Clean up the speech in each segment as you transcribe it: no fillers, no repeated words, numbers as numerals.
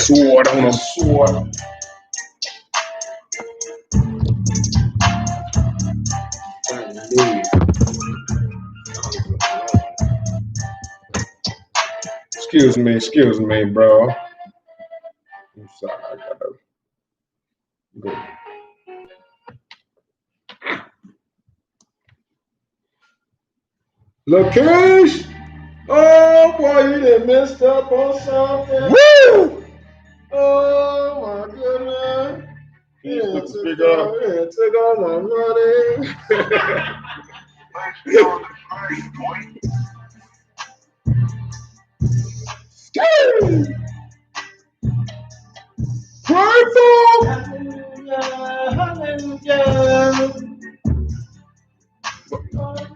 sword on a sword. Excuse me, bro. I'm sorry, I gotta go. Lakesh! Oh boy, you done messed up on something. Woo! Oh my goodness. Yeah, took all my money. Grateful! Hallelujah.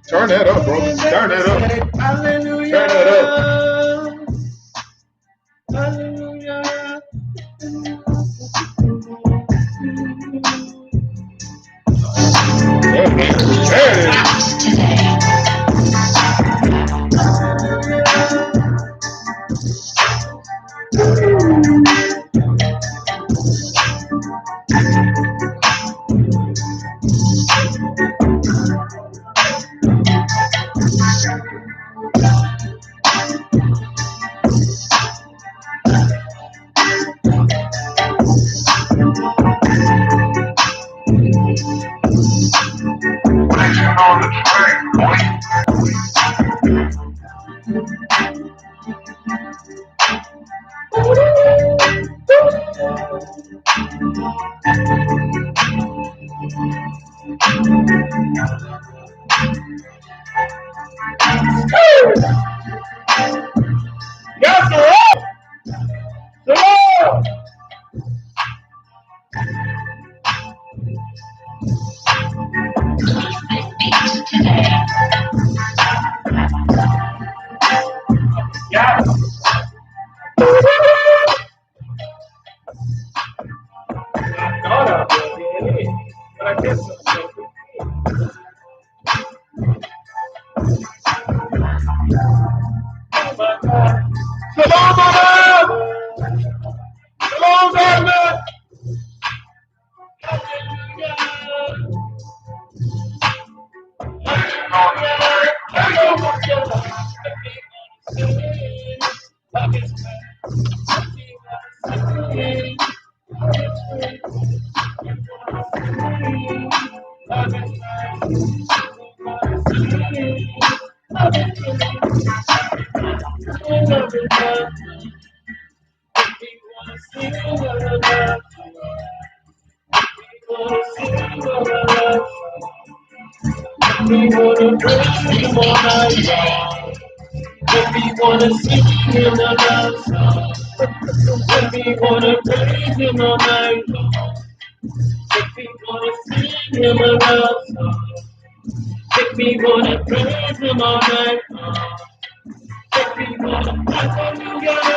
Turn that up, bro. Turn that up. Hallelujah. Turn that up. Hallelujah. Yes, sir. We wanna praise him all night long. When we wanna sing him a love song. When we wanna praise him all night long. When we wanna sing him a love song. When we wanna praise him all night long. When we wanna hallelujah.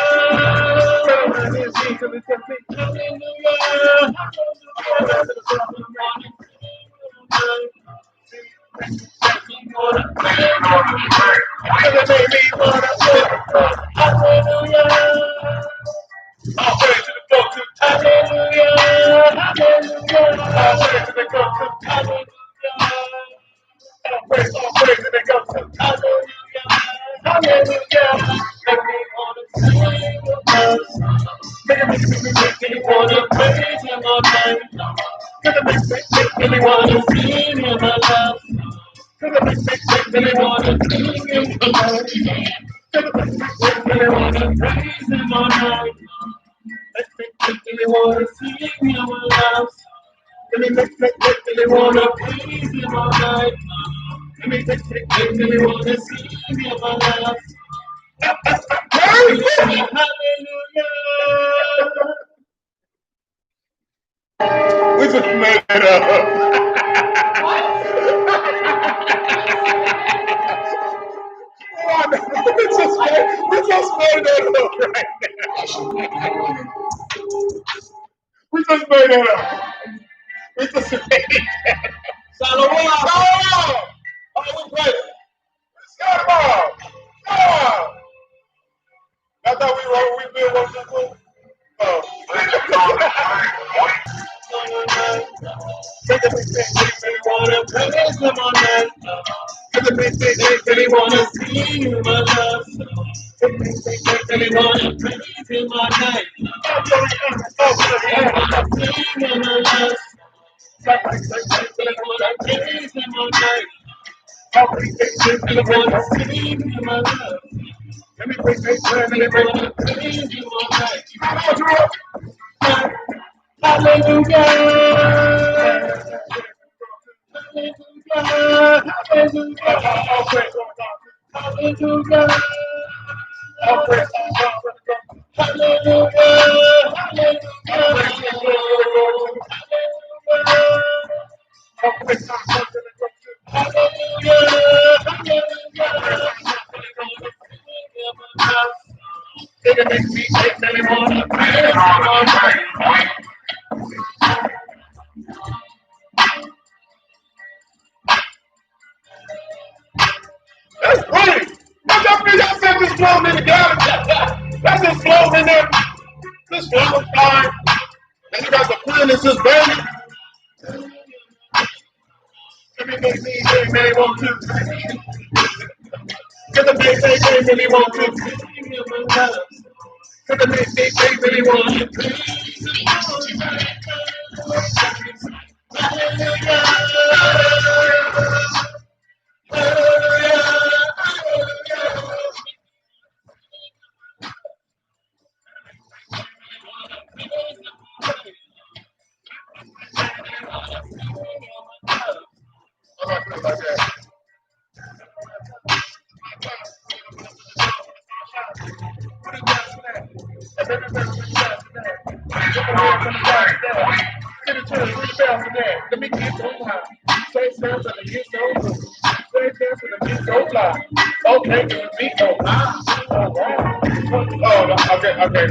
We just made it up. We just made that up right now. We just made that up. We just made that. Shalom. Oh, we played it. Shalom. I thought we been working. Oh. Make a big thing, really wanna praise him all night. Make a big thing, really wanna see him all love. Make a big thing, really wanna praise him all night. Sing him all love. Really wanna praise him all night. Really wanna see him all love. Let me break that time and wanna praise him all night. Hallelujah. Hallelujah. Hallelujah. Hallelujah. It makes me shake and wanna praise all night. That's great. Y'all said this floating in the galaxy. That's just floating in there. This floating fine. And you got the planets just burning. Everything they really want to. Cause the big they really want to. Cause the big they really want to. Let me get so high. Say sounds and get so low. Say sounds and get so fly. Okay, beat so high. Oh, wow. Oh, okay.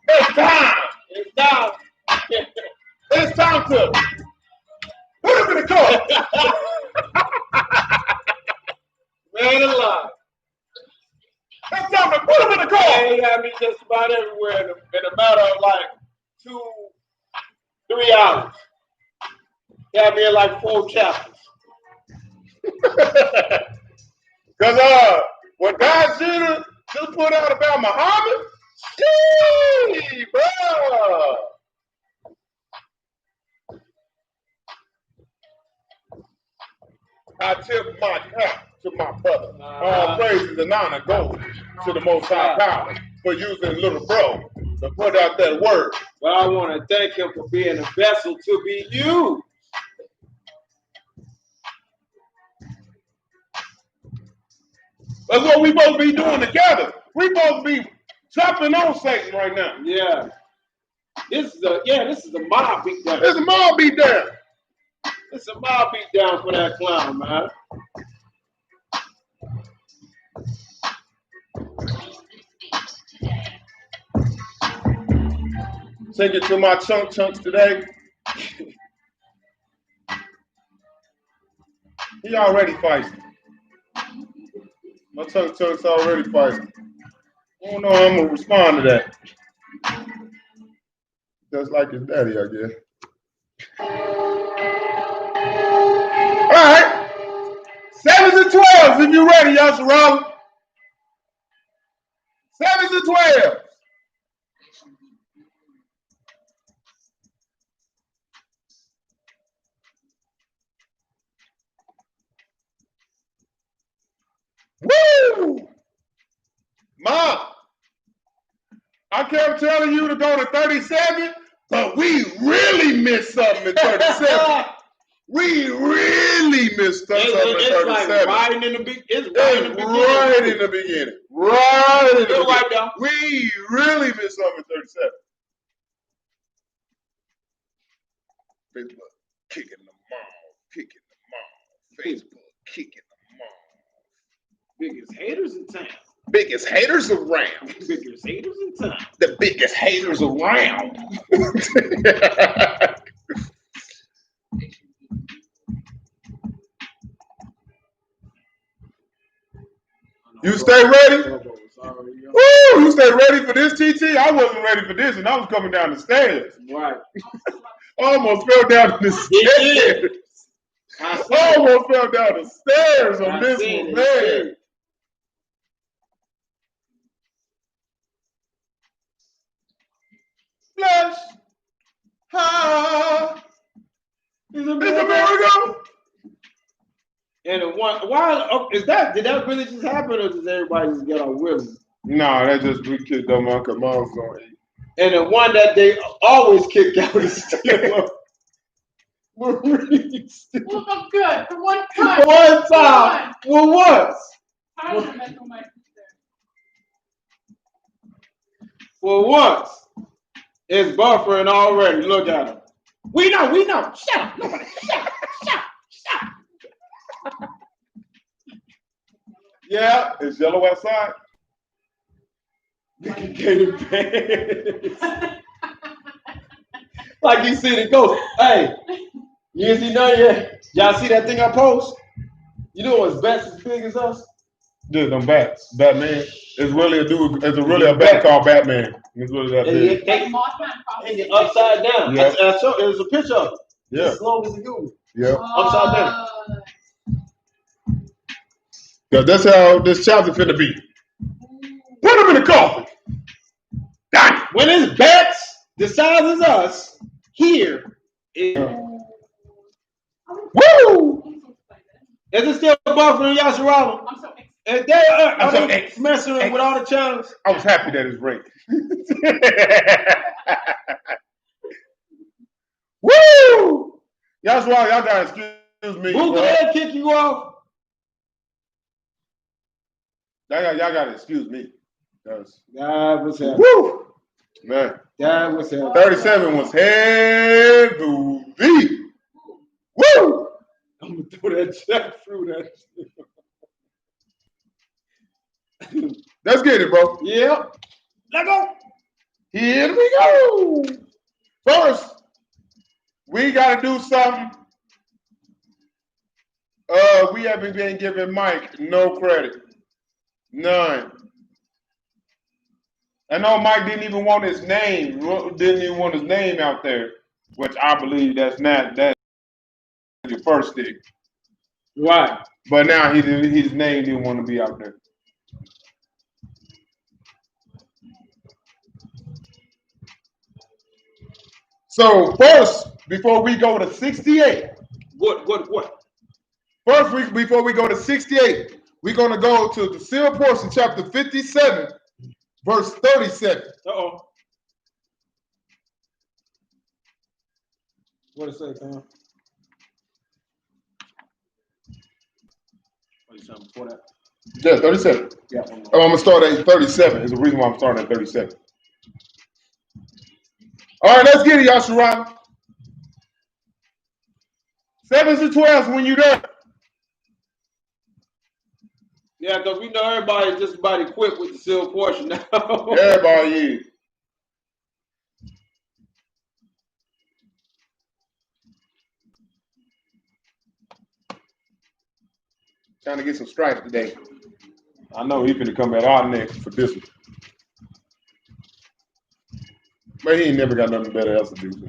It's time. It's time. It's time to put him in the car. Man alive. It's time to put him in the car. Yeah, he had me just about everywhere in a matter of like 3 hours. He had me in like 4 chapters. Because what God just put out about Muhammad, gee, bro. I tip my hat to my brother. All praises and honor go to the Most High Power for using little bro to put out that word. Well, I want to thank him for being a vessel to be used. That's what we supposed to be doing together. We supposed to be chopping on Satan right now. Yeah. This is a mob beat down. It's a mob beat down. It's a mob beat down for that clown, man. Take it to my chunks today. He already feisty. My chunks already feisty. I don't know how I'm gonna respond to that. Just like his daddy, I guess. All right. 7s and 12s if you're ready, y'all should roll. 7s and 12s. Woo! Mom, I kept telling you to go to 37, but we really missed something at 37. We really missed something at 37. Like right in the beginning. Right in the beginning. Right in the beginning. Right, we really missed something at 37. Facebook kicking the mall. Facebook kicking the mall. Biggest haters in town. Biggest haters around. Biggest haters in town. The biggest haters around. You stay ready? Woo! You stay ready for this, TT? I wasn't ready for this, and I was coming down the stairs. Right. Almost fell down the stairs. Almost fell down the stairs on this one, man. Flesh. Ha. It's a miracle. And why is that? Did that really just happen, or does everybody just get on willing? No, that just we kicked them out because mom's gonna eat. And the one that they always kick out is still Marie's. Well, I'm good for one time. For one time. Well, once. For once. It's buffering already. Look at him. We know. Shut up. Nobody. Shut up. Yeah, it's yellow outside. Like you see the ghost. Hey, you ain't see none yet. Y'all see that thing I post? You know what's bats as big as us? Dude, them bats. Batman. It's really a dude. It's really a bat called Batman. It's really that big. And you're upside down. Yep. There's a picture of it. Yeah. As long as a human. Yeah. Upside down. Yeah, that's how this chapter finna be. Put him in the coffin. Got it. When it's bats the size as us, here is. Woo! Is it still buffering Yashirama? I'm so excited. And they are messing with all the channels. I was happy that it's ranked. Woo! Y'all gotta excuse me. Who's the head kick you off? Y'all gotta excuse me. That was heavy. Woo! Man. That was heavy. 37 was heavy. Woo! I'm gonna throw that jack through that. Let's get it, bro. Yep. Let go. Here we go. First, we gotta do something. We haven't been giving Mike no credit. None. I know Mike didn't even want his name out there, which I believe that's your first stick. Right. But now his name didn't want to be out there. So first, before we go to 68. What? First, before we go to 68, we're going to go to the sealed portion, chapter 57, verse 37. Uh-oh. What it say, Tom? What you saying before that? Yeah, 37. Yeah. I'm going to start at 37. There's a reason why I'm starting at 37. All right, let's get it, Yashirama. 7s and 12s when you're there. Yeah, because we know everybody just about equipped with the sealed portion now. Everybody is. Trying to get some stripes today. I know he's finna come at our neck for this one. But he ain't never got nothing better else to do. So.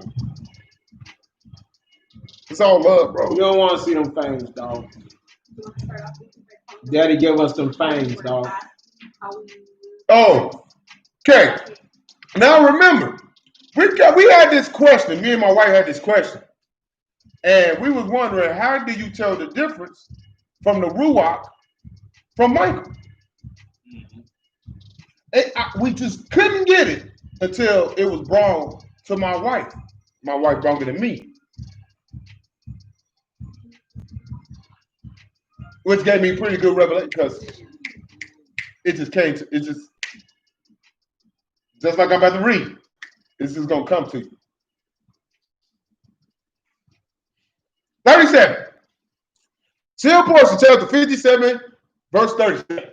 It's all love, bro. You don't want to see them fangs, dog. Daddy give us them fangs, dog. Oh, okay. Now remember, we had this question. Me and my wife had this question. And we was wondering, how do you tell the difference from the Ruach from Michael? We just couldn't get it until it was brought to my wife. My wife brought it to me. Which gave me pretty good revelation because it just like I'm about to read. This is going to come to you. 37. Sealed portion, chapter 57, verse 37.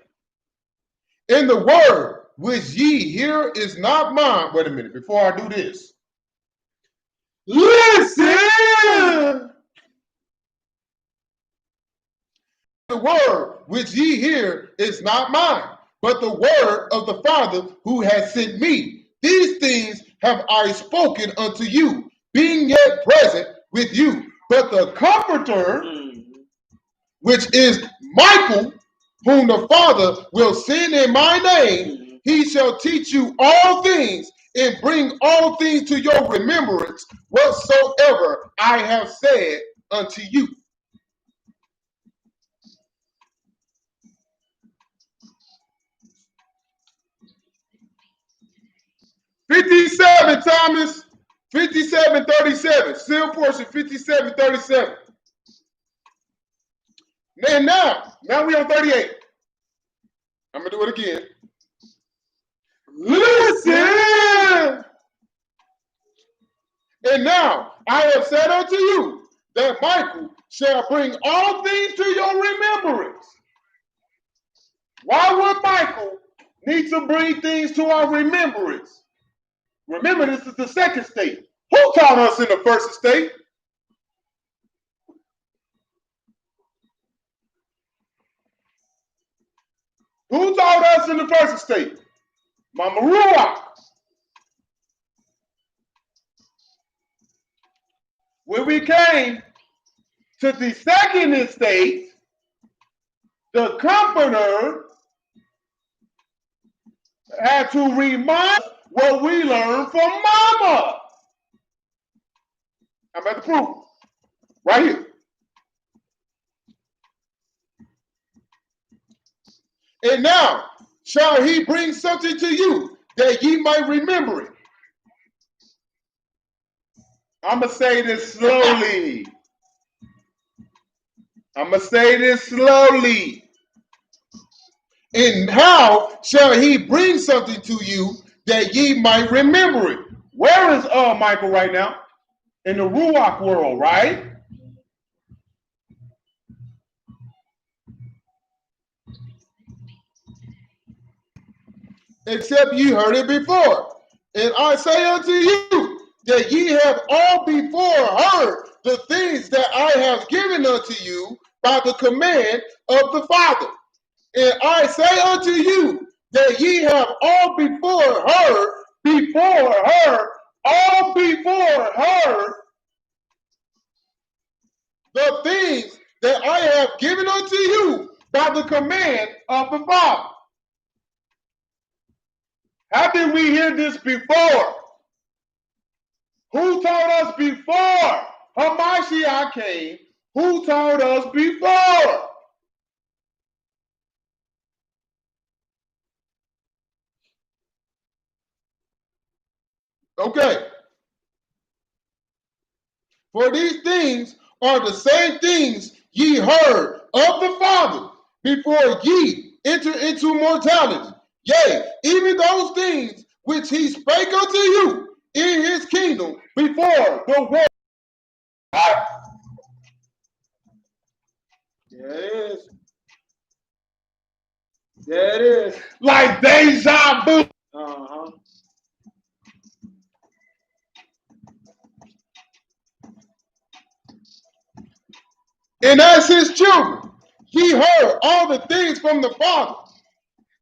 In the word which ye hear is not mine. Wait a minute, before I do this. Listen! The word which ye hear is not mine, but the word of the Father who has sent me. These things have I spoken unto you, being yet present with you. But the Comforter, which is Michael, whom the Father will send in my name, he shall teach you all things and bring all things to your remembrance whatsoever I have said unto you. Thomas, 57:37. Still portion 57:37. And now we on 38. I'm gonna do it again. Listen. And now I have said unto you that Michael shall bring all things to your remembrance. Why would Michael need to bring things to our remembrance? Remember, this is the second state. Who taught us in the first state? Who taught us in the first state? Mama Ruach. When we came to the second estate, the Comforter had to remind us what we learned from Mama. I'm at the proof. Right here. And now shall he bring something to you that ye might remember it. I'm going to say this slowly. And how shall he bring something to you that ye might remember it? Where is Michael right now? In the Ruach world, right? Except ye heard it before. And I say unto you that ye have all before heard the things that I have given unto you by the command of the Father. And I say unto you that ye have all before heard the things that I have given unto you by the command of the Father. How did we hear this before? Who taught us before Hamashiach came? Who taught us before? Okay. For these things are the same things ye heard of the Father before ye enter into mortality. Yea, even those things which he spake unto you in his kingdom before the world. There it is. There it is. Like deja vu. Uh-huh. And as his children, ye heard all the things from the Father.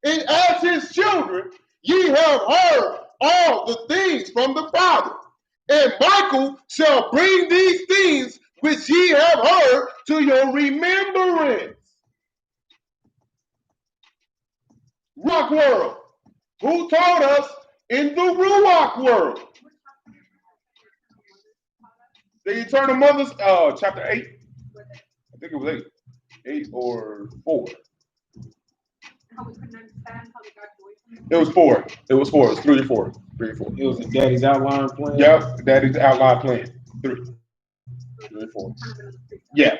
And as his children, ye have heard all the things from the Father. And Michael shall bring these things which ye have heard to your remembrance. Ruach world. Who taught us in the Ruach world? The Eternal Mothers, chapter 8. I think it was 8. 8 or 4. It was 4. It was 4. It was 3 or 4. 3 or 4. It was Daddy's outline plan. Yep, Daddy's outline plan. 3. 3 or 4. Yeah.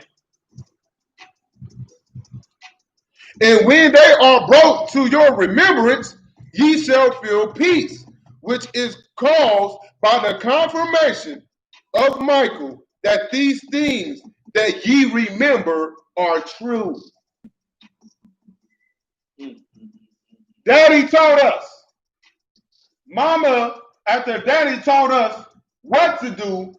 And when they are brought to your remembrance, ye shall feel peace, which is caused by the confirmation of Michael that these things that ye remember are true. Daddy taught us. Mama, after Daddy taught us what to do,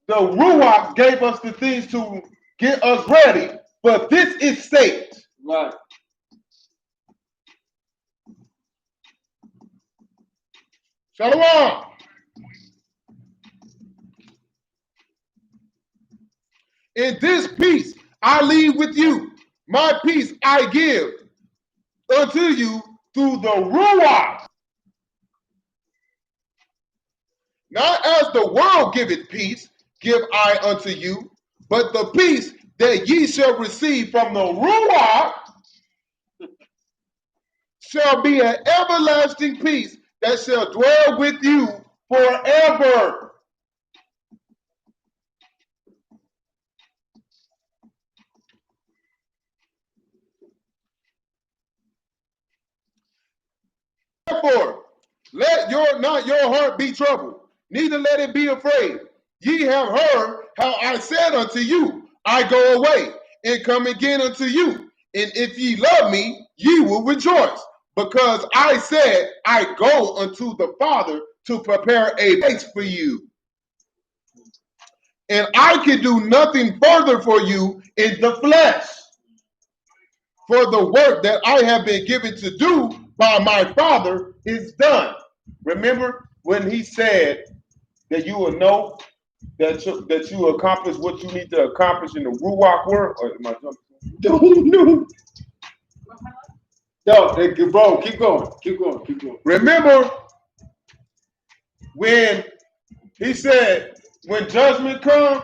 the Ruach gave us the things to get us ready. But this is state. Right. Shalom. In this peace I leave with you. My peace I give unto you through the Ruach. Not as the world giveth peace, give I unto you, but the peace that ye shall receive from the Ruach shall be an everlasting peace that shall dwell with you forever. Therefore, let not your heart be troubled, neither let it be afraid. Ye have heard how I said unto you, I go away and come again unto you. And if ye love me, ye will rejoice, because I said, I go unto the Father to prepare a place for you. And I can do nothing further for you in the flesh. For the work that I have been given to do by my Father is done. Remember when he said that you will know that you accomplish what you need to accomplish in the Ruach world? Or am I jumping? Don't know. No, bro, keep going. Keep going. Keep going. Remember when he said, when judgment comes,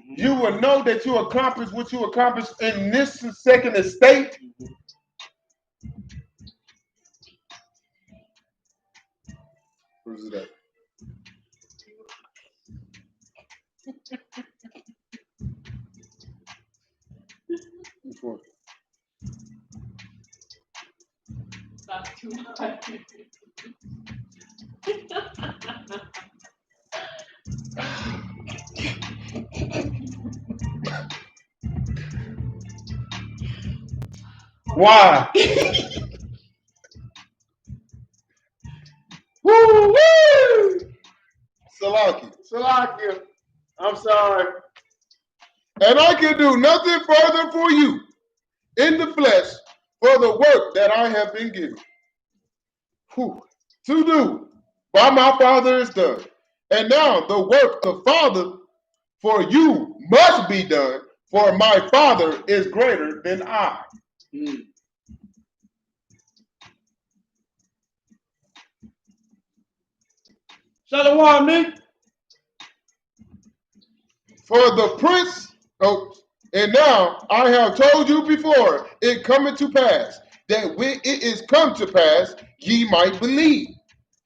you will know that you accomplished what you accomplished in this second estate. Where's it at? Which one? That's too much. Why? Woo woo! Salaki. I'm sorry. And I can do nothing further for you in the flesh for the work that I have been given to do by my Father is done. And now the work of the Father for you must be done, for my Father is greater than I. Shalom, Nick. For the prince, and now I have told you before, it cometh to pass, that when it is come to pass, ye might believe.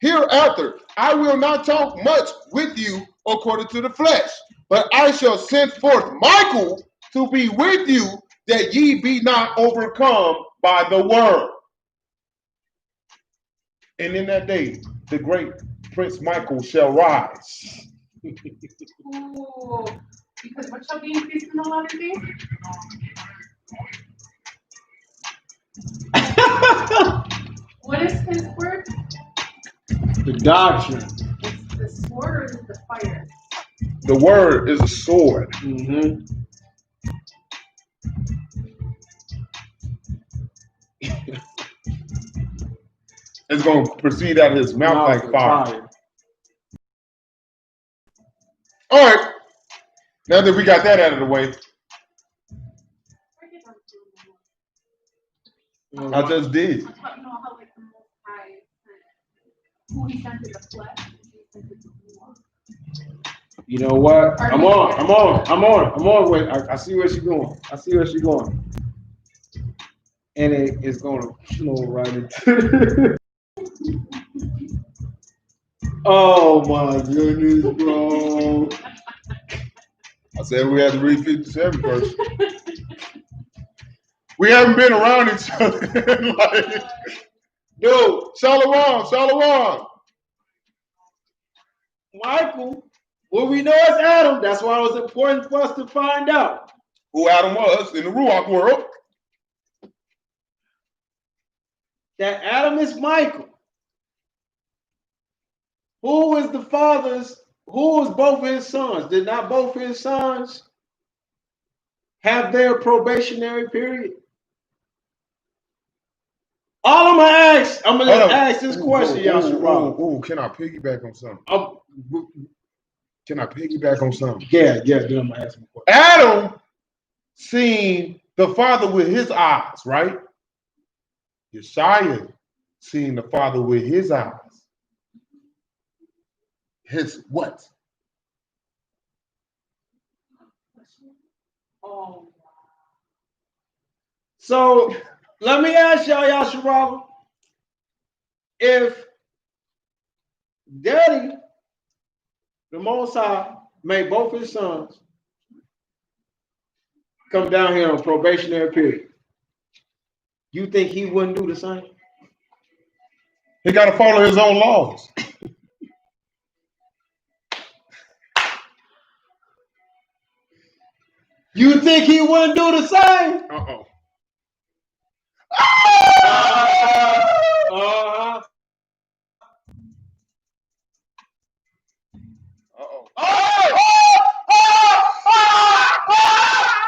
Hereafter, I will not talk much with you according to the flesh, but I shall send forth Michael to be with you, that ye be not overcome by the world. And in that day, the great Prince Michael shall rise. Ooh, because what shall be increased in the latter days? What is his word? The doctrine. It's the sword or is it the fire? The word is a sword. Mm-hmm. It's going to proceed out of his mouth like fire. All right. Now that we got that out of the way, I just did. I thought you know how like the Most High who he sent in the flesh and he sent it to the You know what? I'm on. Wait, I see where she's going. And it's going to flow right into. Oh my goodness, bro. I said we had to read 57 first. We haven't been around each other. Like, dude, Shalom. Michael, well, we know it's Adam. That's why it was important for us to find out who Adam was in the Ruach world. That Adam is Michael. Who is the father's? Who was both his sons? Did not both his sons have their probationary period? All I'm gonna just ask this question, y'all should rock. Can I piggyback on something? Can I piggyback on something? Yeah, then I'm gonna ask him a question. Adam seen the Father with his eyes, right? Yeshua seen the Father with his eyes. His what? Oh. So let me ask y'all, Yasharawa, if Daddy, the Most High, made both his sons come down here on probationary period, you think he wouldn't do the same? He got to follow his own laws. You think he wouldn't do the same? Uh-oh. Uh-huh.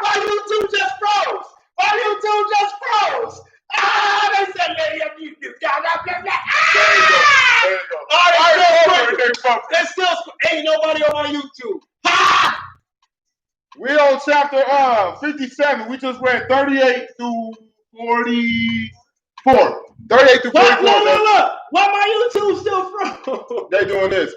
My YouTube just froze. They said, let him use this guy. There you go. There's still ain't nobody on my YouTube. We're on chapter 57. We just read 38 through 44. 38 through 44. Look. Why my YouTube still froze? They doing this.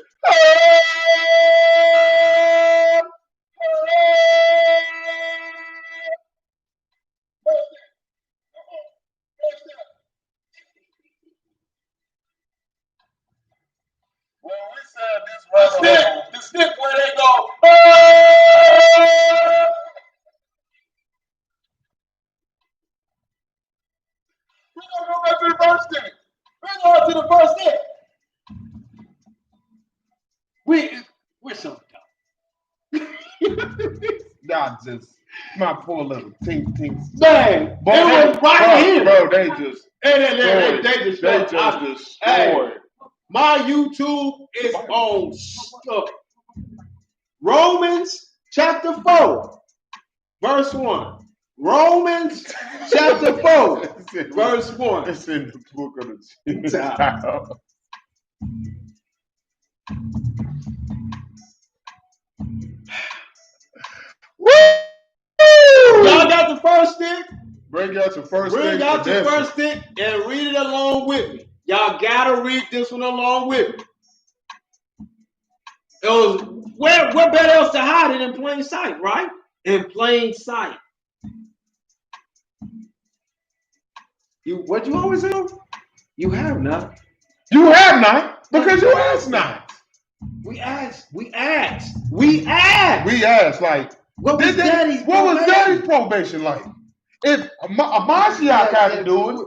The stick where they go. We're gonna go back to the first stick. We're going to the first stick. We're so dumb. Nah, just my poor little tink. Man, Bro, it was right here. Bro, they just destroyed. My YouTube is on stuff. Romans chapter 4, verse 1. Romans chapter 4, verse 1. It's in the book of the Gentile. Y'all got the first stick? Bring out your first stick. Bring out your first stick and read it along with me. Y'all gotta read this one along with me. It was where better else to hide it in plain sight, right? In plain sight. What you always do? You have not. You have not because you asked not. We asked. Like, what was Daddy's probation like? If Mashiach had to do it,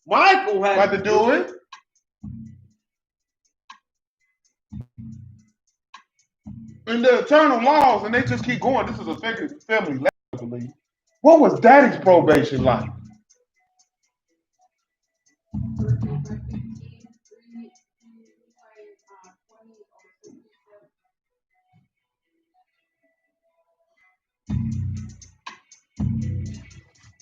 Michael had to do it. And the eternal laws, and they just keep going. This is a family lesson, I believe. What was Daddy's probation like?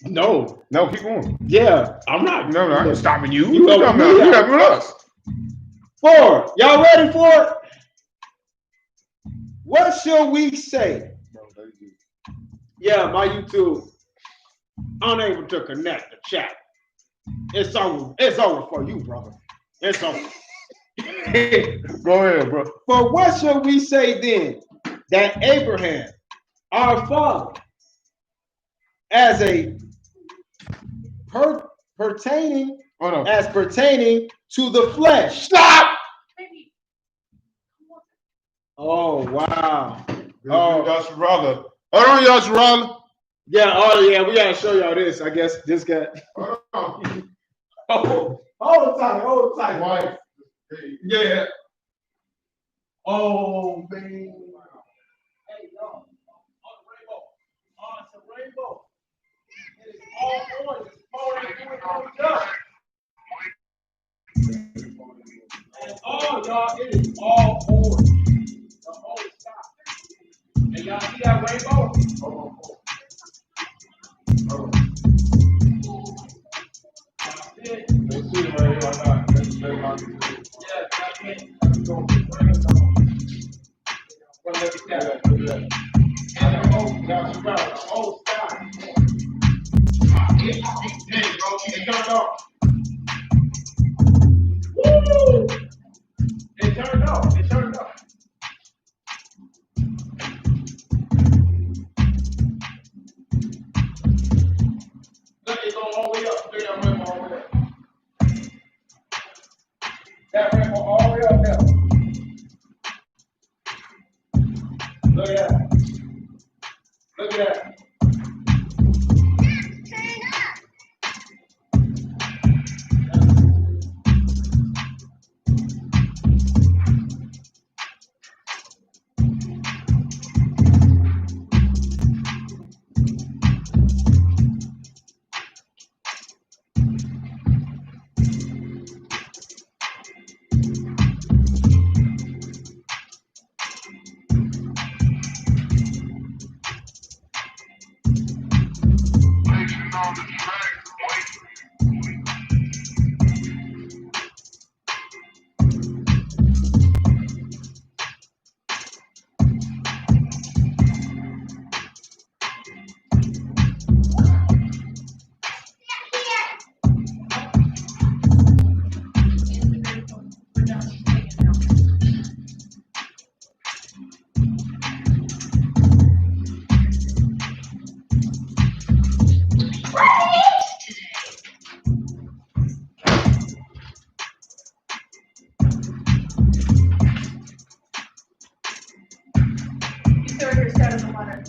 No, keep going. Yeah, I'm not. No, I'm stopping you. You helping us. 4. Y'all ready for it? What shall we say? Yeah, my YouTube unable to connect the chat. It's over. It's over for you, brother. It's over. Go ahead, bro. For what shall we say then? That Abraham, our father, as a pertaining to the flesh. Stop! Oh wow. Yashirala. Hold on, Yashirala. Yeah, we gotta show y'all this. I guess this guy. Hold tight. Wife. Yeah. Oh man. Hey y'all. It's a rainbow. It is all orange. And y'all, it is all orange. The whole sky. And y'all see that rainbow? That's it. that. You throw your set in the water.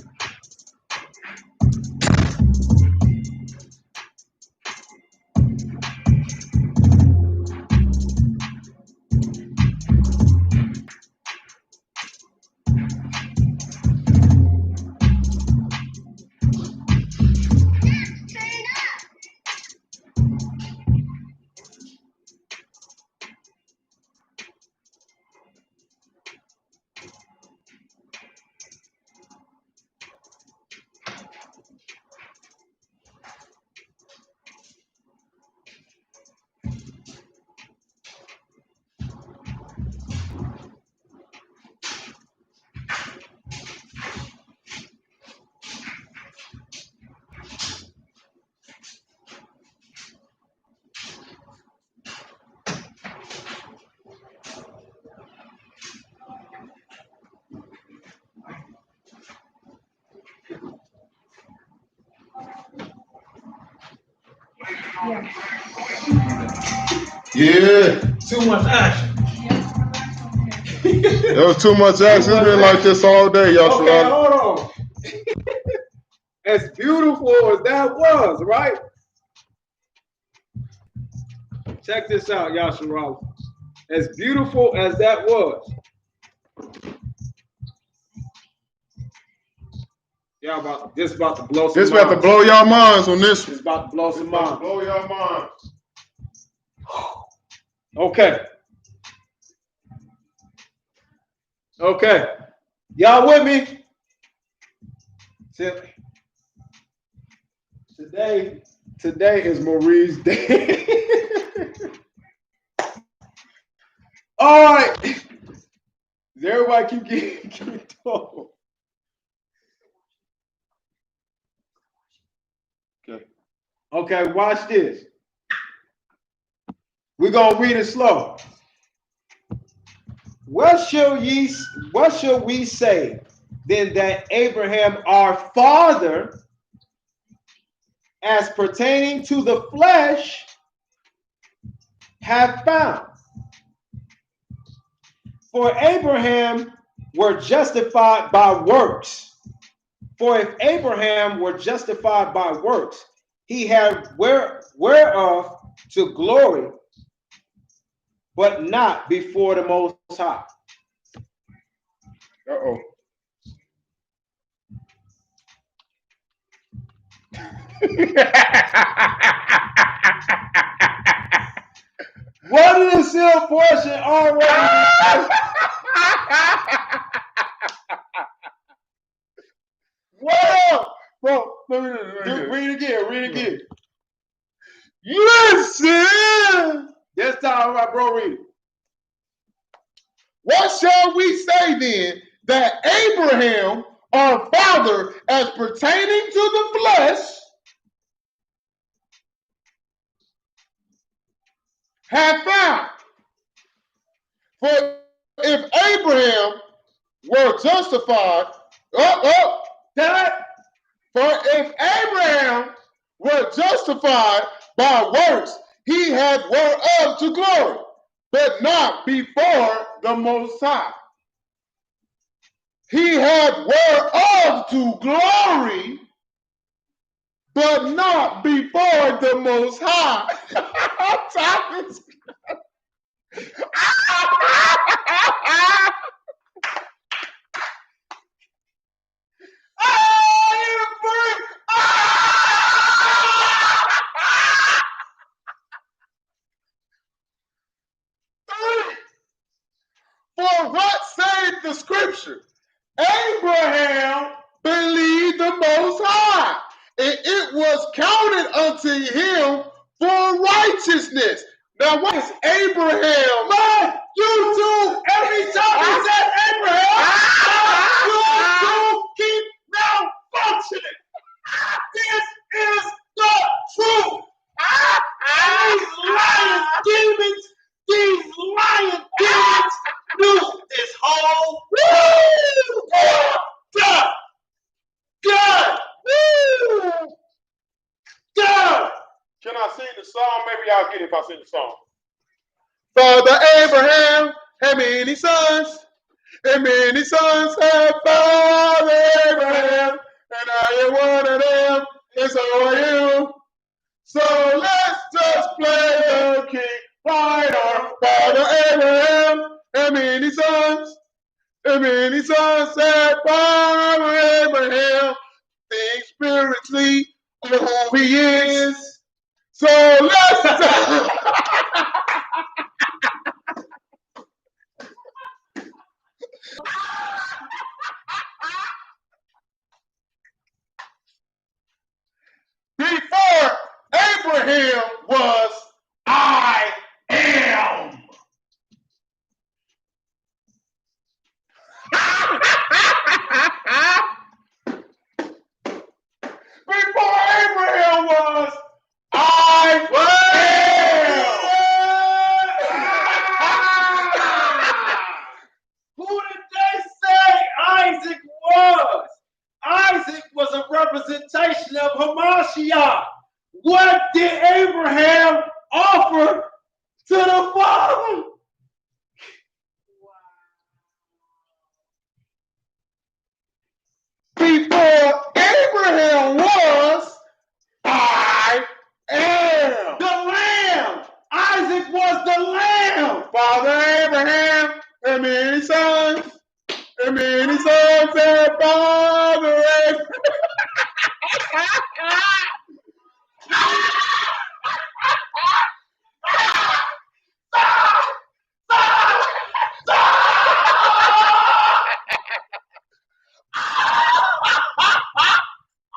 Yeah. Yeah. Too much action. There was too much action. It's been like this all day, y'all. Okay, hold on. As beautiful as that was, right? Check this out, Yasharal. As beautiful as that was. Y'all about to blow some minds. This about to blow y'all minds on this. It's about to blow some About to minds. blow y'all minds. Okay. Okay. Y'all with me? Today is Marie's day. All right. Everybody keep talking. Okay, watch this. We're gonna read it slow. What shall we say then that Abraham our father, as pertaining to the flesh, hath found? For Abraham were justified by works. For if Abraham were justified by works, he had whereof to glory, but not before the Most High. Uh-oh. What is the seal portion already? What? Bro, Read again. Listen. This time, my bro, read it. What shall we say then that Abraham, our father, as pertaining to the flesh, hath found? For if Abraham were justified, for if Abraham were justified by works, he had whereof to glory, but not before the Most High. he had whereof to glory, but not before the Most High. Thomas. For what saith the scripture? Abraham believed the Most High, and it was counted unto him for righteousness. Now, what is Abraham? Man, you two, every time he says Abraham, you keep malfunctioning. This is the truth. These lying demons knew this whole God. Can I sing the song? Maybe I'll get it if I sing the song. Father Abraham had many sons, and many sons had Father Abraham, and I am one of them, and so are you. So let's just play the king fighter. Father Abraham had many sons, and many sons had Father Abraham. Think spiritually of who he is. So let's before Abraham was I am. Before Abraham was I am. Who did they say Isaac was? Isaac was a representation of Hamashiach. What did Abraham offer to the Father? Before Abraham was I am. The lamb. Isaac was the lamb. Father Abraham and many sons, and many sons and Father Abraham.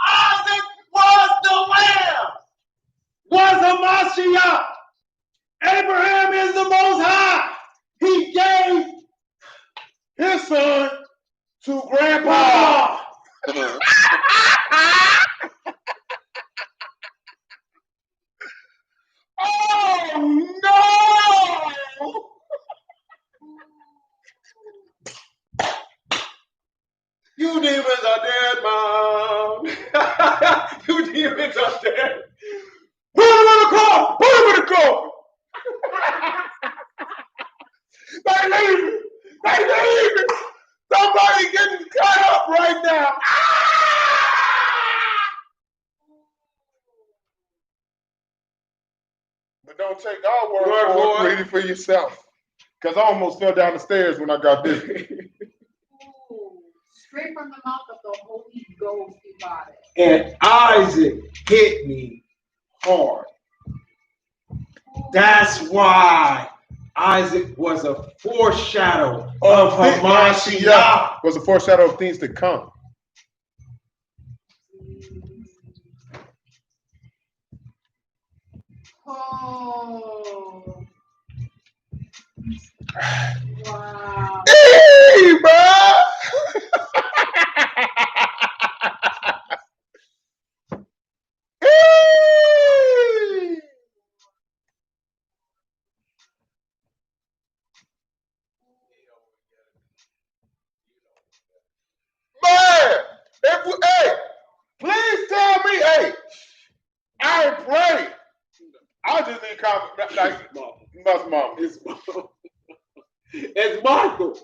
Isaac was the lamb. Was Hamashiach. Abraham is the Most High. He gave His son to Grandpa. Oh no! You demons are dead, Mom. You demons are dead. Put him in the car! Put him in the car! They leaving! They leaving! Somebody getting cut up right now! But don't take our word for it. Read it for yourself. Because I almost fell down the stairs when I got this. Straight from the mouth of the Holy Ghost, you got it. And Isaac hit me hard. That's why Isaac was a foreshadow of Hamashiach. Was a foreshadow of things to come. Oh. Wow. Hey, bro! Man, hey, please tell me, hey, I pray. I just need confidence. Like, mom. It's Michael.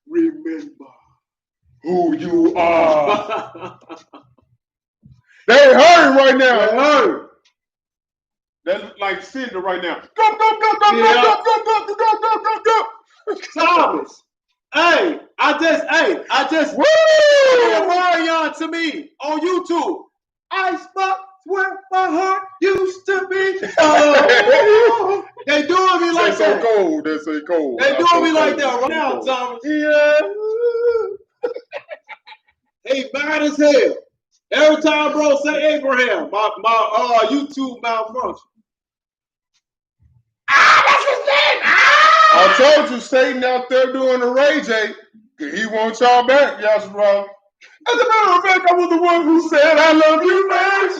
Remember. who you are. They hurting right now. They hurt. That's like Cinder right now. Go, go, go, go, go, go, go, go, go, go, go, go. Thomas. Hey, I just Woo! Marion to me on YouTube. Icebox where my heart used to be. Oh, they doing me like That's so that. cold. That's so cold. They That's doing so me like cold. that right So now, cold. Thomas. Yeah. He mad as hell. Every time bro say Abraham, my YouTube malfunction. That's his name. I told you, Satan out there doing the Ray J. He wants y'all back, Yashua. As a matter of fact, I was the one who said, I love you, man.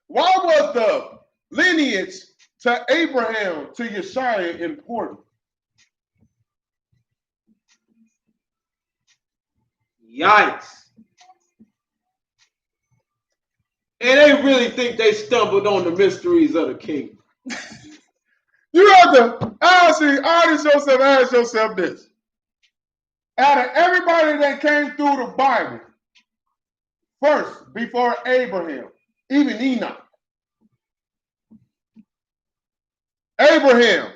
Why was the lineage to Abraham to Yeshua important? Yikes. And they really think they stumbled on the mysteries of the kingdom. You have to ask yourself this. Out of everybody that came through the Bible, first, before Abraham, even Enoch, Abraham,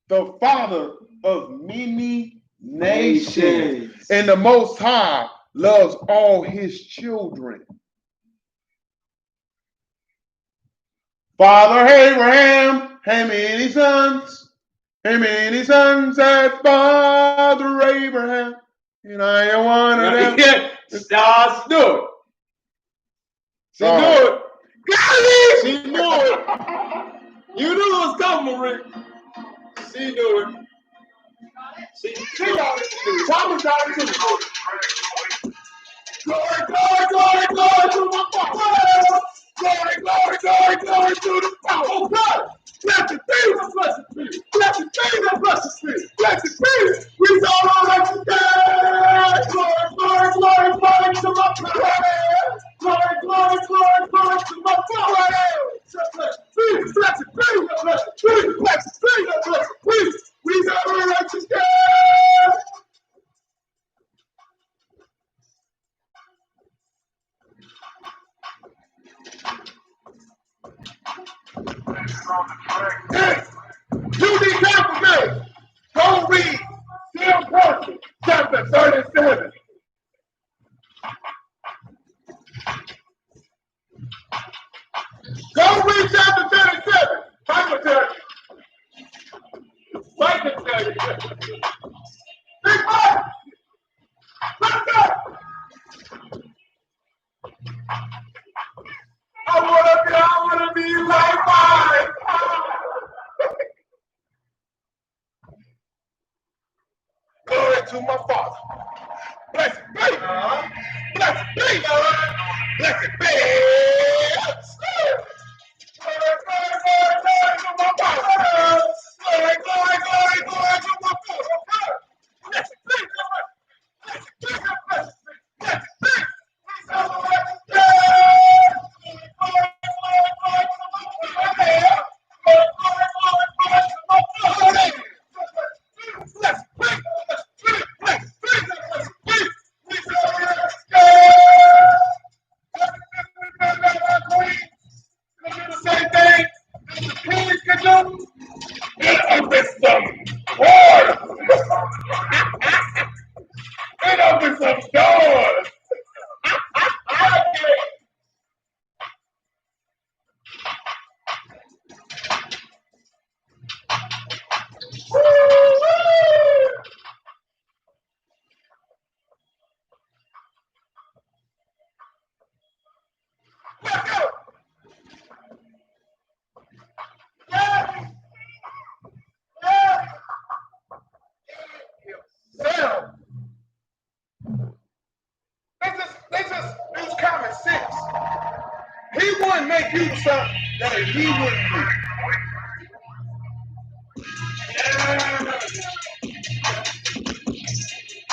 the father of many nations, and the Most High loves all his children. Father Abraham had many sons. And many sons had Father Abraham. And I am one of them. Stars do it. She knew it. She knew it. You knew it was coming, Rick. She knew it. She got it. Thomas got it too. Glory, glory, glory, glory to my Father. Glory, glory, glory, glory to the Father. Oh God. Blessed be the blessed be. Blessed be the blessed be. Blessed be. We don't know what to do. Glory, glory, glory, glory to my Father. Glory, glory, glory, glory to my Father. Blessed be, blessed be, blessed be, blessed be, blessed be. We don't know what to do. Hey, you be careful, man. Go read Still Person, chapter 37. Go read chapter 37. Bible tell you. Bible tell you. Big boy, let's go. I wanna be like mine. Glory to my Father. Blessed be. Blessed be. Blessed be. Glory, glory, glory, glory to my Father. Glory, glory, glory, glory to my Father. Blessed be. Blessed be. Blessed be. Blessed be. It opens some doors. This is common sense. He wouldn't make you something that he wouldn't do.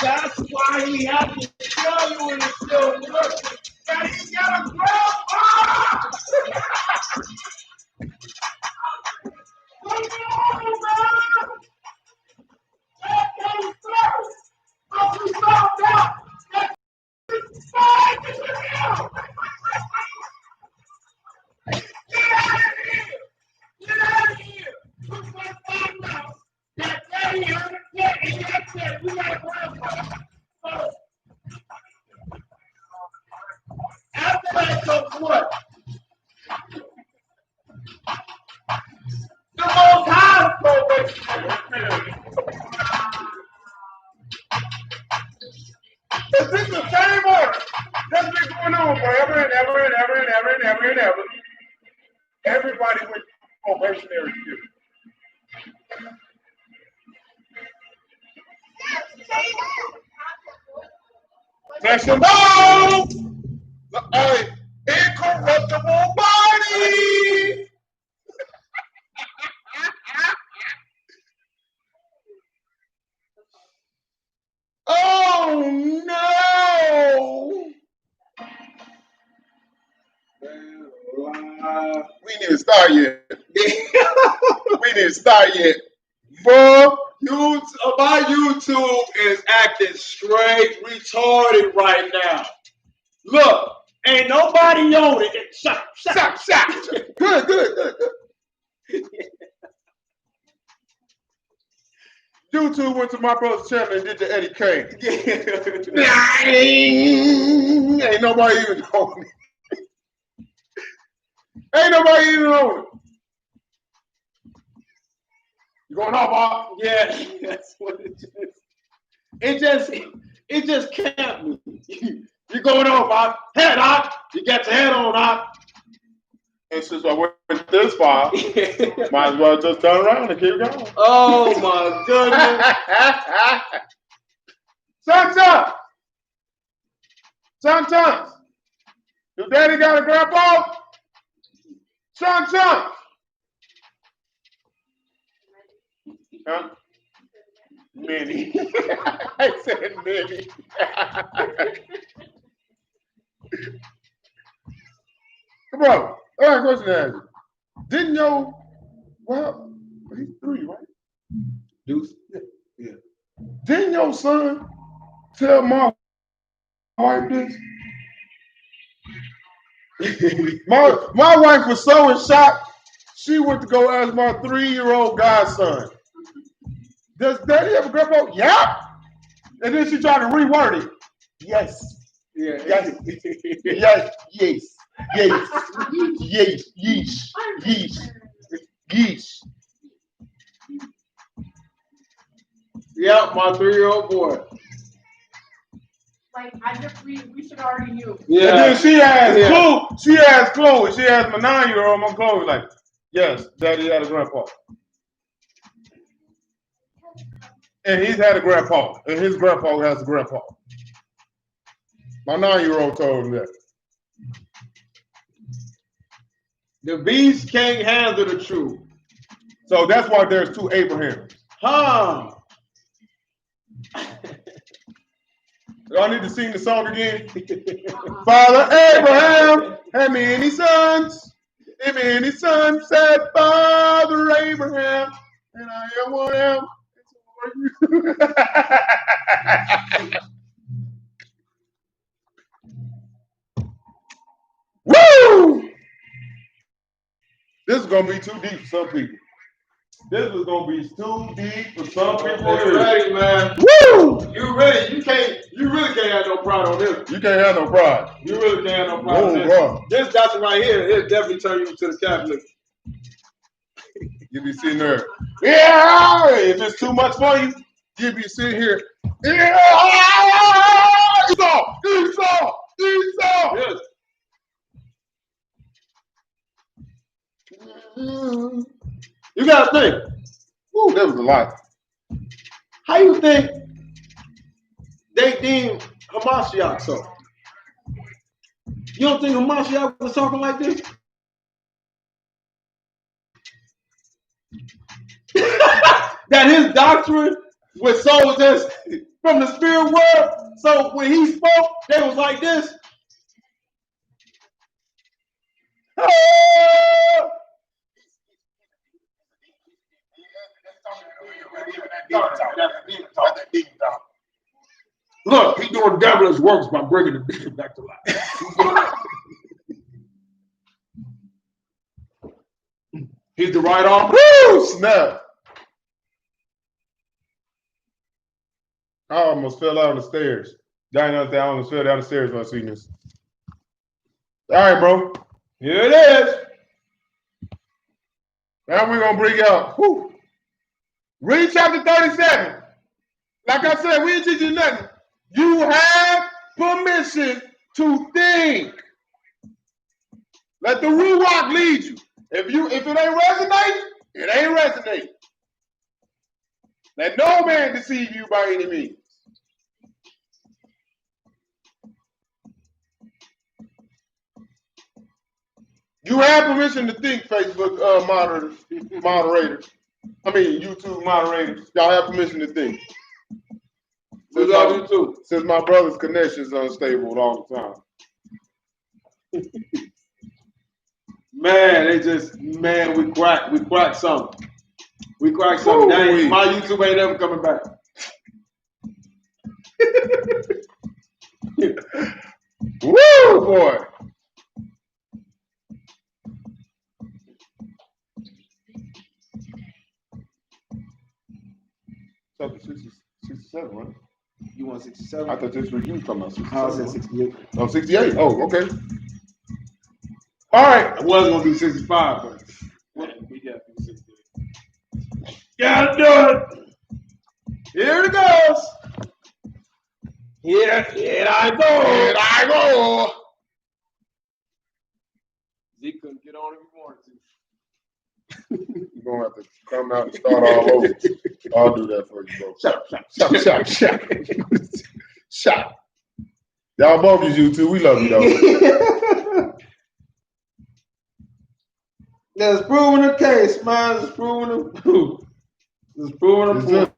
That's why he has to tell you when it's still working that he got a grandpa. we got a grandpa. So after that comes what? The most high probationary period. Is this the same order that's been going on forever and ever and ever and ever and ever and ever? Everybody went through probationary period. Flesh and bone, an incorruptible body. Oh no! We need to start yet. We need to start yet. Bro, My YouTube is acting straight retarded right now. Look, ain't nobody on it. Shut. Good. YouTube went to my brother's channel and did the Eddie Kane. Ain't nobody even on it. Ain't nobody even on it. You going off, Bob? Yeah, that's what it is. It just camped me. You going on, Bob? Head up. You got your head on, Bob. And since I went this far, might as well just turn around and keep going. Oh my goodness. Sometimes. Your daddy got a grandpa? Sometimes. Huh? Many. I said many. Come on. I got a question to ask you. Didn't your, well, he's 3, right? Deuce? Yeah. Didn't your son tell my wife this? my wife was so in shock, she went to go ask my 3-year-old godson, does daddy have a grandpa? Yeah. And then she tried to reword it. Yes. Yeah. Yes. Yeesh. Yep, my 3-year-old boy. Like, we should already knew. Yeah. And then she asked Chloe. She asked my 9-year-old, my Chloe, like, yes, daddy had a grandpa. And he's had a grandpa. And his grandpa has a grandpa. My 9-year-old told him that. The beast can't handle the truth. So that's why there's 2 Abrahams. Huh. Do I need to sing the song again? Father Abraham had many sons. And many sons said, Father Abraham, and I am one of them. Woo! This is going to be too deep for some people. This is going to be too deep for some people. You ready, man? Woo! You ready? You really can't have no pride on this. You can't have no pride. You really can't have no pride on this. Bro. This doctor right here, it'll definitely turn you to the Catholic. You be sitting there. Yeah! If it's too much for you, you be sitting here. Yeah! Esau! Yes. You gotta think. Ooh, that was a lot. How you think they deem Hamashiach so? You don't think Hamashiach was talking like this? That his doctrine was so just from the spirit world. So when he spoke, they was like this. Look, he doing devilish works by bringing the demon back to life. He's the right arm. Woo! Snap. I almost fell out on the stairs. Y'all know that I almost fell down the stairs when I seen this. All right, bro. Here it is. Now we're gonna bring out. Whew. Read chapter 37. Like I said, we ain't teaching you nothing. You have permission to think. Let the Ruach lead you. If it ain't resonating, it ain't resonating. Let no man deceive you by any means. You have permission to think, Facebook moderators. I mean, YouTube moderators. Y'all have permission to think. We love you too. Since my brother's connection is unstable all the time. Man, we cracked something. We cracked something. My YouTube ain't ever coming back. Woo, boy. Chapter 67, right? You want 67? I thought this was you talking about 67. I was at 68. Oh, 68? Oh, okay. All right. I was going to do 65, but we got to do 68. Gotta do it. Here it goes. Here I go. Here I go. Zeke couldn't get on if he wanted to. You're going to have to come out and start all over. I'll do that for you, bro. Shot. Y'all both is you too. We love you, though. That's proving the case, man. It's proving the proof. It's proving the proof.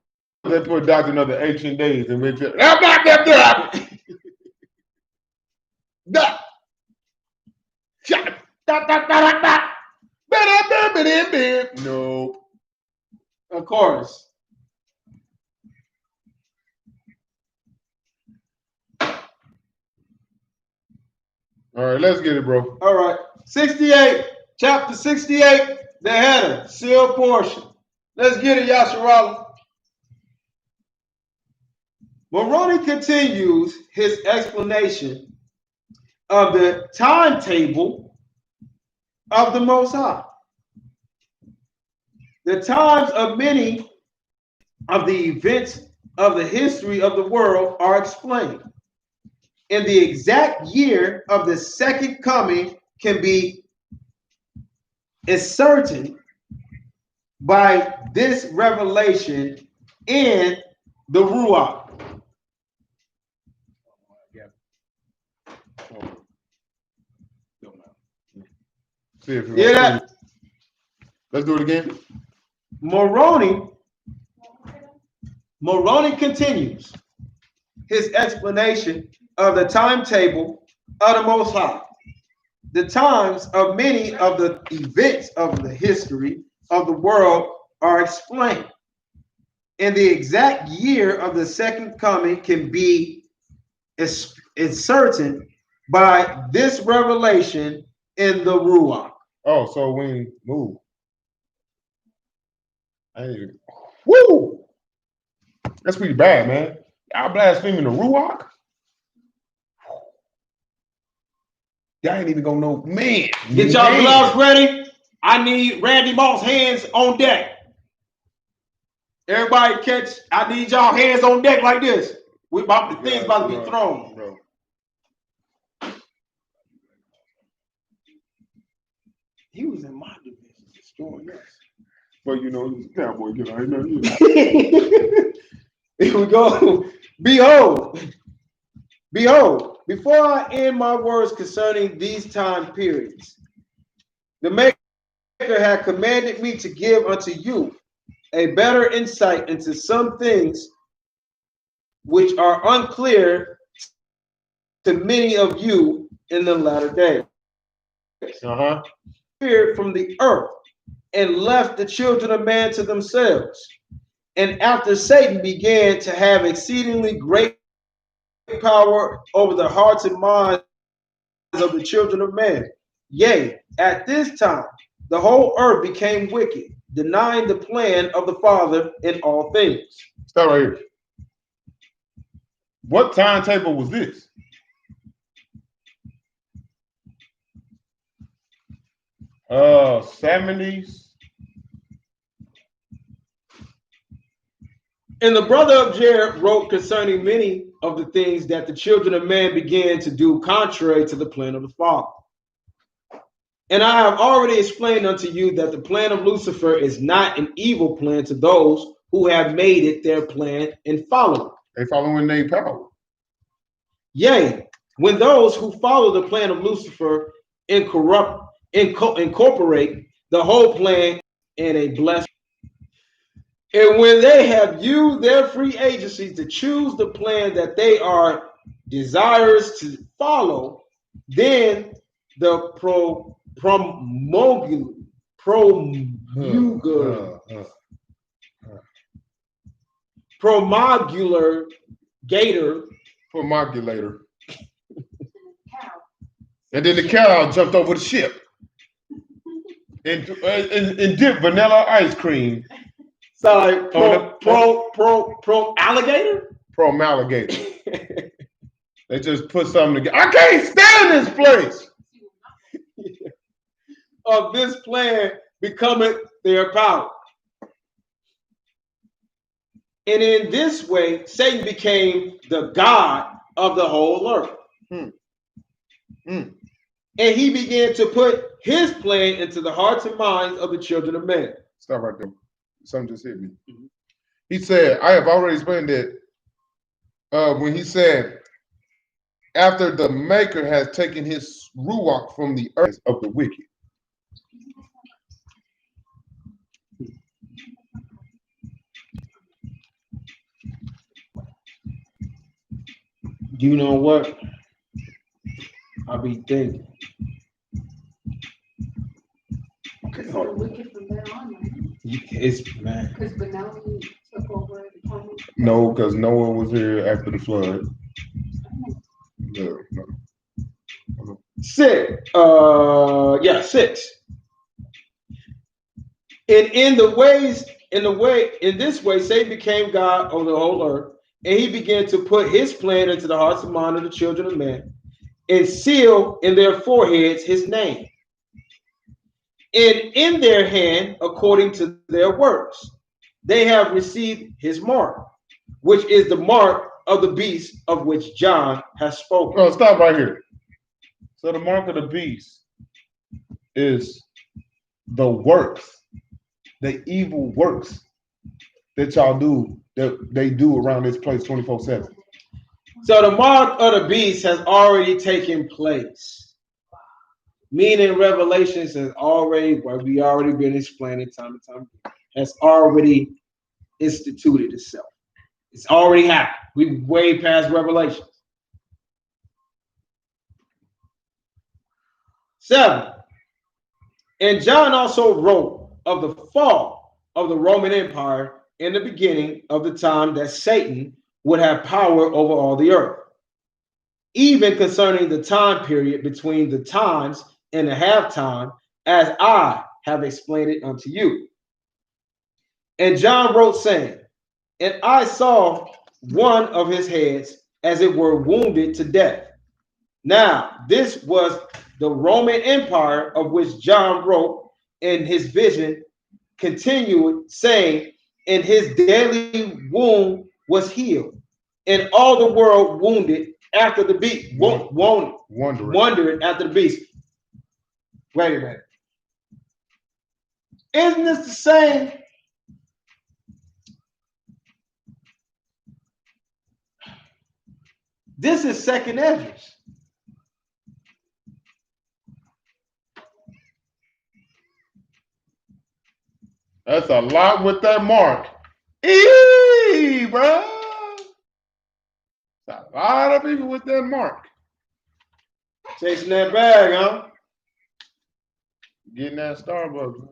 They put Dr. Another ancient days and make it. No. Of course. All right, let's get it, bro. All right. 68, chapter 68, the header, sealed portion. Let's get it, Yasharala. Moroni continues his explanation of the timetable of the Most High. The times of many of the events of the history of the world are explained. And the exact year of the second coming can be ascertained by this revelation in the Ruach. See if you Hear that? Let's do it again. Moroni continues his explanation of the timetable of the Most High. The times of many of the events of the history of the world are explained. And the exact year of the second coming can be ascertained by this revelation in the Ruach. Oh, so we move. Woo! That's pretty bad, man. Y'all blaspheming the Ruach? Y'all ain't even gonna know, man. Get y'all gloves ready. I need Randy Moss hands on deck. Everybody catch. I need y'all hands on deck like this. The thing's about to be thrown. Bro. He was in my division destroying us. But you know, he was a cowboy, you know. Here we go. Behold, before I end my words concerning these time periods, the Maker had commanded me to give unto you a better insight into some things which are unclear to many of you in the latter days. Spirit from the earth and left the children of man to themselves. And after Satan began to have exceedingly great power over the hearts and minds of the children of man, yea, at this time the whole earth became wicked, denying the plan of the Father in all things. Stop right here. What timetable was this? '70s. And the brother of Jared wrote concerning many of the things that the children of man began to do contrary to the plan of the Father. And I have already explained unto you that the plan of Lucifer is not an evil plan to those who have made it their plan and follow it. They following their power. Yea, when those who follow the plan of Lucifer incorporate the whole plan in a blessed. And when they have used their free agency to choose the plan that they are desirous to follow, then the promulgator Promulgator. And then the cow jumped over the ship and dipped vanilla ice cream. So like pro alligator? Promulgator. They just put something together. I can't stand this place. Of this plan becoming their power. And in this way, Satan became the God of the whole earth. And he began to put his plan into the hearts and minds of the children of men. Stop right there. Something just hit me. He said, I have already explained that when he said, after the maker has taken his ruach from the earth of the wicked. You know what? I'll be thinking. Okay, So the wicked from then on, right? It's man. Because Benelli took over the Talmud. No, because Noah was here after the flood. No. 6. 6. And in this way, Satan became God over the whole earth, and he began to put his plan into the hearts and minds of the children of men, and seal in their foreheads his name, and in their hand according to their works. They have received his mark, which is the mark of the beast of which John has spoken. Oh, stop right here. So the mark of the beast is the works, the evil works that y'all do, that they do around this place 24/7. So the mark of the beast has already taken place. Meaning Revelations has already, what we already been explaining time and time, has already instituted itself. It's already happened. We've way past Revelations. 7. And John also wrote of the fall of the Roman Empire in the beginning of the time that Satan would have power over all the earth, even concerning the time period between the times and the halftime, as I have explained it unto you. And John wrote, saying, and I saw one of his heads as it were wounded to death. Now, this was the Roman Empire of which John wrote in his vision, continued, saying, and his deadly wound was healed, and all the world wounded after the beast, wondering after the beast. Wait a minute. Isn't this the same? This is second Esdras. That's a lot with that mark. Eee, bro. That's a lot of people with that mark. Chasing that bag, huh? Getting that Starbucks.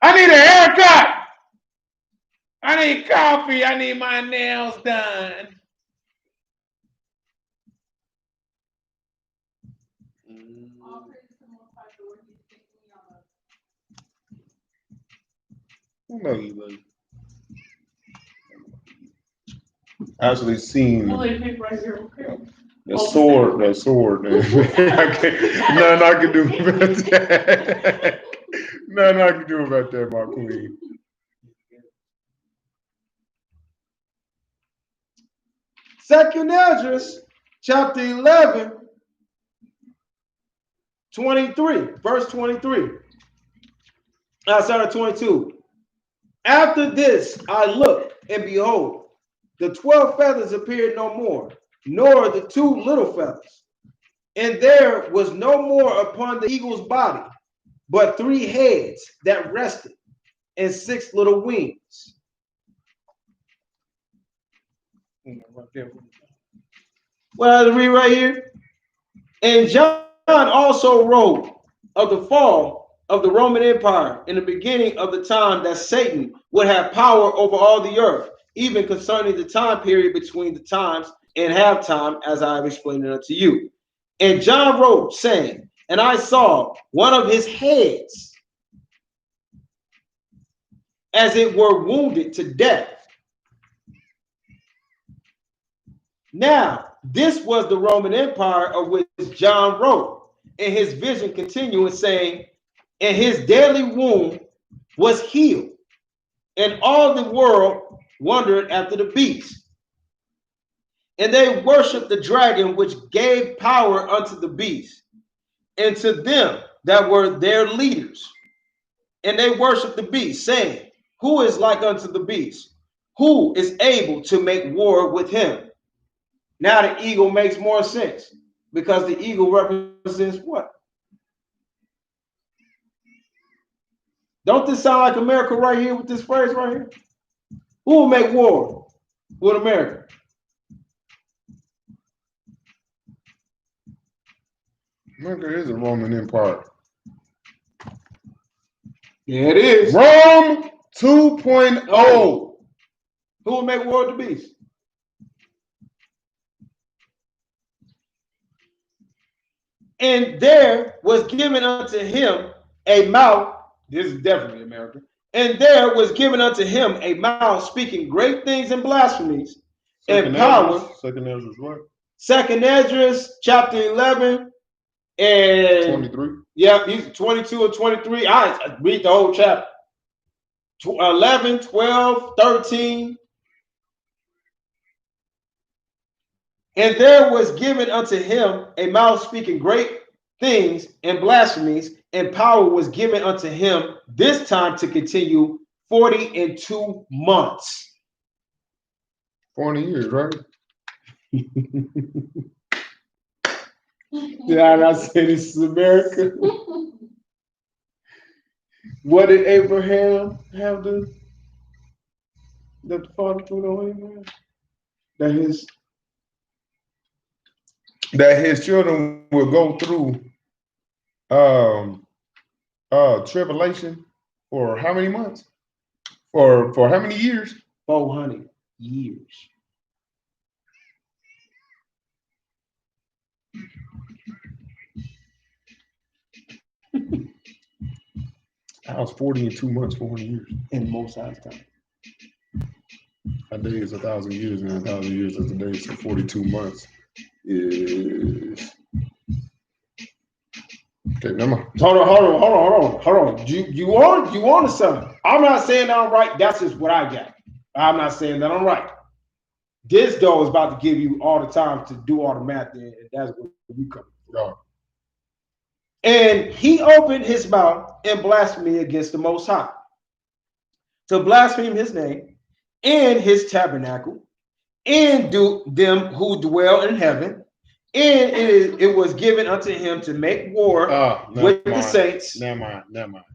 I need a haircut. I need coffee. I need my nails done. All praise to the Most High for what He's taking me on. I know you, buddy. actually seen Toilet paper right here. Okay. that sword. That sword. Man. I can't, nothing I can do about that. Nothing I can do about that, my queen. Second Esdras, chapter 11, 23, verse 23. Sorry, 22. After this I looked, and behold, the 12 feathers appeared no more, nor the 2 little feathers. And there was no more upon the eagle's body, but 3 heads that rested, and 6 little wings. Well, I read right here. And John also wrote of the fall of the Roman Empire in the beginning of the time that Satan would have power over all the earth, even concerning the time period between the times and halftime, as I have explained it unto you. And John wrote, saying, and I saw one of his heads as it were wounded to death. Now, this was the Roman Empire of which John wrote, and his vision continuing, saying, and his deadly wound was healed, and all the world wondered after the beast. And they worshiped the dragon, which gave power unto the beast, and to them that were their leaders. And they worshiped the beast, saying, who is like unto the beast? Who is able to make war with him? Now the eagle makes more sense, because the eagle represents what? Don't this sound like America right here with this phrase right here? Who will make war with America? America is a Roman Empire. Yeah, it is. Rome 2.0. Oh. Who will make war with the beast? And there was given unto him a mouth. This is definitely America. And there was given unto him a mouth speaking great things and blasphemies and power. Second Esdras what? Second Esdras chapter 11 and 23. Yeah, these 22 and 23. I read the whole chapter. 11, 12, 13. And there was given unto him a mouth speaking great things and blasphemies, and power was given unto him this time to continue 42 months. 40 years, right? Did I not say this is America? What did Abraham have to that the Father put on Abraham? That his children will go through tribulation for how many months? For how many years? 400 years. I was 40 and 2 months, 400 years. In most High's time. A day is 1,000 years, and 1,000 years is a day. So 42 months is. Okay, never mind. Hold on. You on to something. I'm not saying that I'm right. That's just what I got. I'm not saying that I'm right. This though is about to give you all the time to do all the math, and that's what we come. Yeah. And he opened his mouth in blasphemy against the Most High, to blaspheme his name and his tabernacle, and do them who dwell in heaven. And it was given unto him to make war with the saints. Never mind.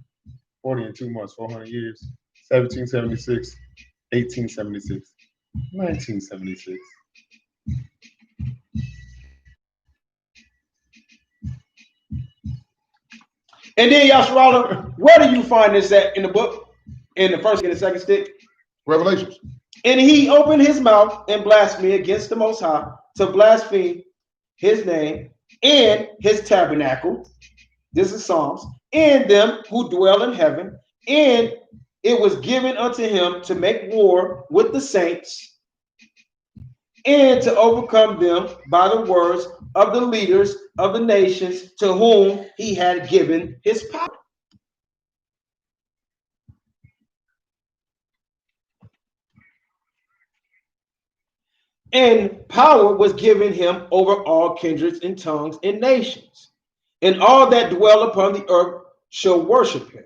40 and 2 months, 400 years. 1776, 1876, 1976. And then Yasharala, where do you find this at in the book? In the first and the second stick? Revelations. And he opened his mouth in blasphemy against the Most High, to blaspheme his name and his tabernacle. This is Psalms. And them who dwell in heaven. And it was given unto him to make war with the saints. and to overcome them by the words of the leaders of the nations to whom he had given his power. And power was given him over all kindreds and tongues and nations. And all that dwell upon the earth shall worship him,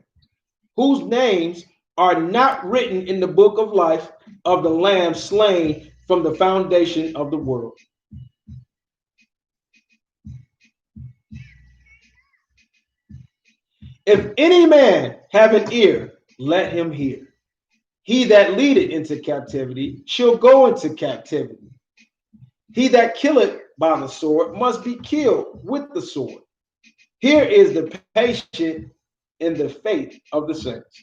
whose names are not written in the book of life of the Lamb slain from the foundation of the world. If any man have an ear, let him hear. He that leadeth into captivity shall go into captivity. He that killeth by the sword must be killed with the sword. Here is the patient in the faith of the saints.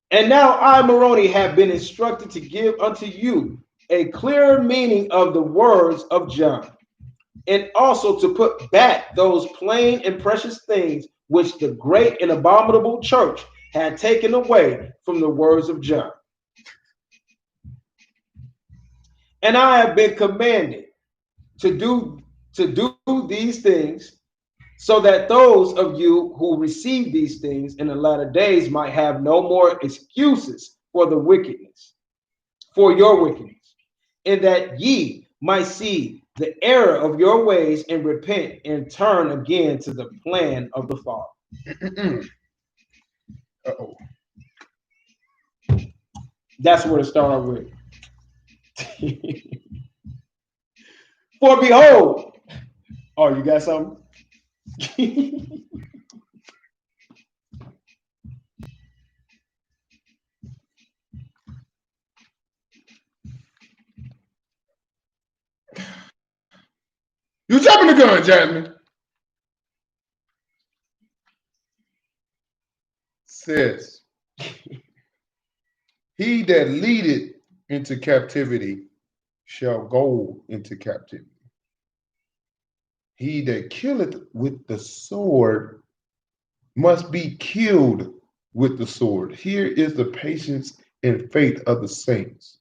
And now I, Moroni, have been instructed to give unto you a clearer meaning of the words of John, and also to put back those plain and precious things which the great and abominable church had taken away from the words of John. And I have been commanded to do these things, so that those of you who receive these things in the latter days might have no more excuses for the wickedness, for your wickedness, and that ye might see the error of your ways and repent and turn again to the plan of the Father. Uh-oh. That's where it started with. For behold, oh, you got something? You jumping the gun, Jasmine. Says, he that leadeth into captivity shall go into captivity. He that killeth with the sword must be killed with the sword. Here is the patience and faith of the saints.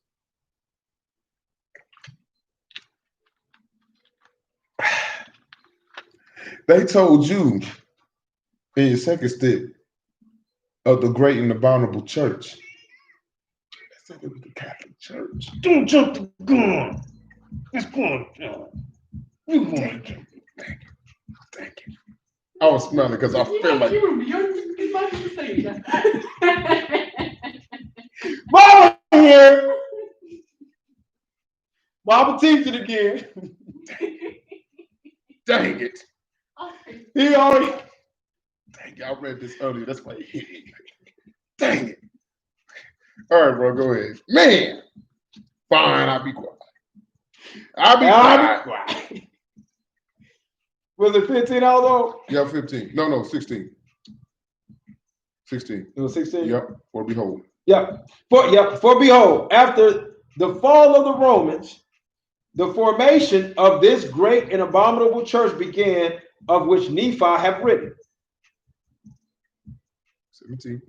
They told you in your second step of the great and abominable church. They said it was the Catholic Church. Don't jump the gun. It's going down. You going Thank you. Thank you. I was smelling because I feel like You're about to say that. Mama here. Mama teach it again. dang it. He already. Dang it. I read this earlier. That's why it hit me. Dang it. All right, bro, go ahead. Man. Fine, I'll be quiet. I'll be quiet. Was it 15 hours old? Yeah, 15. No, 16. 16. It was 16? Yep, for behold. For behold, after the fall of the Romans, the formation of this great and abominable church began, of which Nephi have written. 17.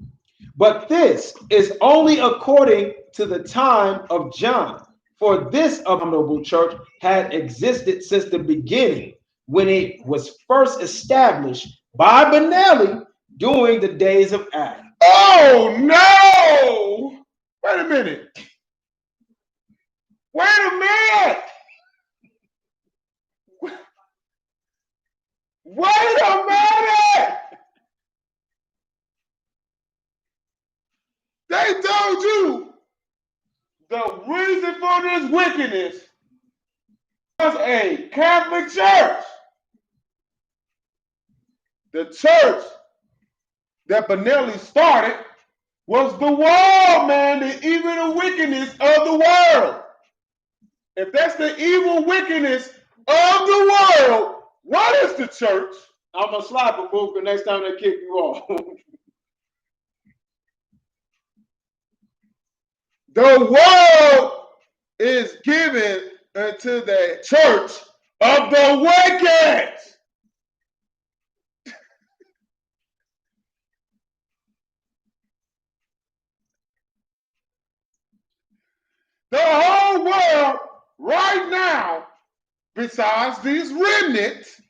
But this is only according to the time of John. For this abominable church had existed since the beginning, when it was first established by Benelli during the days of Adam. Oh, no! Wait a minute. Wait a minute! Wait a minute! They told you the reason for this wickedness was a Catholic church. The church that Benelli started was the world, man, the evil and wickedness of the world. If that's the evil wickedness of the world, what is the church? I'm gonna slap a book the next time they kick you off. The world is given unto the church of the wicked. The whole world right now, besides these remnants,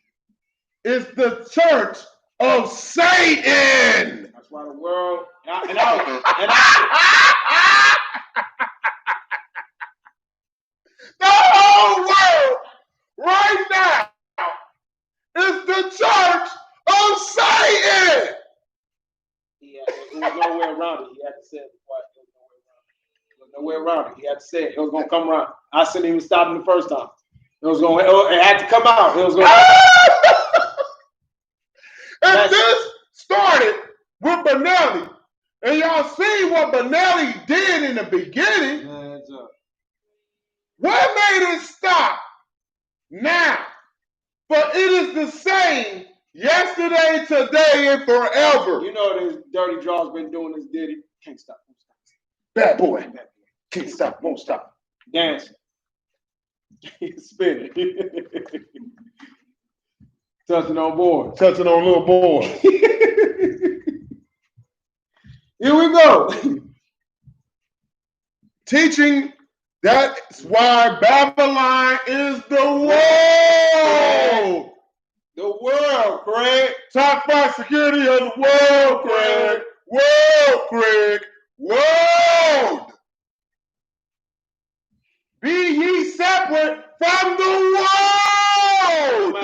is the church of Satan. That's why the world the whole world right now is the church of Satan. There was no way around it. He had to say it before. There was no way around it. He had to say it. It was gonna come around. I couldn't even stop him the first time. It had to come out. It was going. And this started with Benelli. And y'all see what Benelli did in the beginning. What made it stop? Now. But it is the same yesterday, today, and forever. You know this dirty draw's been doing this ditty. Can't stop, won't stop. Bad boy. Can't stop, won't stop. Dancing. Spinning. Touching on board. Touching on little boy. Here we go. Teaching that's why Babylon is the world. The world, Craig. Top 5 security of the world, Craig. World, Craig. World. Be ye separate from the world.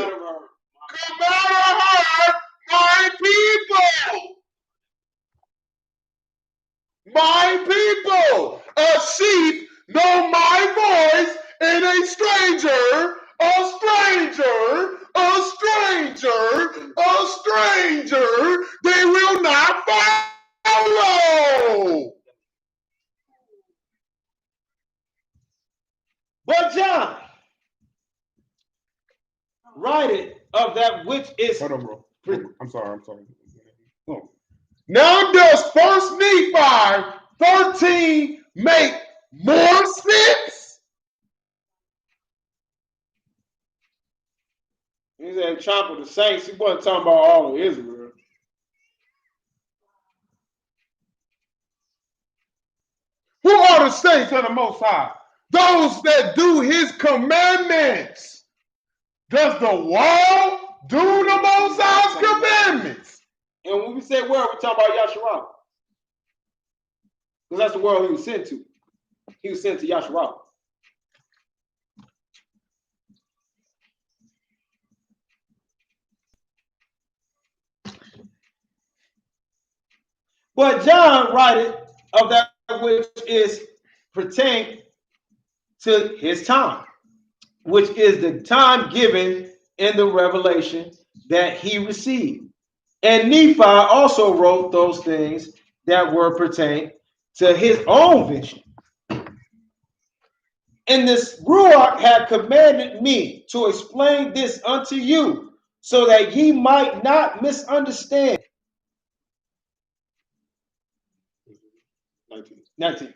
Come out of her, my people. My people. A sheep know my voice, and a stranger, they will not follow. But John, write it of that which is. Hold on, bro. I'm sorry. Oh. Now does First Nephi 13 make more sense? He said, "Chomp of the saints." He wasn't talking about all of Israel. Who are the saints of the Most High? Those that do His commandments. Does the world do the Most High's commandments? And when we say world, we're talking about Yasharal. Because that's the world he was sent to. He was sent to Yasharal. But John writeth of that which is pertain to his time, which is the time given in the revelation that he received. And Nephi also wrote those things that were pertained to his own vision. And this Ruach had commanded me to explain this unto you, so that ye might not misunderstand. 19.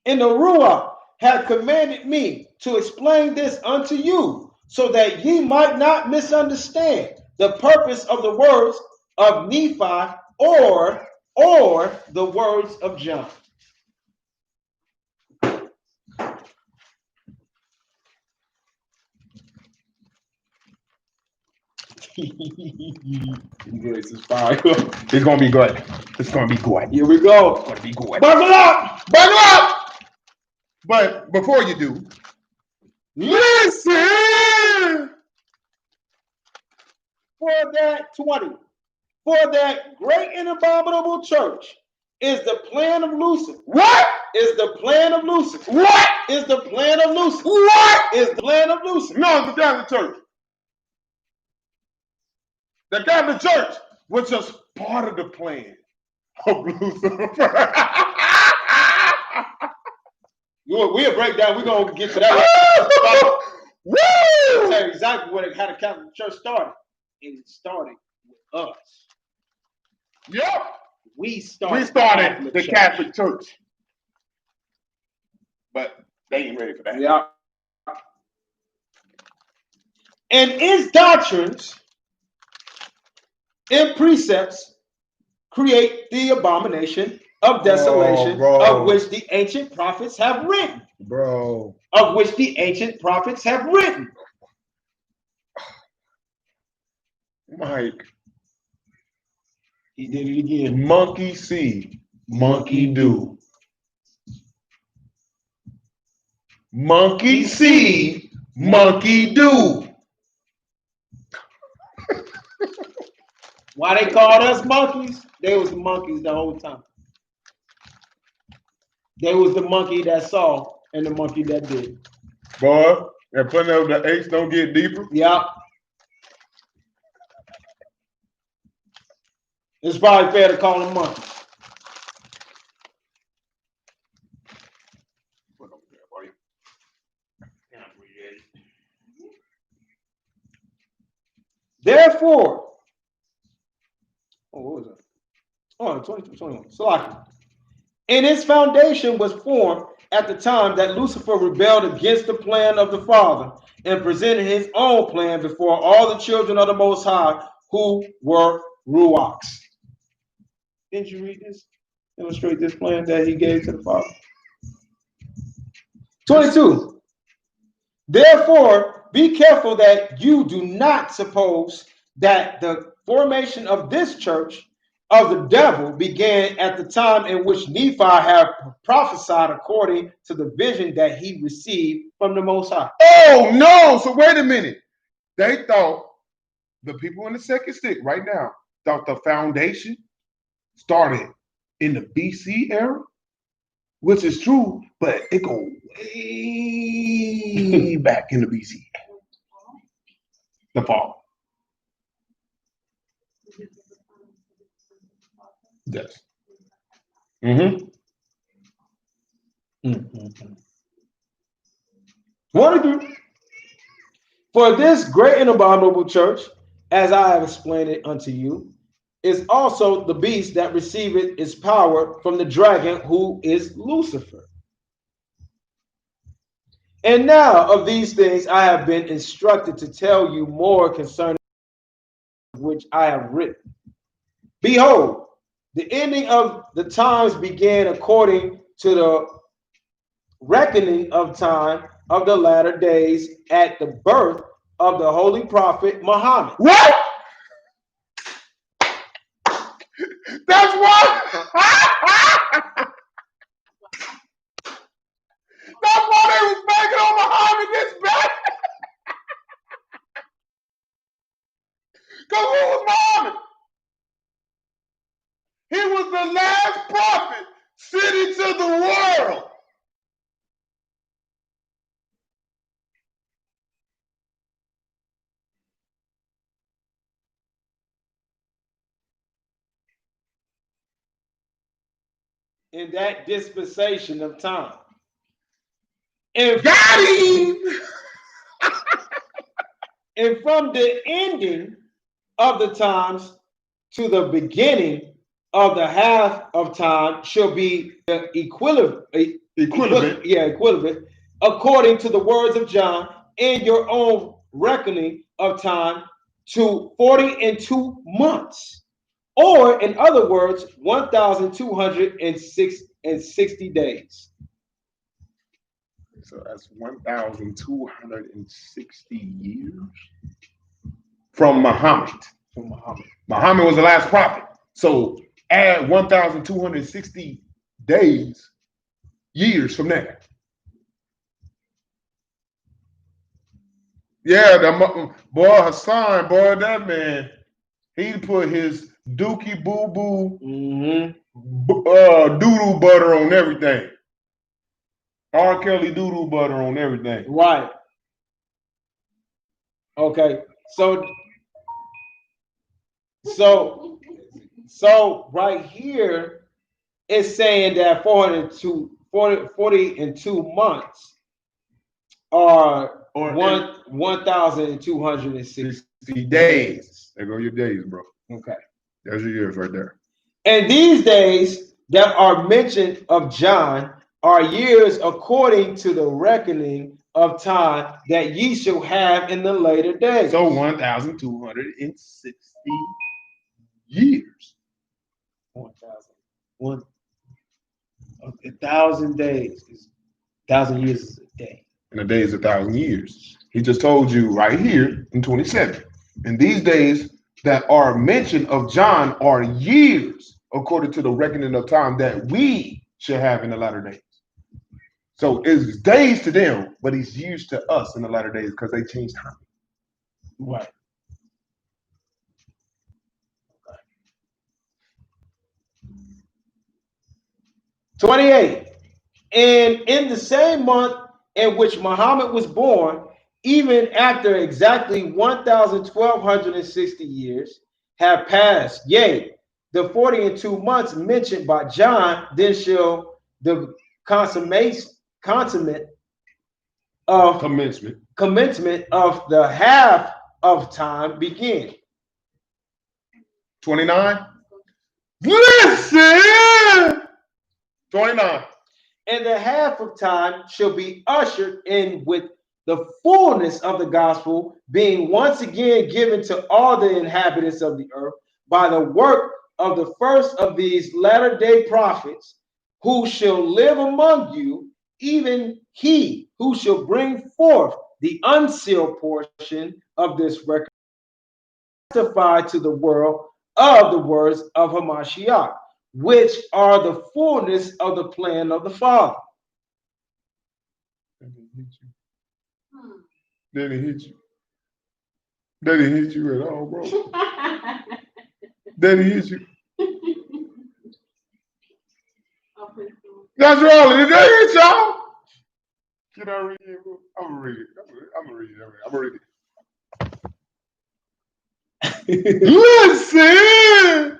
And the Ruach had commanded me to explain this unto you, so that ye might not misunderstand the purpose of the words of Nephi or the words of John. It's gonna be good. It's gonna be good. Here we go. It's gonna be good. Buckle up! Buckle up! But before you do, listen. For that great and abominable church is the plan of Lucifer. What? Is the plan of Lucifer. What? Is the plan of Lucifer. What? Is the plan of Lucifer. No, the Catholic Church. The Catholic Church was just part of the plan of Lucifer. We'll break down. We're going to get to that. Woo! I'll tell you exactly how the Catholic Church started. It started with us. Yep. We started the Catholic Church. But they ain't ready for that. Yeah. And its doctrines and precepts create the abomination of desolation of which the ancient prophets have written. Bro. of which the ancient prophets have written. Mike. He did it again. Monkey see, monkey do. Monkey see, monkey do. Why they called us monkeys? They was the monkeys the whole time. They was the monkey that saw and the monkey that did. Boy, and putting up the H don't get deeper. Yeah. It's probably fair to call them monkeys. Therefore, what was it? Oh, 22, 21. Salaki. And its foundation was formed at the time that Lucifer rebelled against the plan of the Father and presented his own plan before all the children of the Most High who were Ruachs. Didn't you read this? Illustrate this plan that he gave to the Father. 22. Therefore, be careful that you do not suppose that the formation of this church of the devil began at the time in which Nephi had prophesied according to the vision that he received from the Most High. Oh no! So wait a minute. They thought the people in the second stick right now thought the foundation started in the BC era, which is true, but it go way back in the BC. The fall. Yes. Mm-hmm. 22. For this great and abominable church, as I have explained it unto you, is also the beast that receiveth its power from the dragon, who is Lucifer. And now of these things I have been instructed to tell you more concerning which I have written. Behold, the ending of the times began according to the reckoning of time of the latter days at the birth of the holy prophet Muhammad. What? That's what. That's why they was banging on Muhammad this bad. Because who was Muhammad? He was the last prophet sent into the world. In that dispensation of time. And Got him. And from the ending of the times to the beginning of the half of time shall be the equivalent, according to the words of John, in your own reckoning of time, to 42 months, or in other words, 1,260 days. So that's 1,260 years from Muhammad. Muhammad was the last prophet. So add 1,260 days, years from there. Yeah, the boy Hassan, boy, that man, he put his dookie boo boo doodoo butter on everything. R. Kelly doodoo butter on everything. Right. Okay. So right here it's saying that 42 months are 1,260 days. There go your days, bro. Okay. There's your years right there. And these days that are mentioned of John are years according to the reckoning of time that ye shall have in the later days. So 1,260 years. 1,000 days is 1,000 years is a day. And a day is 1,000 years. He just told you right here in 27. And these days that are mentioned of John are years according to the reckoning of time that we should have in the latter days. So it's days to them, but he's years to us in the latter days because they changed time. Right. 28. And in the same month in which Muhammad was born, even after exactly 1,260 years have passed, yea, the 40 and 2 months mentioned by John, then shall the consummate of commencement of the half of time begin. 29. Listen. 29. And the half of time shall be ushered in with the fullness of the gospel being once again given to all the inhabitants of the earth by the work of the first of these latter day prophets, who shall live among you, even he who shall bring forth the unsealed portion of this record, testify to the world of the words of Hamashiach, which are the fullness of the plan of the Father. Didn't hit you. Didn't hit you at all, bro. Didn't hit you. That's right. Did they hit y'all? Can I read it? I'm gonna read it. I'm gonna read it. Listen.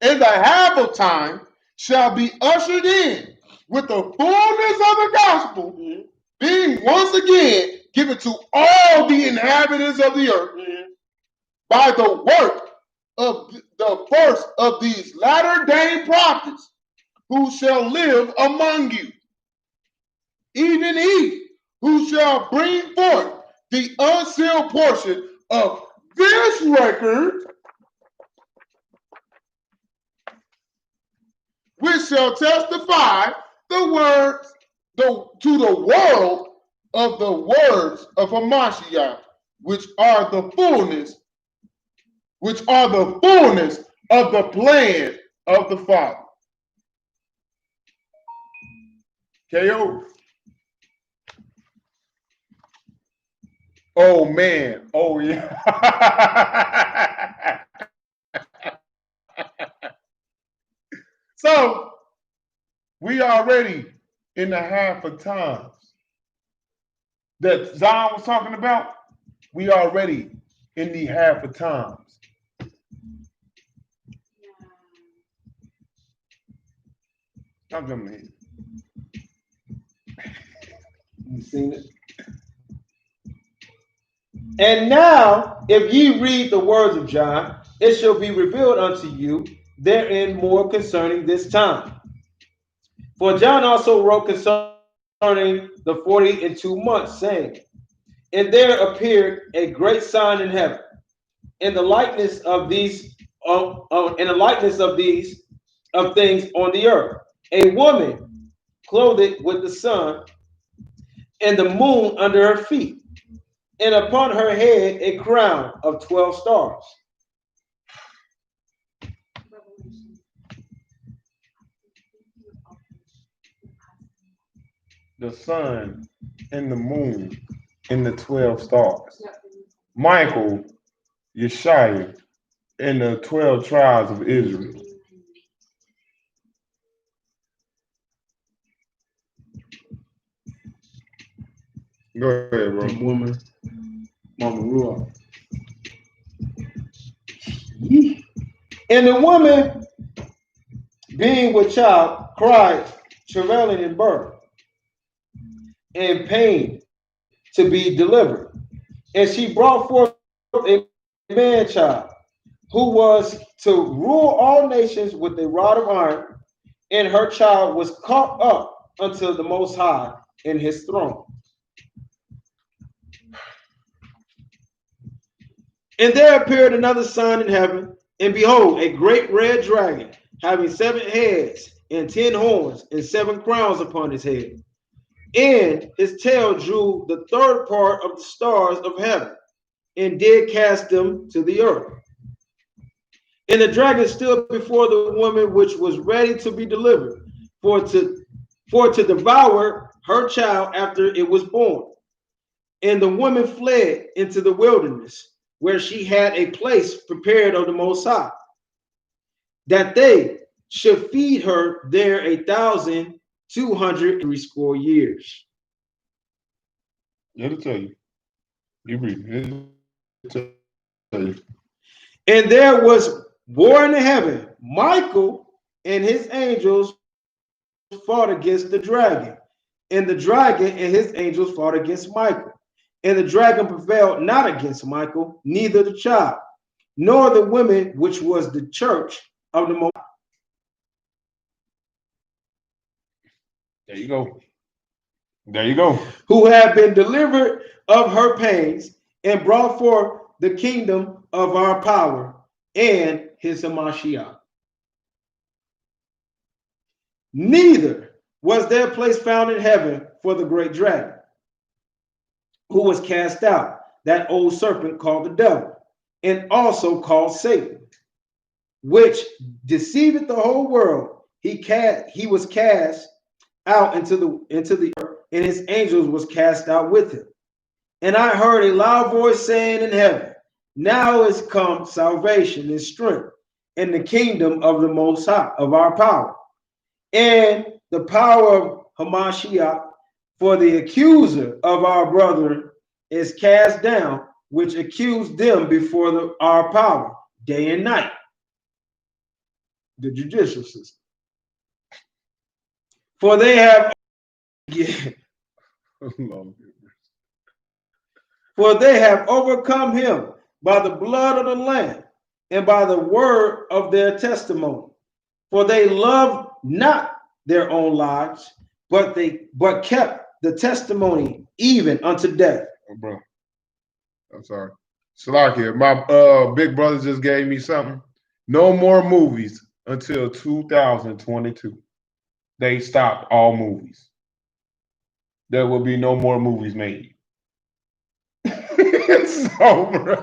And the half of time shall be ushered in with the fullness of the gospel being once again given to all the inhabitants of the earth by the work of the first of these latter day prophets, who shall live among you, even he who shall bring forth the unsealed portion of this record, which shall testify the words to the world of the words of Hamashiach, which are the fullness of the plan of the Father. KO. Oh man. Oh yeah. So we already in the half of times that Zion was talking about. We already in the half of times. I'm jumping in. You seen it? And now, if ye read the words of John, it shall be revealed unto you therein more concerning this time. For John also wrote concerning the 40 and 2 months, saying, and there appeared a great sign in heaven, in the likeness of these, of things on the earth, a woman clothed with the sun and the moon under her feet, and upon her head a crown of 12 stars. The sun and the moon and the 12 stars. Michael, Yeshua, and the 12 tribes of Israel. Go ahead, bro. The woman, Mama Ruah. And the woman, being with child, cried, travailing in birth, and pain to be delivered. And she brought forth a man child, who was to rule all nations with a rod of iron, and her child was caught up unto the Most High in his throne. And there appeared another sign in heaven, and behold, a great red dragon, having 7 heads and 10 horns, and 7 crowns upon his head. And his tail drew the third part of the stars of heaven, and did cast them to the earth. And the dragon stood before the woman which was ready to be delivered, for to devour her child after it was born. And the woman fled into the wilderness, where she had a place prepared of the Most High, that they should feed her there 1,260 years. It'll tell you. You read it. It'll tell you. And there was war in the heaven. Michael and his angels fought against the dragon, and the dragon and his angels fought against Michael. And the dragon prevailed not against Michael, neither the child, nor the women, which was the church of the Most High. There you go. There you go. Who have been delivered of her pains, and brought forth the kingdom of our power and his Hamashiach. Neither was there place found in heaven for the great dragon, who was cast out, that old serpent called the devil, and also called Satan, which deceiveth the whole world. He was cast out into the earth, and his angels was cast out with him. And I heard a loud voice saying in heaven, now is come salvation and strength, and the kingdom of the Most High, of our power, and the power of Hamashiach. For the accuser of our brethren is cast down, which accused them before our power day and night. The judicial system. For they have for they have overcome him by the blood of the Lamb and by the word of their testimony. For they loved not their own lives, but kept the testimony even unto death. Oh, bro, I'm sorry. Salakia, my big brother just gave me something. No more movies until 2022. They stopped all movies. There will be no more movies made. It's over.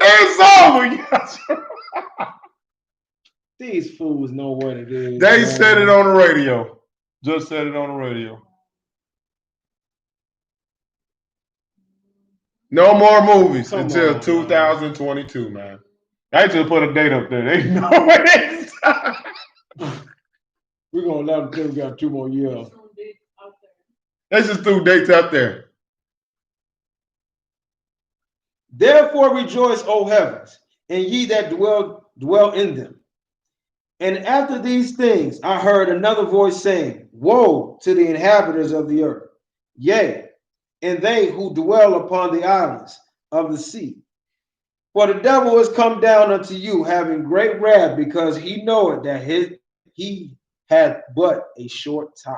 It's over. These fools know what it is. They said it on the radio. Just said it on the radio. No more movies until 2022, man. I just put a date up there. They know it is. We're going to let them got 2 more years. They just threw dates out there. Therefore rejoice, O heavens, and ye that dwell in them. And after these things I heard another voice saying, woe to the inhabitants of the earth, yea, and they who dwell upon the islands of the sea. For the devil is come down unto you, having great wrath, because he knoweth that he had but a short time.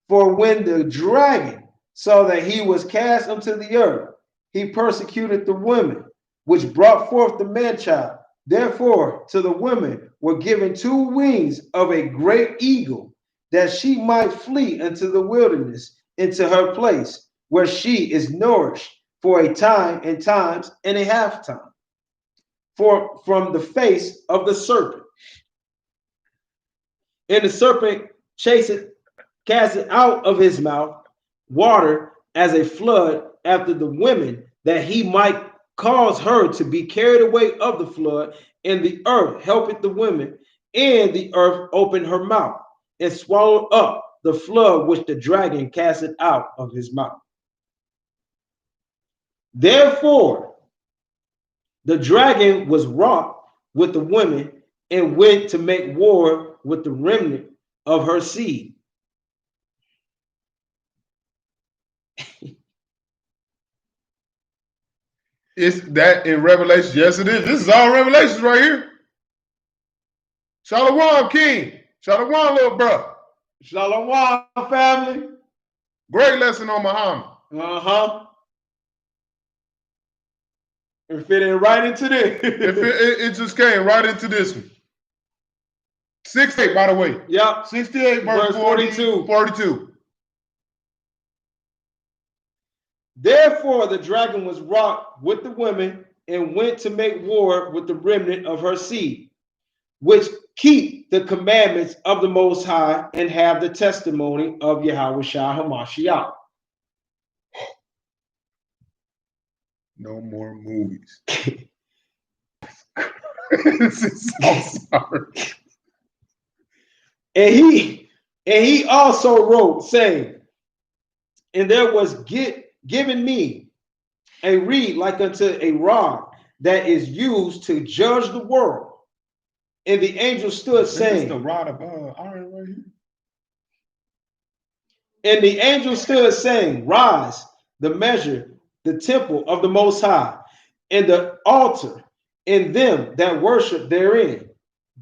For when the dragon saw that he was cast unto the earth, he persecuted the women which brought forth the man-child. Therefore to the women were given 2 wings of a great eagle, that she might flee into the wilderness, into her place, where she is nourished for a time and times and a half time, from the face of the serpent. And the serpent cast out of his mouth water as a flood after the women, that he might cause her to be carried away of the flood. And the earth helpeth the women, and the earth opened her mouth and swallowed up the flood which the dragon casted out of his mouth. Therefore the dragon was wroth with the women, and went to make war with the remnant of her seed. Is that in Revelation? Yes, it is. This is all Revelations right here. Shalom, King. Shalom, little bro. Shalom, family. Great lesson on Muhammad. It fit in right into this. It just came right into this one. 68, by the way. Yep. 68 verse Verse 42. 42. Therefore the dragon was wroth with the women and went to make war with the remnant of her seed, which keep the commandments of the Most High and have the testimony of Yahweh Shah Hamashiach. No more movies. This is so sorry. And he also wrote, saying, and there was given me a reed like unto a rod that is used to judge the world. And the angel stood saying, the rod of iron right here. And the angel stood saying, rise, the measure, the temple of the Most High, and the altar, and them that worship therein.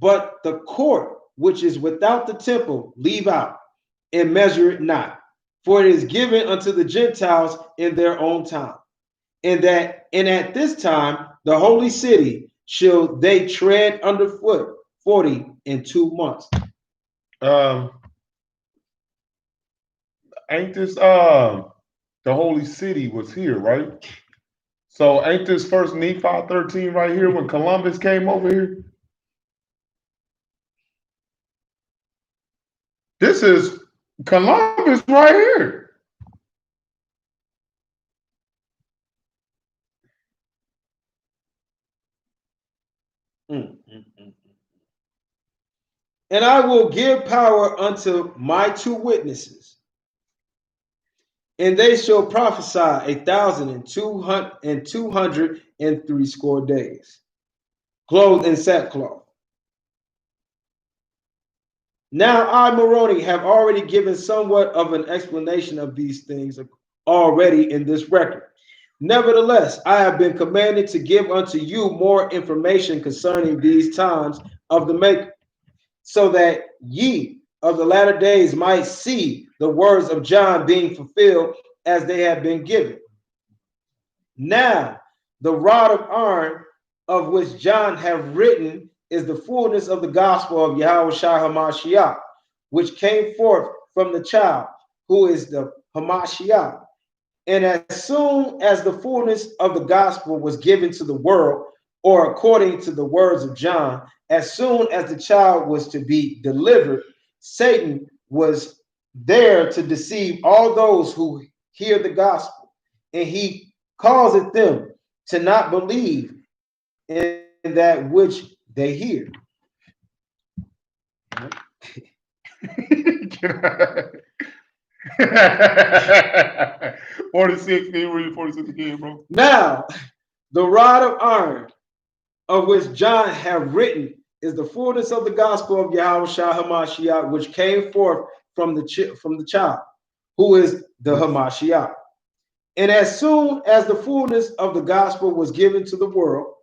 But the court which is without the temple leave out, and measure it not, for it is given unto the Gentiles in their own time. And at this time the holy city shall they tread underfoot 42 months. Ain't this the holy city was here, right? So ain't this first Nephi 13 right here when Columbus came over here? This is Columbus right here. And I will give power unto my two witnesses, and they shall prophesy 1,200 days, clothed in sackcloth. Now I, Moroni, have already given somewhat of an explanation of these things already in this record. Nevertheless, I have been commanded to give unto you more information concerning these times of the maker, so that ye of the latter days might see the words of John being fulfilled as they have been given. Now, the rod of iron of which John have written is the fullness of the gospel of Yahweh Shah Hamashiach, which came forth from the child, who is the Hamashiach. And as soon as the fullness of the gospel was given to the world, or according to the words of John, as soon as the child was to be delivered, Satan was there to deceive all those who hear the gospel, and he causeth them to not believe in that which they hear. 46, can you read 46 again, bro? Now, the rod of iron of which John have written is the fullness of the gospel of Yahweh Shah Hamashiach, which came forth from the child, who is the Hamashiach. And as soon as the fullness of the gospel was given to the world,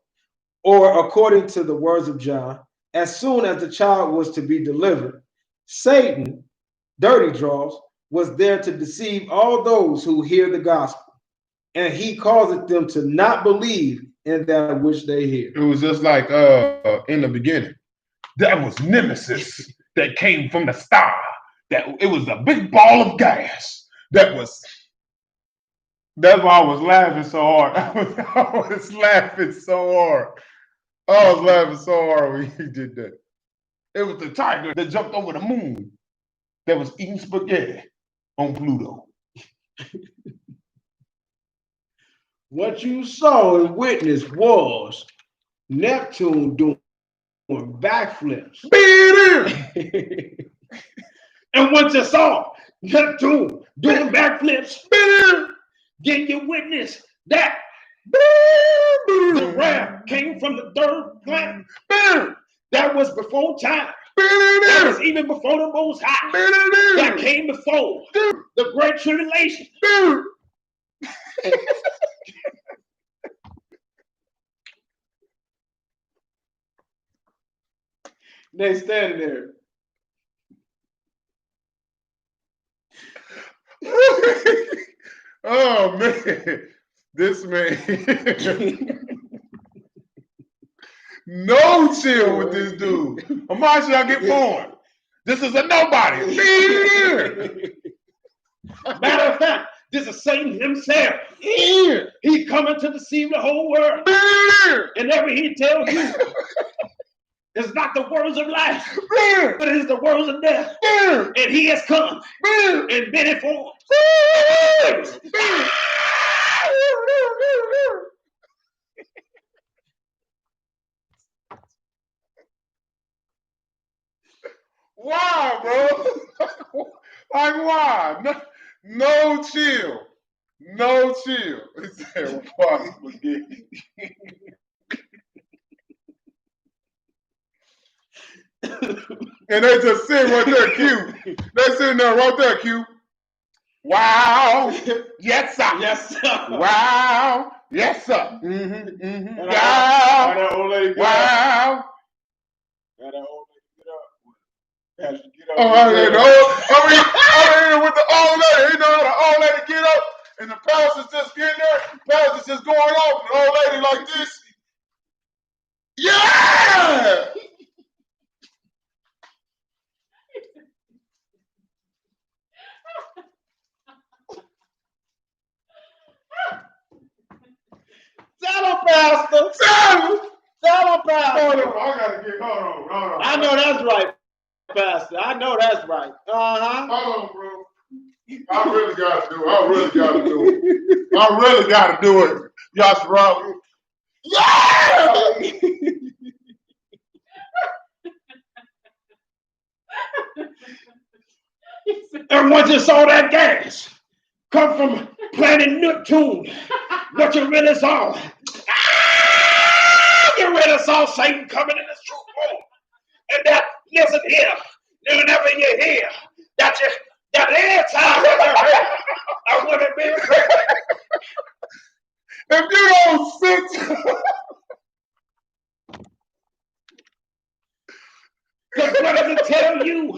or according to the words of John, as soon as the child was to be delivered, Satan, dirty draws, was there to deceive all those who hear the gospel, and he causeth them to not believe in that which they hear. It was just like in the beginning. That was Nemesis that came from the star. That it was a big ball of gas. That's why I was laughing so hard. I was laughing so hard. I was laughing so hard when he did that. It was the tiger that jumped over the moon that was eating spaghetti on Pluto. What you saw and witnessed was Neptune doing backflips. And what you saw, Neptune doing backflips, then you witnessed that the ram came from the third planet. That was before time. That was even before the Most High. That came before the Great Tribulation. They stand there. Oh man, this man, No chill with this dude. Amashi, I get born. This is a nobody. Matter of fact, this is Satan himself. He coming to deceive the whole world. And every he tells you is not the words of life, but it is the words of death. And he has come in many forms. Why, bro? Like why? No chill. No chill. He said, why spaghetti? And they just sitting right there, Q. They sitting there right there, Q. Wow. Yes, sir. Yes, sir. Wow. Yes, sir. Mm-hmm. Mm-hmm. And Wow. that old lady get Wow. up. And that old lady get up. Pastor, get up. Oh, I mean, with the old lady, you know how the old lady get up and the pastor's just getting there, pastor's just going off, and the old lady like this. Yeah! Tell him, Pastor. Tell him. Tell him, Pastor. Hold on, I gotta get, hold on. I know that's right, Pastor. I know that's right. Uh-huh. Hold on, bro. I really gotta do it. I really gotta do it. Yashara. Yeah! And once you saw that gas come from planet Neptune, what you really saw, you really saw Satan coming in his true form. And that, listen here, whenever you hear that every time that you hear, I want to be if you don't sit, because what does it tell you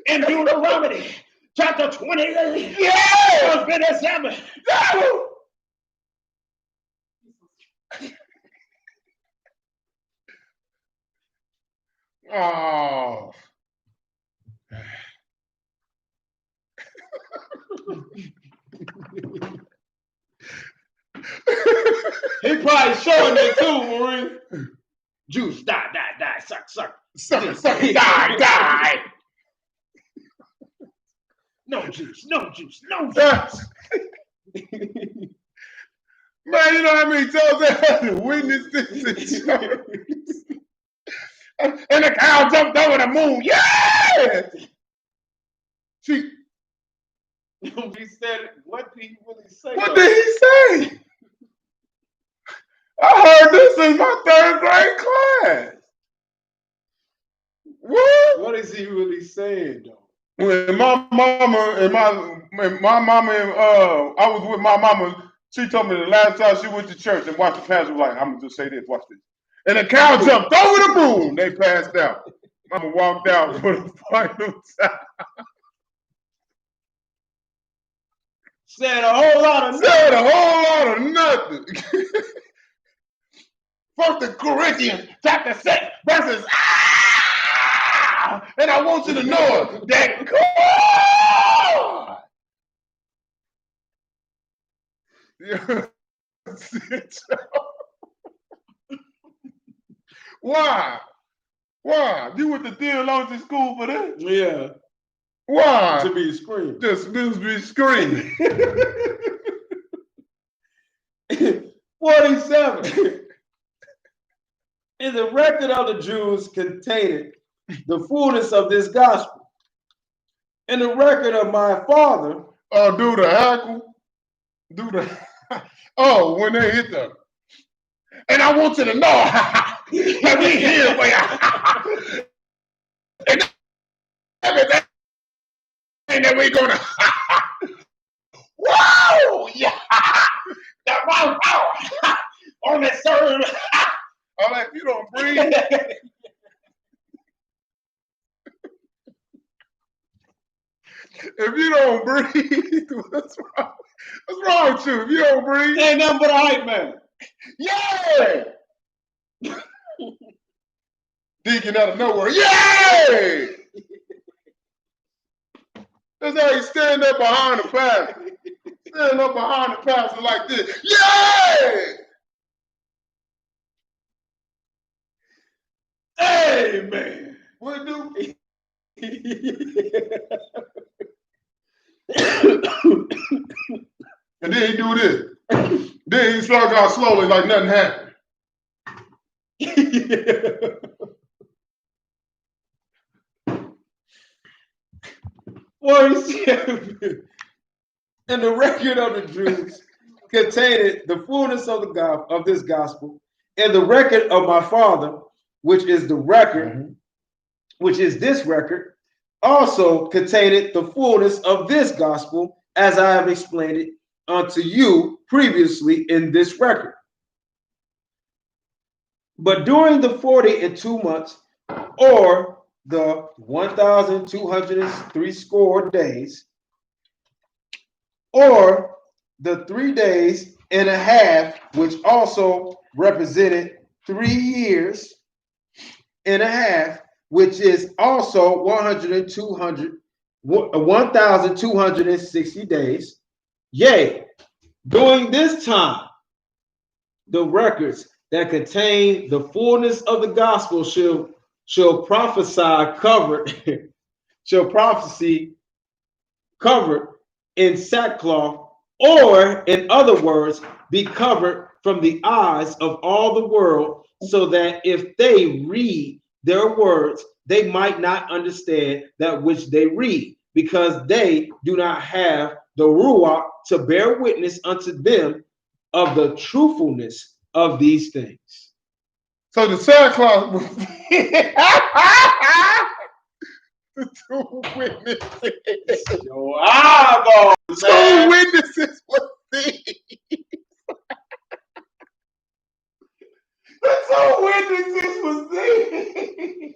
in Deuteronomy chapter 28? yeah! Verse 7. Oh. He probably showing it too, Marie. Juice, die, suck. Suck, die. No juice. Man, you know how many times I had to witness this in church? And the cow jumped over the moon. Yeah! See, He said, what did he really say? what did he say? I heard this in my 3rd grade class. What? What is he really saying, though? When my mama and I was with my mama, she told me the last time she went to church and watched the pastor was like, I'm gonna just say this, watch this. And the cow jumped over the moon. They passed out. Mama walked out for the final time. Said a whole lot of nothing. 1 Corinthians chapter 6, verses and I want you to know that God. Why? You went to theology school for that? Yeah. Why? To be screamed. Just be screaming. 47. In the record of the Jews contained the fullness of this gospel. In the record of my father. Oh, do the hackle? Oh, when they hit them. And I want you to know that we here for you. And everything that we're gonna whoa! Yeah! That one power only serve. I'm like, if you don't breathe. If you don't breathe, what's wrong? What's wrong with you? If you don't breathe, Ain't nothing but a hype man. yeah. thinking out of nowhere, yay! That's how he stand up behind the pastor. Stand up behind the pastor like this, yay! Hey, man. What do? And then he do this. Then he slug out slowly like nothing happened. And the record of the Jews contained the fullness of this gospel, and the record of my Father, which is the record, which is this record, also contained the fullness of this gospel, as I have explained it unto you previously in this record. But during the 42 months, or the 1,203 score days, or the 3 days and a half, which also represented 3 years and a half, which is also 1,260 days. Yea, during this time, the records that contain the fullness of the gospel shall prophesy covered, shall prophecy covered in sackcloth, or in other words, be covered from the eyes of all the world, so that if they read their words, they might not understand that which they read, because they do not have the Ruach to bear witness unto them of the truthfulness of these things. So the sackcloth was the two witnesses. Your eyeball, Two witnesses were these. The two witnesses was these.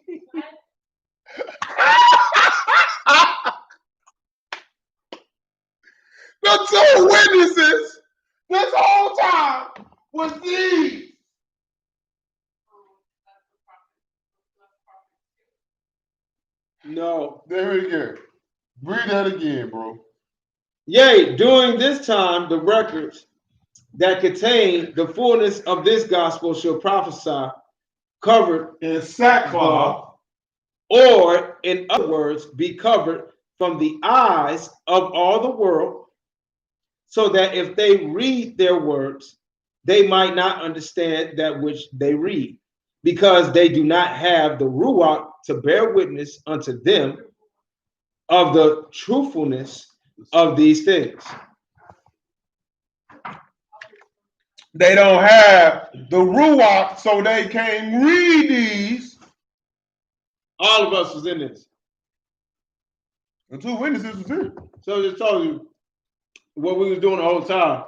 The two witnesses this whole time was these. No. There we go. Read that again, bro. Yea, during this time, the records that contain the fullness of this gospel shall prophesy, covered in sackcloth, or in other words, be covered from the eyes of all the world, so that if they read their words, they might not understand that which they read, because they do not have the Ruach to bear witness unto them of the truthfulness of these things. They don't have the Ruach, so they can't read these. All of us was in this. The two witnesses was here. So I just told you what we was doing the whole time.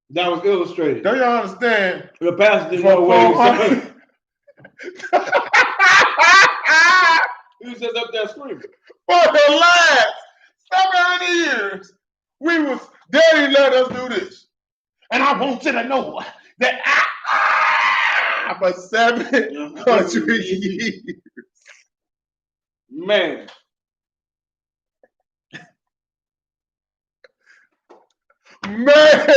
That was illustrated. Don't y'all understand? The pastor didn't know what he was saying. He was just up there screaming. For the last 700 years, Daddy let us do this. And I want you to know that for 700 years. Man. Man,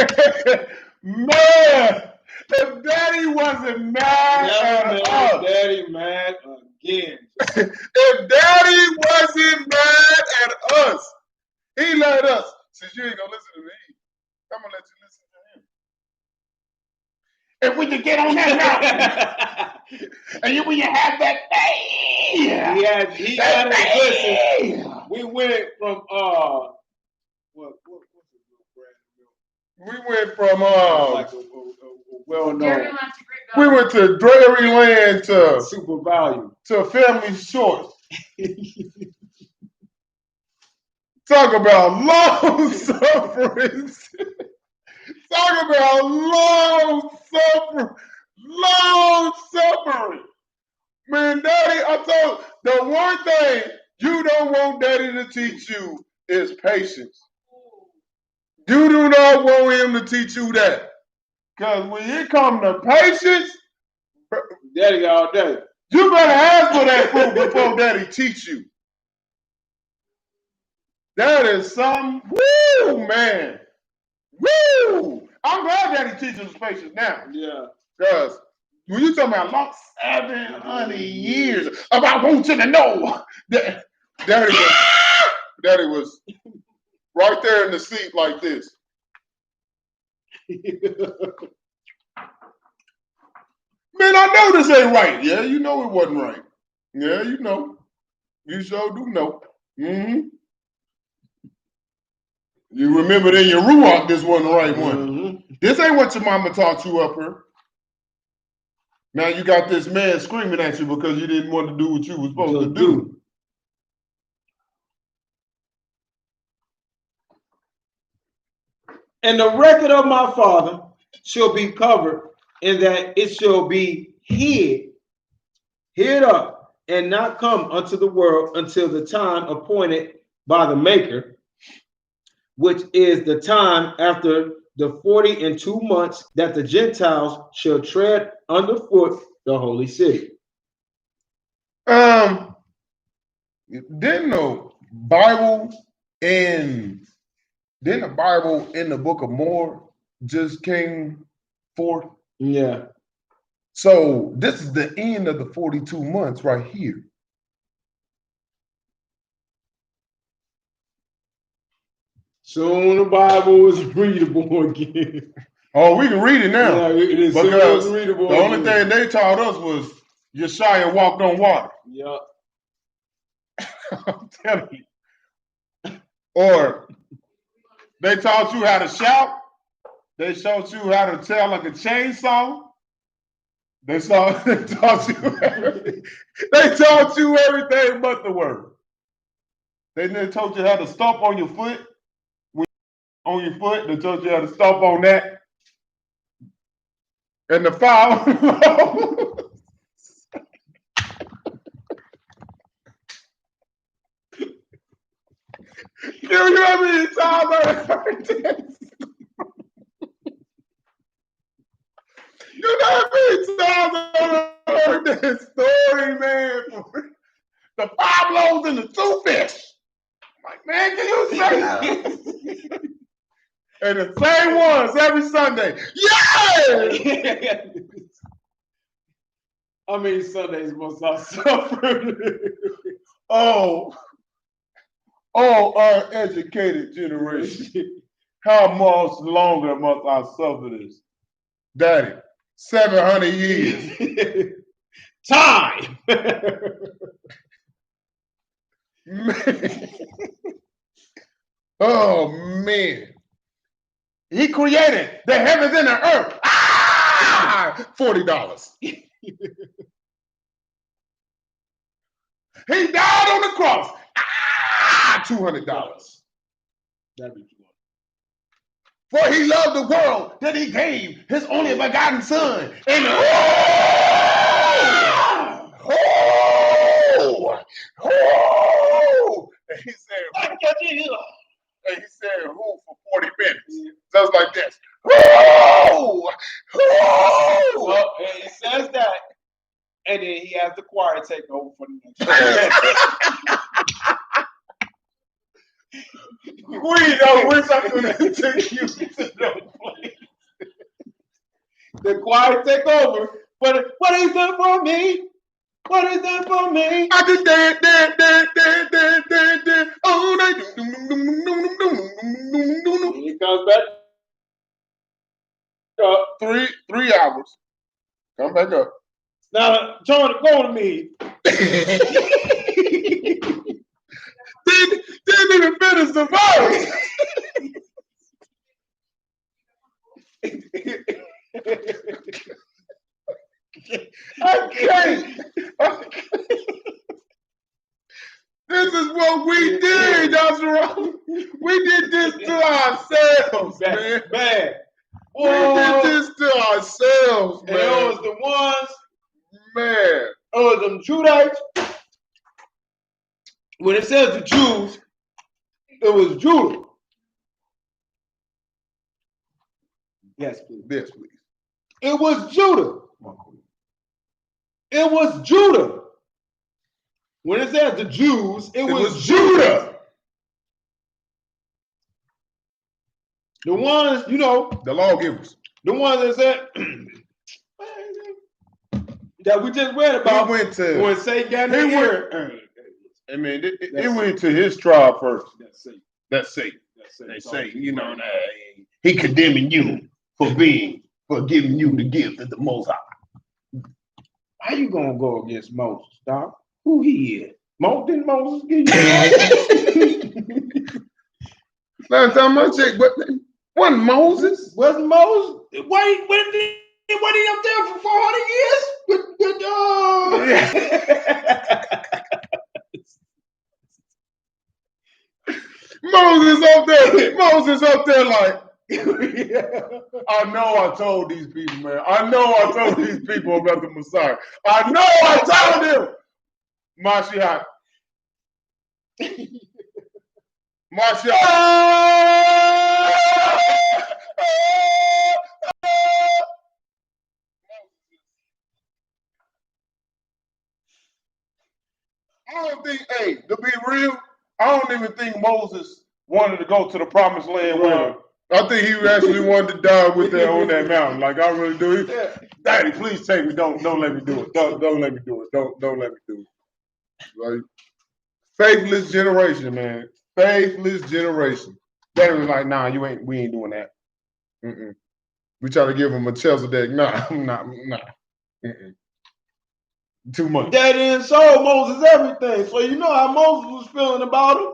if Daddy wasn't mad at us. Daddy mad again. If Daddy wasn't mad at us, he let us. Since you ain't gonna listen to me, I'm gonna let you listen to him. If we could get on that mountain, and when you have that thing, he got it. Listen, we went from what's the brand? We went from like a well-known. We went to Dairyland to Super Value to Family Short. Talk about long suffering. Talk about long suffering. Man, Daddy, I told you, the one thing you don't want Daddy to teach you is patience. You do not want him to teach you that. Because when it comes to patience, Daddy all day. You better ask for that food before daddy teach you. That is something. Woo, man. Woo! I'm glad daddy teaches us patience now. Yeah. Because when you talking about long 700 years of I want you to know, daddy was right there in the seat like this. Man, I know this ain't right. Yeah, you know it wasn't right. Yeah, you know. You sure do know. Mm-hmm. You remember in your ruach this wasn't the right one. Mm-hmm. This ain't what your mama taught you up here. Now you got this man screaming at you because you didn't want to do what you were supposed to do. And the record of my father shall be covered, in that it shall be hid up, and not come unto the world until the time appointed by the Maker, which is the time after the 42 months, that the Gentiles shall tread underfoot the holy city. Didn't the Bible in the book of More just came forth? Yeah. So this is the end of the 42 months right here. Soon the Bible is readable again. Oh, we can read it now. Yeah, it is because readable the only again. thing they taught us was Yeshua walked on water. Yeah. I'm telling you. Or they taught you how to shout. They showed you how to tell like a chainsaw. They taught you everything but the word. They taught you how to stomp on your foot. They taught you how to stomp on that. And the foul. You know how many times I heard this? You know how many times I heard this story, man? The 5 loaves and the 2 fish. I'm like, man, can you say that? And the same ones every Sunday. Yeah! How many Sundays must I suffer? Oh, uneducated generation. How much longer must I suffer this? Daddy, 700 years. Time. Man. Oh, man. He created the heavens and the earth. Ah! $40. He died on the cross. Ah! $200. That'd be $200. For he loved the world that he gave his only begotten son. And and he said, and he said, who for 40 minutes? Just like this. Well, and it says that, and then he has the choir take over for the next. We know we're not going to take you to no place. The choir take over. But what he's done for me? What he's done for me? I just dance all night. And he comes back up. 3 hours. Come back up. Now, join the golden me. Didn't even finish the verse. I can't. This is what we did, that's right. We did this to ourselves, man. We did this to ourselves, man. And it was the ones, man. It was them Judites. When it says the Jews, it was Judah. Yes, please. Yes, please. It was Judah. It was Judah. When it says the Jews, it was Judah. The ones, you know, the lawgivers. The ones that said that we just read about. He went to when Satan got in here. I mean, it went to his trial first. That's Satan. That's Satan. They say, you know, that he condemning you for giving you the gift of the Most High. How you gonna go against Moses, dog? Who he is? Didn't Moses give you? Last time I checked, but wasn't Moses? Wasn't Moses? Wait, when he up there for 400 years? Moses up there like, I know I told these people, man. I know I told these people about the Messiah. I know I told them. Mashiach. I don't think, to be real, I don't even think Moses wanted to go to the promised land with him. I think he actually wanted to die with that on that mountain. Like I really do. Daddy, please take me. Don't let me do it. Don't let me do it. Don't let me do it. Like faithless generation, man. Faithless generation. Daddy was like, nah, we ain't doing that. Mm-mm. We try to give him a Chesedek. Nah. Mm-mm. Too much. Daddy didn't show Moses everything, so you know how Moses was feeling about him.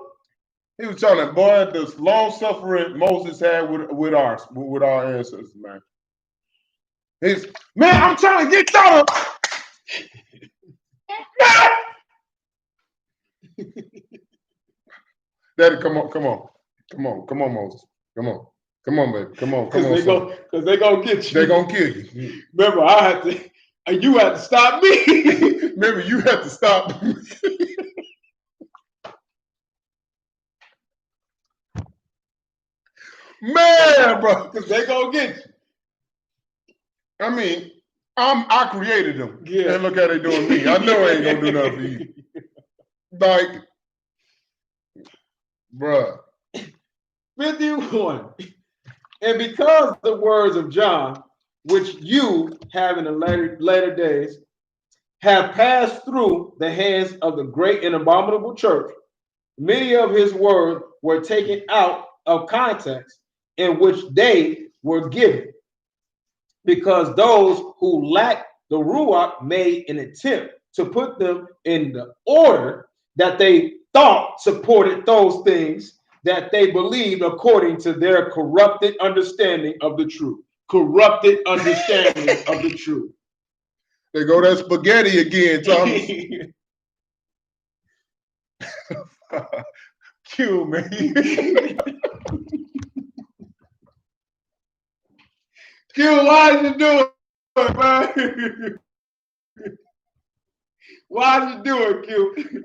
He was telling that boy, the long suffering Moses had with our ancestors, man. Man, I'm trying to get down. Daddy, come on, Moses. Come on, baby. Come on. Because they gonna get you. They gonna kill you. Remember, you had to stop me. Remember, you had to stop me. Man, bro, because they gonna get you. I mean, I created them. Yeah. And look how they doing me. I know I ain't gonna do nothing for you. Like, bruh. 51. And because the words of John, which you have in the later days, have passed through the hands of the great and abominable church, many of his words were taken out of context in which they were given, because those who lacked the Ruach made an attempt to put them in the order that they thought supported those things that they believed according to their corrupted understanding of the truth. Corrupted understanding of the truth. There go that spaghetti again, Thomas. Q, man. Q, why you doing it, man? Why you do it, Q?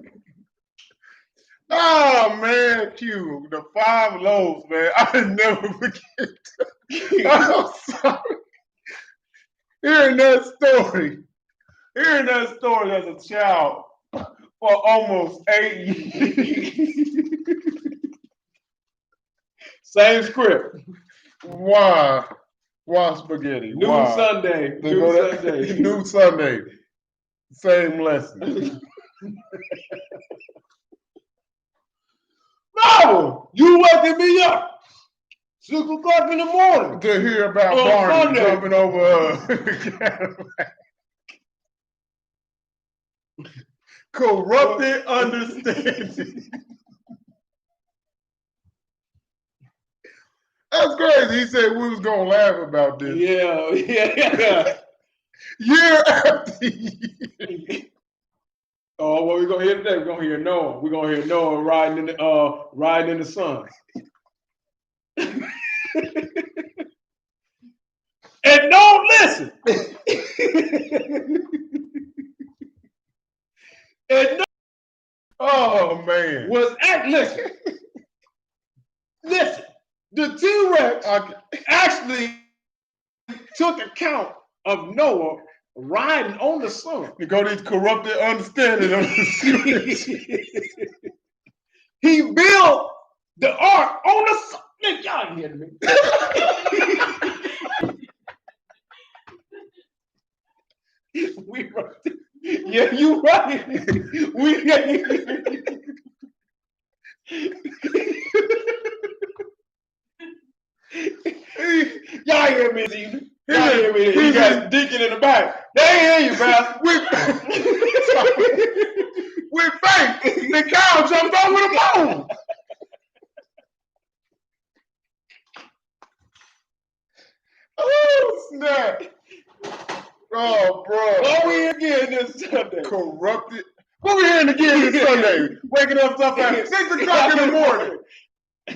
Oh man, Q, the 5 loaves, man. I never forget. I'm sorry. Hearing that story as a child for almost 8 years. Same script. Why spaghetti? New Sunday. New Sunday. Same lesson. No, you waking me up 6 o'clock in the morning to hear about Barney jumping over corrupted understanding. That's crazy. He said we was gonna laugh about this. Yeah. Year after year. Oh, what we gonna hear today? We're gonna hear Noah. We're gonna hear Noah riding in the sun. And don't listen. And oh man. Listen. The T-Rex actually took account of Noah riding on the sun. To go these corrupted understanding of the scripture. He built the ark on the sun. Nigga, y'all ain't hearing me. We right. Yeah, you right. Y'all hear me this evening? Y'all hear me? You got Deacon in the back. They ain't hear you, bro. With faith, the cow jumped over the moon. Oh, snap. Oh, bro. What we again this Sunday? Corrupted. What we hearing again this Sunday? Waking up stuff at 6 o'clock in the morning.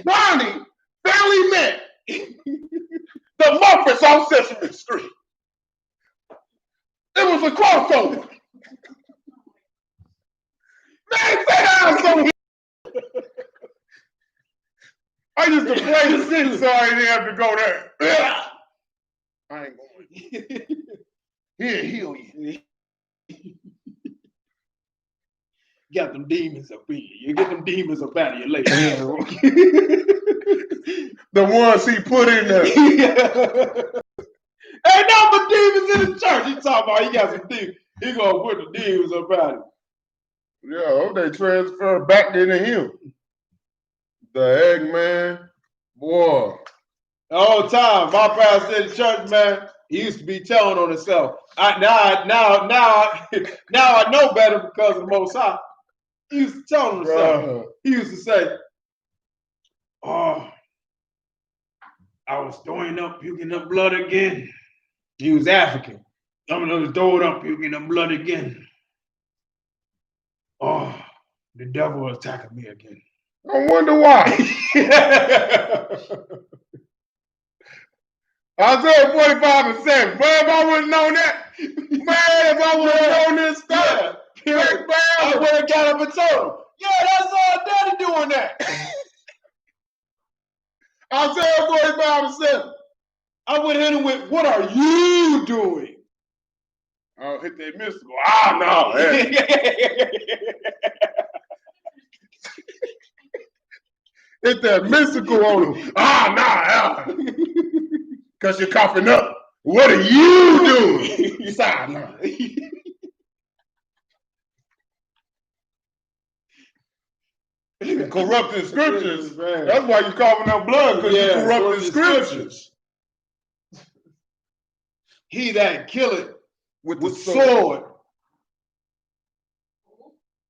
Bonnie, family met. The Muppets on Sesame Street. It was a crossover. Man, sit down somewhere. I used to play the city, so I didn't have to go there. I ain't going. He'll heal you. Got them demons up in you. You get them demons up out of you later. The ones he put in there. Ain't no but demons in the church. He talking about he got some demons. He gonna put the demons up out of him. Yeah, hope they transfer back into him. The Eggman, boy. The whole time, my pastor in the church, man, he used to be telling on himself. Now I know better because of the Most High. He used to tell on himself. He used to say, "Oh, I was throwing up, puking up blood again." He was African. I'm gonna throw it up, puking up blood again. Oh, the devil attacking me again. I wonder why. Isaiah 45:7. But if I would have known that, man, if I would have known this stuff, I would have got up and told him, yeah, that's all daddy doing that. Isaiah 45:7. I would hit him with, what are you doing? I'll hit that mystical. Ah, no. Hey. Hit that mystical on him. Ah, nah. Because you're coughing up. What are you doing? Side nah. Corrupting scriptures. That's why you're coughing up blood, because you're corrupting scriptures. He that killeth With the sword.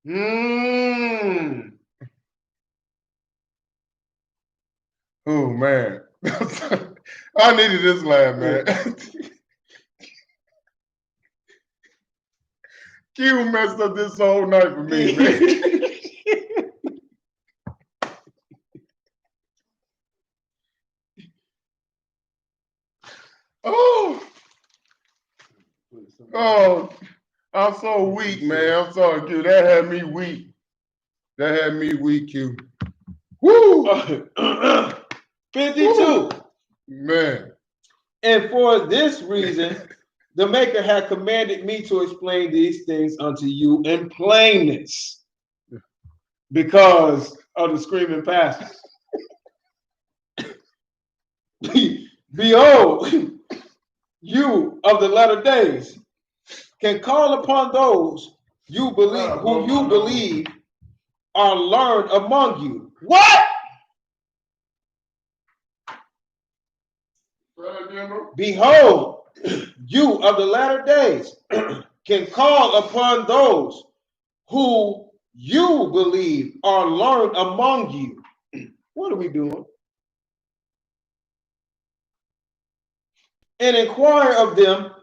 Mmm. Oh, man. I needed this laugh, man. Q messed up this whole night for me, man. Oh, I'm so weak, man. I'm sorry, Q. That had me weak. Q. Woo! 52. Woo. Man. And for this reason, the Maker had commanded me to explain these things unto you in plainness because of the screaming pastors. Behold, you of the latter days can call upon those you believe who you believe are learned among you. What? Behold, you of the latter days can call upon those who you believe are learned among you. What are we doing? And inquire of them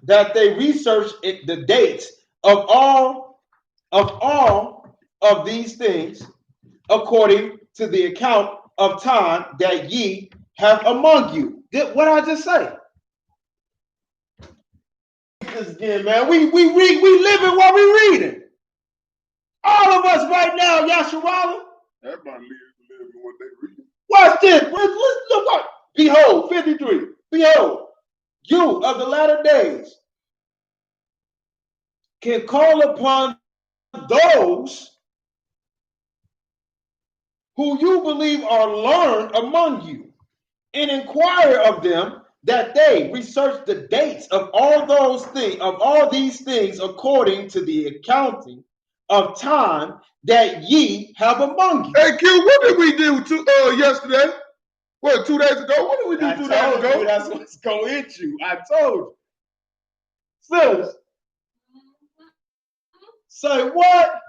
that they research the dates of all of these things according to the account of time that ye have among you. What I just say? This again, man. We living while we reading. All of us right now, Yasharala. Everybody living what they read. Watch this. Look what. Behold, 53. Behold, you of the latter days can call upon those who you believe are learned among you, and inquire of them that they research the dates of all these things according to the accounting of time that ye have among you. Hey Q, what did we do yesterday? What, 2 days ago? What did we do I 2 days told ago? you that's what's gonna hit you. I told you. Sis, say what?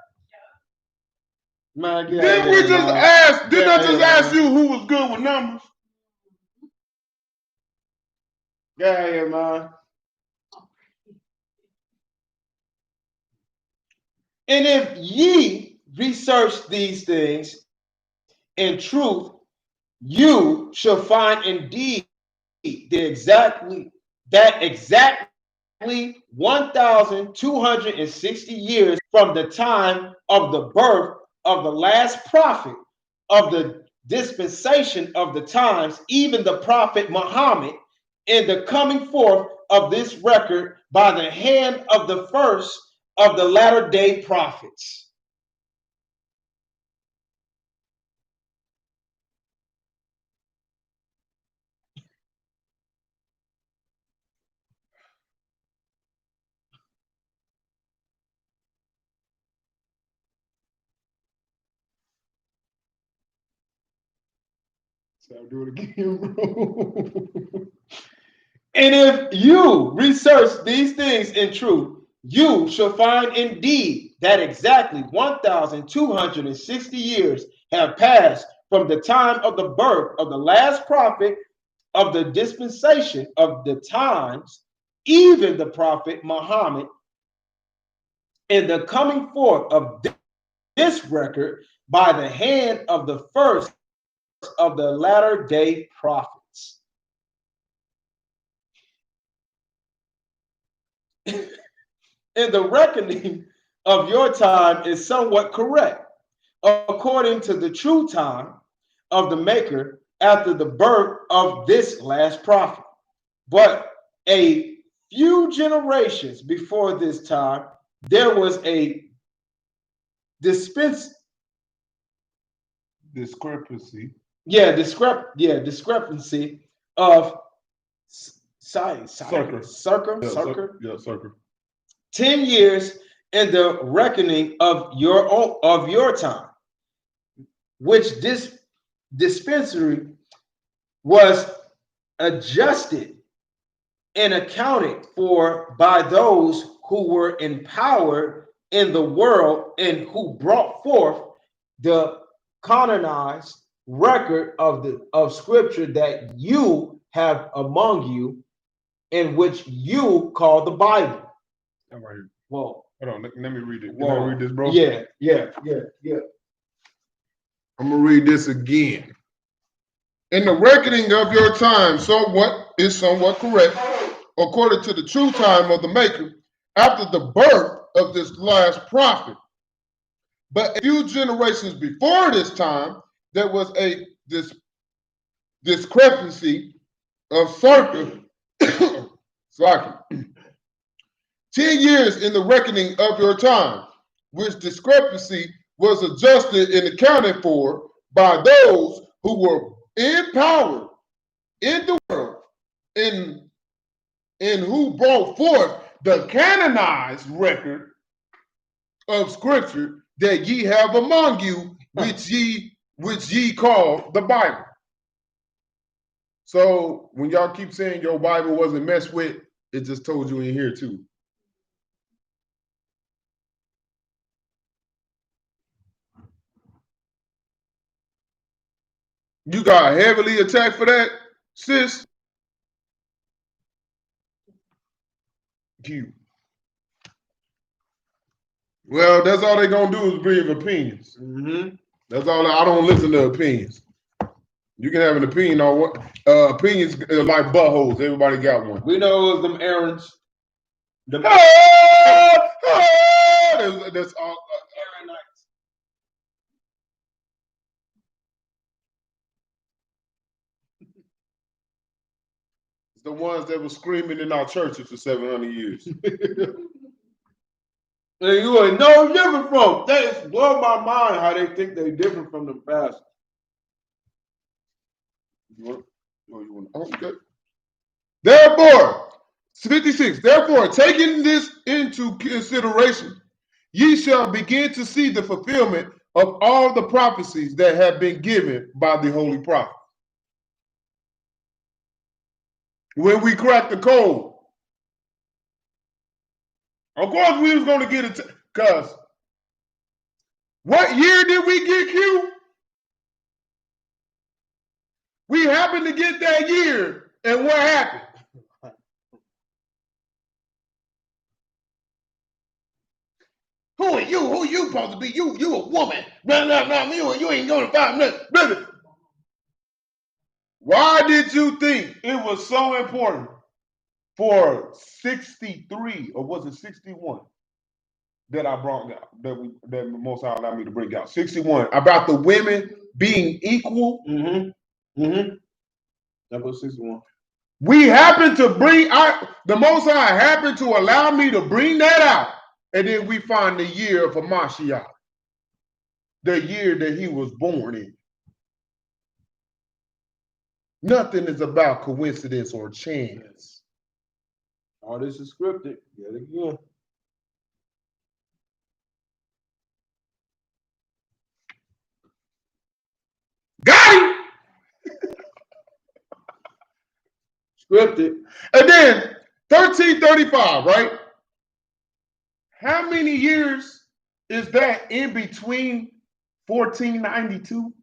Man, get out Didn't of we here, just man. ask? Didn't I Get out of just here, ask man. you who was good with numbers? Get out of here, man. And if ye research these things in truth, you shall find indeed exactly 1,260 years from the time of the birth of the last prophet of the dispensation of the times, even the prophet Muhammad, in the coming forth of this record by the hand of the first of the latter day prophets. So I'll do it again, bro. And if you research these things in truth, you shall find indeed that exactly 1,260 years have passed from the time of the birth of the last prophet of the dispensation of the times, even the prophet Muhammad, in the coming forth of this record by the hand of the first of the latter day prophets. And the reckoning of your time is somewhat correct, according to the true time of the Maker after the birth of this last prophet. But a few generations before this time, there was a dispense. Discrepancy. Discrepancy of Circa. circa 10 years in the reckoning of your time, which this dispensary was adjusted and accounted for by those who were empowered in the world and who brought forth the canonized record of scripture that you have among you, in which you call the Bible. I'm right here. Whoa. Hold on, let me read it. Whoa. Can I read this, bro? Yeah. I'm gonna read this again. In the reckoning of your time, somewhat correct, according to the true time of the Maker, after the birth of this last prophet. But a few generations before this time, there was a discrepancy of circa 10 years in the reckoning of your time, which discrepancy was adjusted and accounted for by those who were in power in the world and who brought forth the canonized record of scripture that ye have among you, which ye call the Bible. So when y'all keep saying your Bible wasn't messed with, it just told you in here too. You got heavily attacked for that, sis? Q. Well, that's all they're gonna do is bring opinions. Mm-hmm. That's all. I don't listen to opinions. You can have an opinion on what opinions are like buttholes. Everybody got one. We know it was them errands. That's all. It's the ones that were screaming in our churches for 700 years. And you ain't no different from. That is blow my mind how they think they different from the past. Okay. Therefore, 56. Therefore, taking this into consideration, ye shall begin to see the fulfillment of all the prophecies that have been given by the holy prophet. When we crack the code, of course we was going to get it, because what year did we get Q? We happened to get that year, and what happened? Who are you? Who you supposed to be? You a woman. Blah, blah, blah. You ain't going to find nothing. Why did you think it was so important for 63, or was it 61, that I brought out, that Most High allowed me to bring out? 61, about the women being equal. That was 61. We happened to bring out, the Most High happened to allow me to bring that out, and then we find the year of Hamashiach, the year that he was born in. Nothing is about coincidence or chance. All this is scripted. Yet again. Got him! Scripted. And then 1335, right? How many years is that in between 1492?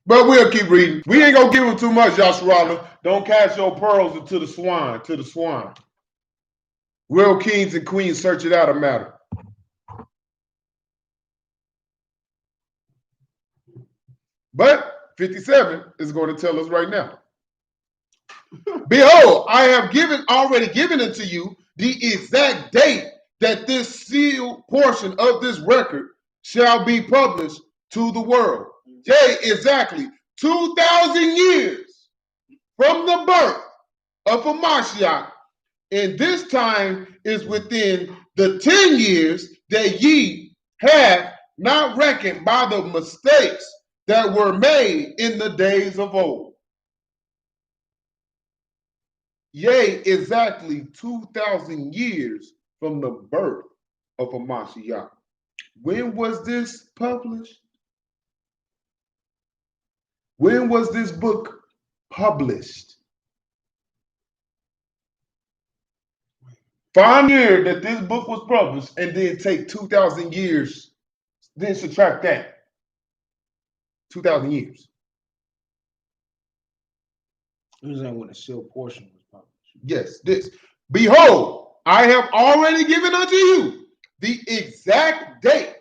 But we'll keep reading. We ain't gonna give him too much, Yasharala. Don't cast your pearls into the swine, to the swine. Will kings and queens search it out a matter? But 57 is going to tell us right now. Behold, I have already given unto you the exact date that this sealed portion of this record shall be published to the world. Yea, exactly 2,000 years from the birth of Hamashiach, and this time is within the 10 years that ye have not reckoned by the mistakes that were made in the days of old. Yea, exactly 2,000 years from the birth of Hamashiach. When was this published? When was this book published? Find the year that this book was published, and then take 2,000 years, then subtract that. 2,000 years. This ain't when the sealed portion was published. Yes, this. Behold, I have already given unto you the exact date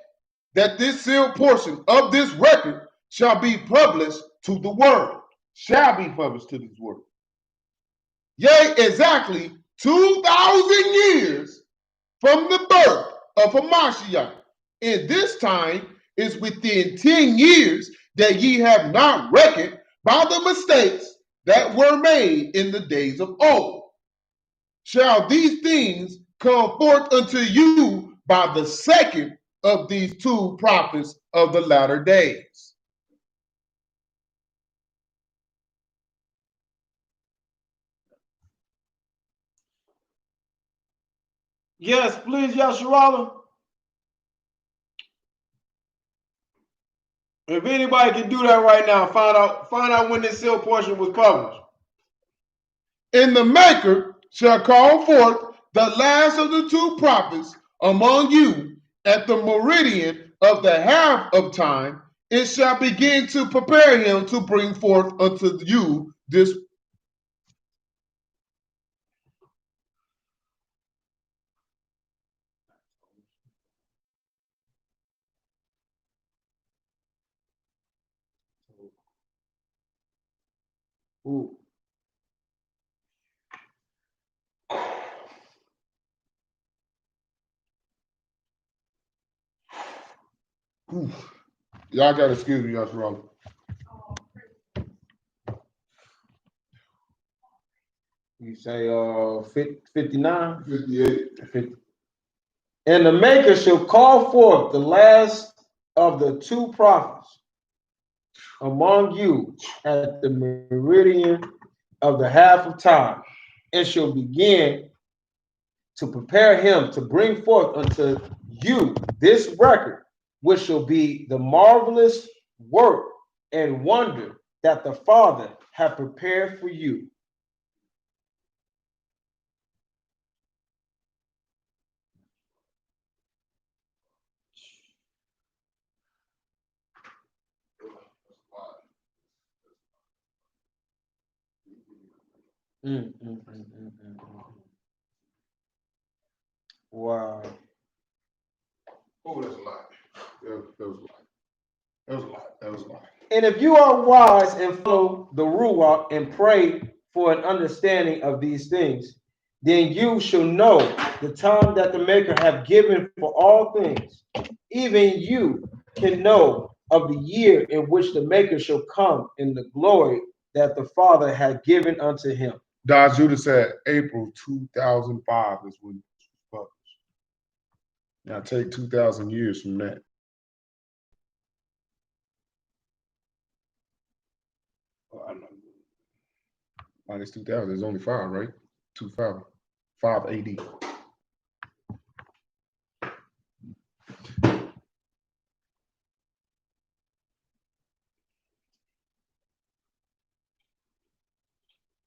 that this sealed portion of this record shall be published to the world. Shall be published to this world. Yea, exactly 2,000 years from the birth of Hamashiach. And this time is within 10 years that ye have not reckoned by the mistakes that were made in the days of old. Shall these things come forth unto you by the second of these two prophets of the latter days? Yes, please, Yasharala. If anybody can do that right now, find out when this sealed portion was published. And the maker shall call forth the last of the two prophets among you at the meridian of the half of time. It shall begin to prepare him to bring forth unto you this. Ooh. Whew. Y'all gotta excuse me, y'all wrong. You say 59? 58. 50. And the maker shall call forth the last of the two prophets among you at the meridian of the half of time, and shall begin to prepare him to bring forth unto you this record, which shall be the marvelous work and wonder that the Father hath prepared for you. Wow. Oh, that's a lot. That was a lot. That was a lot. That was a lot. And if you are wise and follow the Ruach and pray for an understanding of these things, then you shall know the time that the Maker hath given for all things. Even you can know of the year in which the Maker shall come in the glory that the Father hath given unto him. Don Judah said April 2005 is when it was published. Now take 2,000 years from that. Minus 2,000 is only 5, right? 2,500. 5 AD.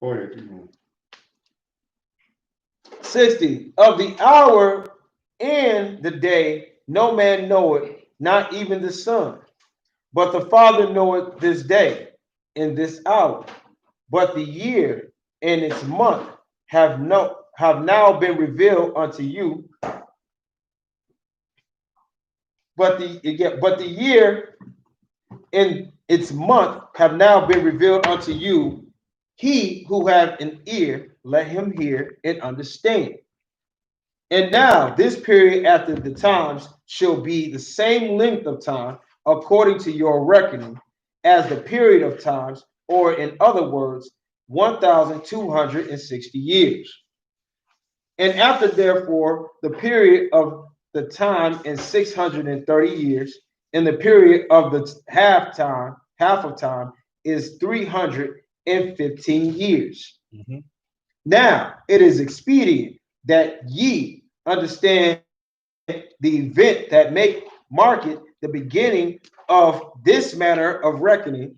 Go ahead, keep going. 60. Of the hour and the day no man knoweth, not even the Son, but the Father knoweth this day and this hour. But the year and its month have now been revealed unto you. But the year and its month have now been revealed unto you. He who hath an ear, let him hear and understand. And now this period after the times shall be the same length of time according to your reckoning as the period of times, or in other words, 1,260 years. And after, therefore, the period of the time in 630 years, and the period of the half of time is 315 years. Mm-hmm. Now it is expedient that ye understand the event that mark it the beginning of this manner of reckoning.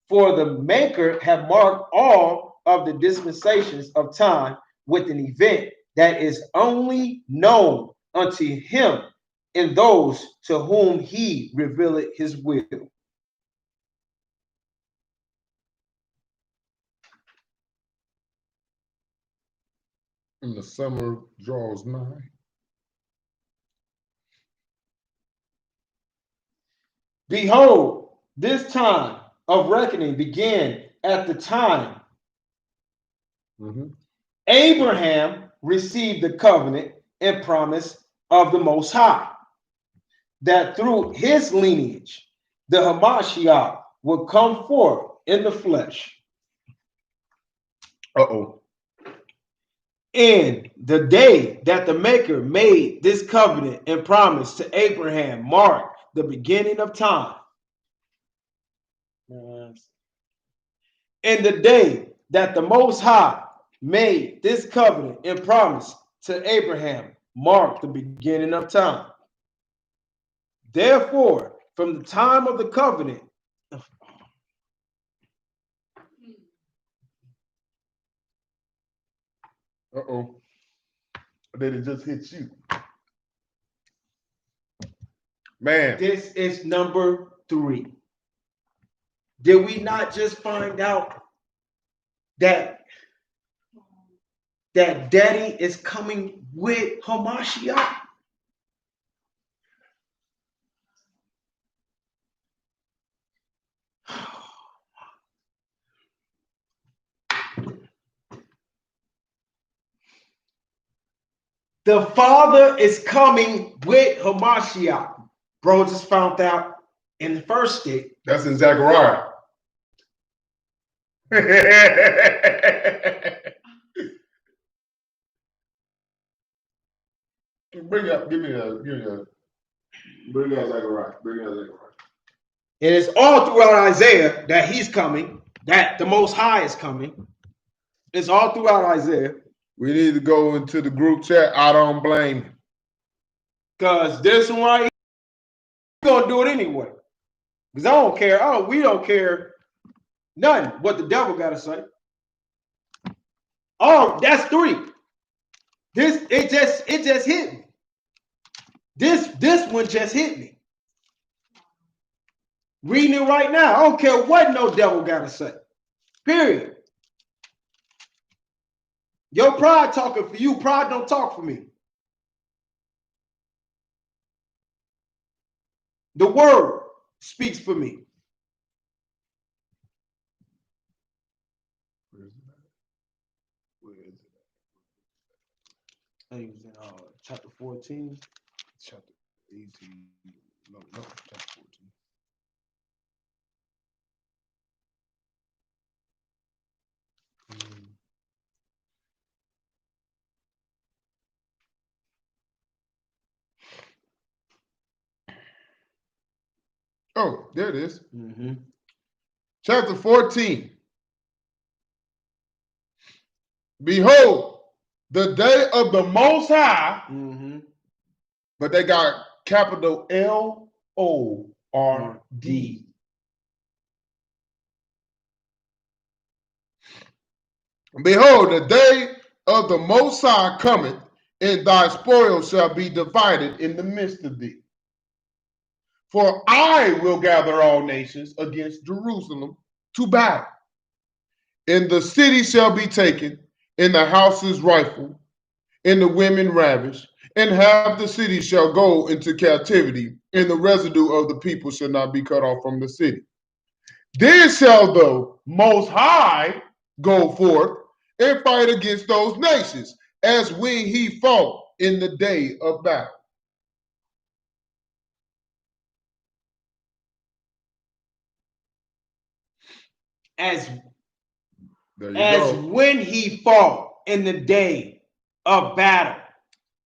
For the Maker have marked all of the dispensations of time with an event that is only known unto him and those to whom he revealeth his will. And the summer draws nigh. Behold, this time of reckoning began at the time Abraham received the covenant and promise of the Most High, that through his lineage, the Hamashiach would come forth in the flesh. And the day that the Maker made this covenant and promise to Abraham marked the beginning of time. And the day that the Most High made this covenant and promise to Abraham marked the beginning of time. Therefore, from the time of the covenant, Did it just hit you? Man. This is number 3. Did we not just find out that Daddy is coming with Hamashiach? The Father is coming with Hamashiach. Bro just found out in the first stick. That's in Zechariah. Bring up, give me a, bring out Zechariah. Bring out Zechariah. And it's all throughout Isaiah that he's coming, that the Most High is coming. It's all throughout Isaiah. We need to go into the group chat. I don't blame you. Because this one right here, we're going to do it anyway. Because I don't care. Oh, we don't care nothing what the devil got to say. Oh, that's 3. It just hit me. This one just hit me. Reading it right now. I don't care what no devil got to say. Period. Your pride talking for you. Pride don't talk for me. The word speaks for me. Where is it? I think it was in chapter 14. Chapter 18. No, chapter 14. Oh, there it is. Mm-hmm. Chapter 14. Behold, the day of the Most High, but they got capital Lord. Behold, the day of the Most High cometh, and thy spoil shall be divided in the midst of thee. For I will gather all nations against Jerusalem to battle. And the city shall be taken, and the houses rifled, and the women ravished, and half the city shall go into captivity, and the residue of the people shall not be cut off from the city. Then shall the Most High go forth and fight against those nations, as when he fought in the day of battle. As go. When he fought in the day of battle.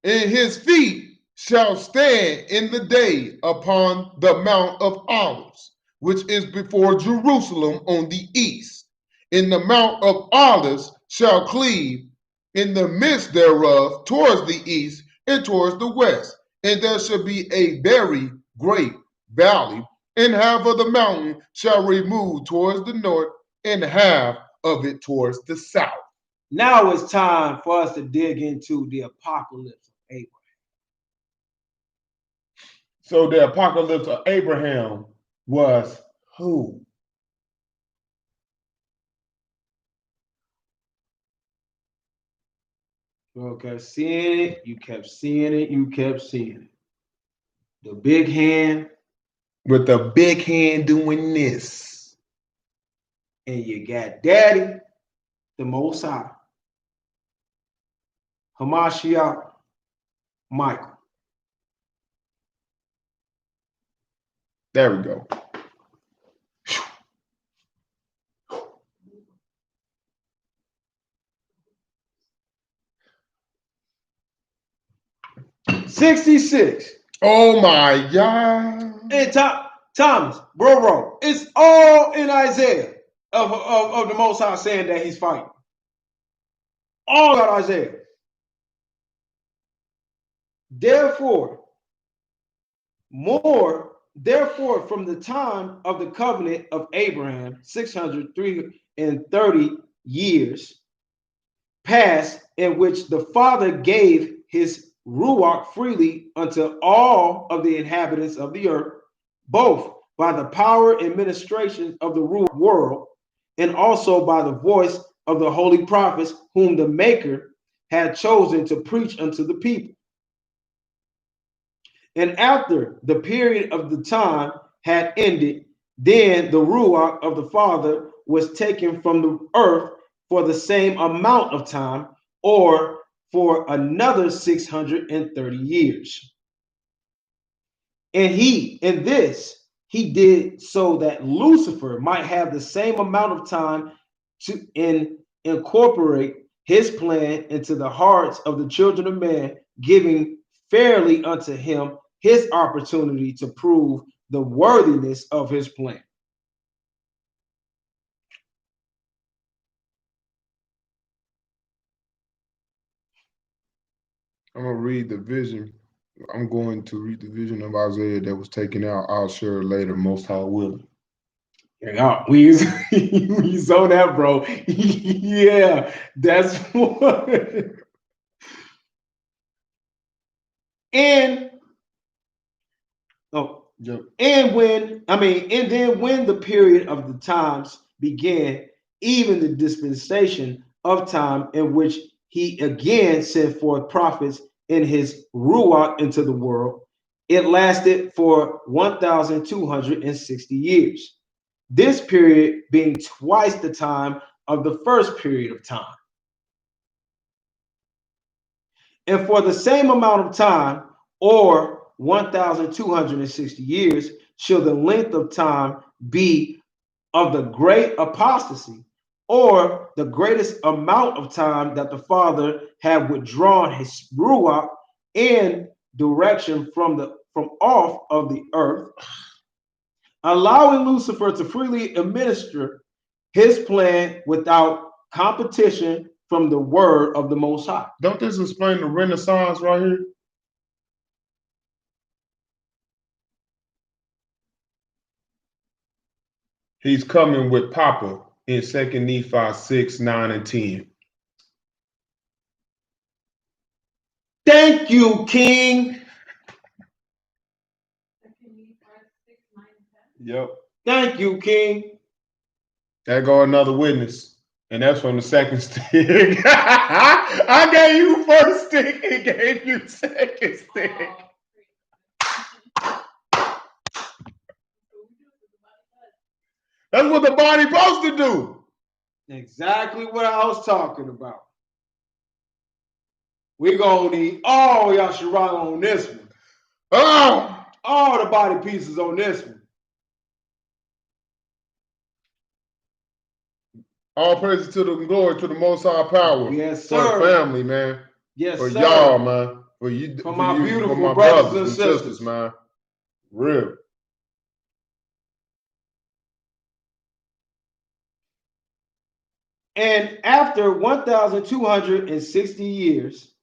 And his feet shall stand in the day upon the Mount of Olives, which is before Jerusalem on the east. And the Mount of Olives shall cleave in the midst thereof towards the east and towards the west. And there shall be a very great valley, and half of the mountain shall remove towards the north, and half of it towards the south. Now it's time for us to dig into the apocalypse of Abraham. So the apocalypse of Abraham was who? You kept seeing it, you kept seeing it, you kept seeing it. The big hand. With the big hand doing this. And you got Daddy, the Most High. Hamashiach, Michael. There we go. $66. Oh my God. And Thomas, bro, it's all in Isaiah of the Most High saying that he's fighting. All about Isaiah. Therefore, from the time of the covenant of Abraham, 630 years passed, in which the Father gave his Ruach freely unto all of the inhabitants of the earth, both by the power and ministration of the Ruach world, and also by the voice of the holy prophets, whom the Maker had chosen to preach unto the people. And after the period of the time had ended, then the Ruach of the Father was taken from the earth for the same amount of time, or for another 630 years. And in this, he did so that Lucifer might have the same amount of time to incorporate his plan into the hearts of the children of man, giving fairly unto him his opportunity to prove the worthiness of his plan. I'm gonna read the vision. I'm going to read the vision of Isaiah that was taken out. I'll share it later, most high will. Yeah, we on that, bro. Yeah, that's what. And oh, Yep. and then when the period of the times began, even the dispensation of time in which he again sent forth prophets in his ruach into the world, it lasted for 1,260 years. This period being twice the time of the first period of time. And for the same amount of time, or 1,260 years, shall the length of time be of the great apostasy, or the greatest amount of time that the Father had withdrawn his ruach in direction from off of the earth, allowing Lucifer to freely administer his plan without competition from the word of the Most High. Don't this explain the Renaissance right here? He's coming with Papa in 2 Nephi 6, 9, and 10. Thank you, King. Yep. Thank you, King. There go another witness. And that's from the second stick. I gave you first stick and gave you second stick. That's what the body supposed to do. Exactly what I was talking about. We're going to need all Yasharah on this one. Oh! All the body pieces on this one. All praises to the glory, to the Most High power. Yes, For sir. the family, man. Yes, for sir. y'all, man. For you, for my you, beautiful for my brothers and sisters, man. Real. And after 1,260 years,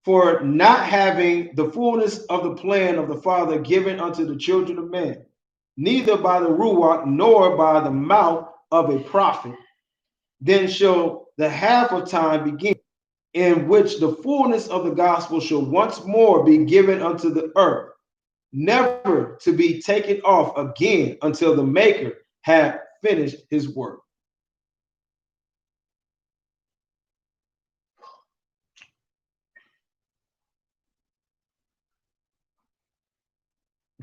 for not having the fullness of the plan of the Father given unto the children of men, neither by the Ruach nor by the mouth of a prophet, then shall the half of time begin, in which the fullness of the gospel shall once more be given unto the earth, never to be taken off again until the Maker have finished his work.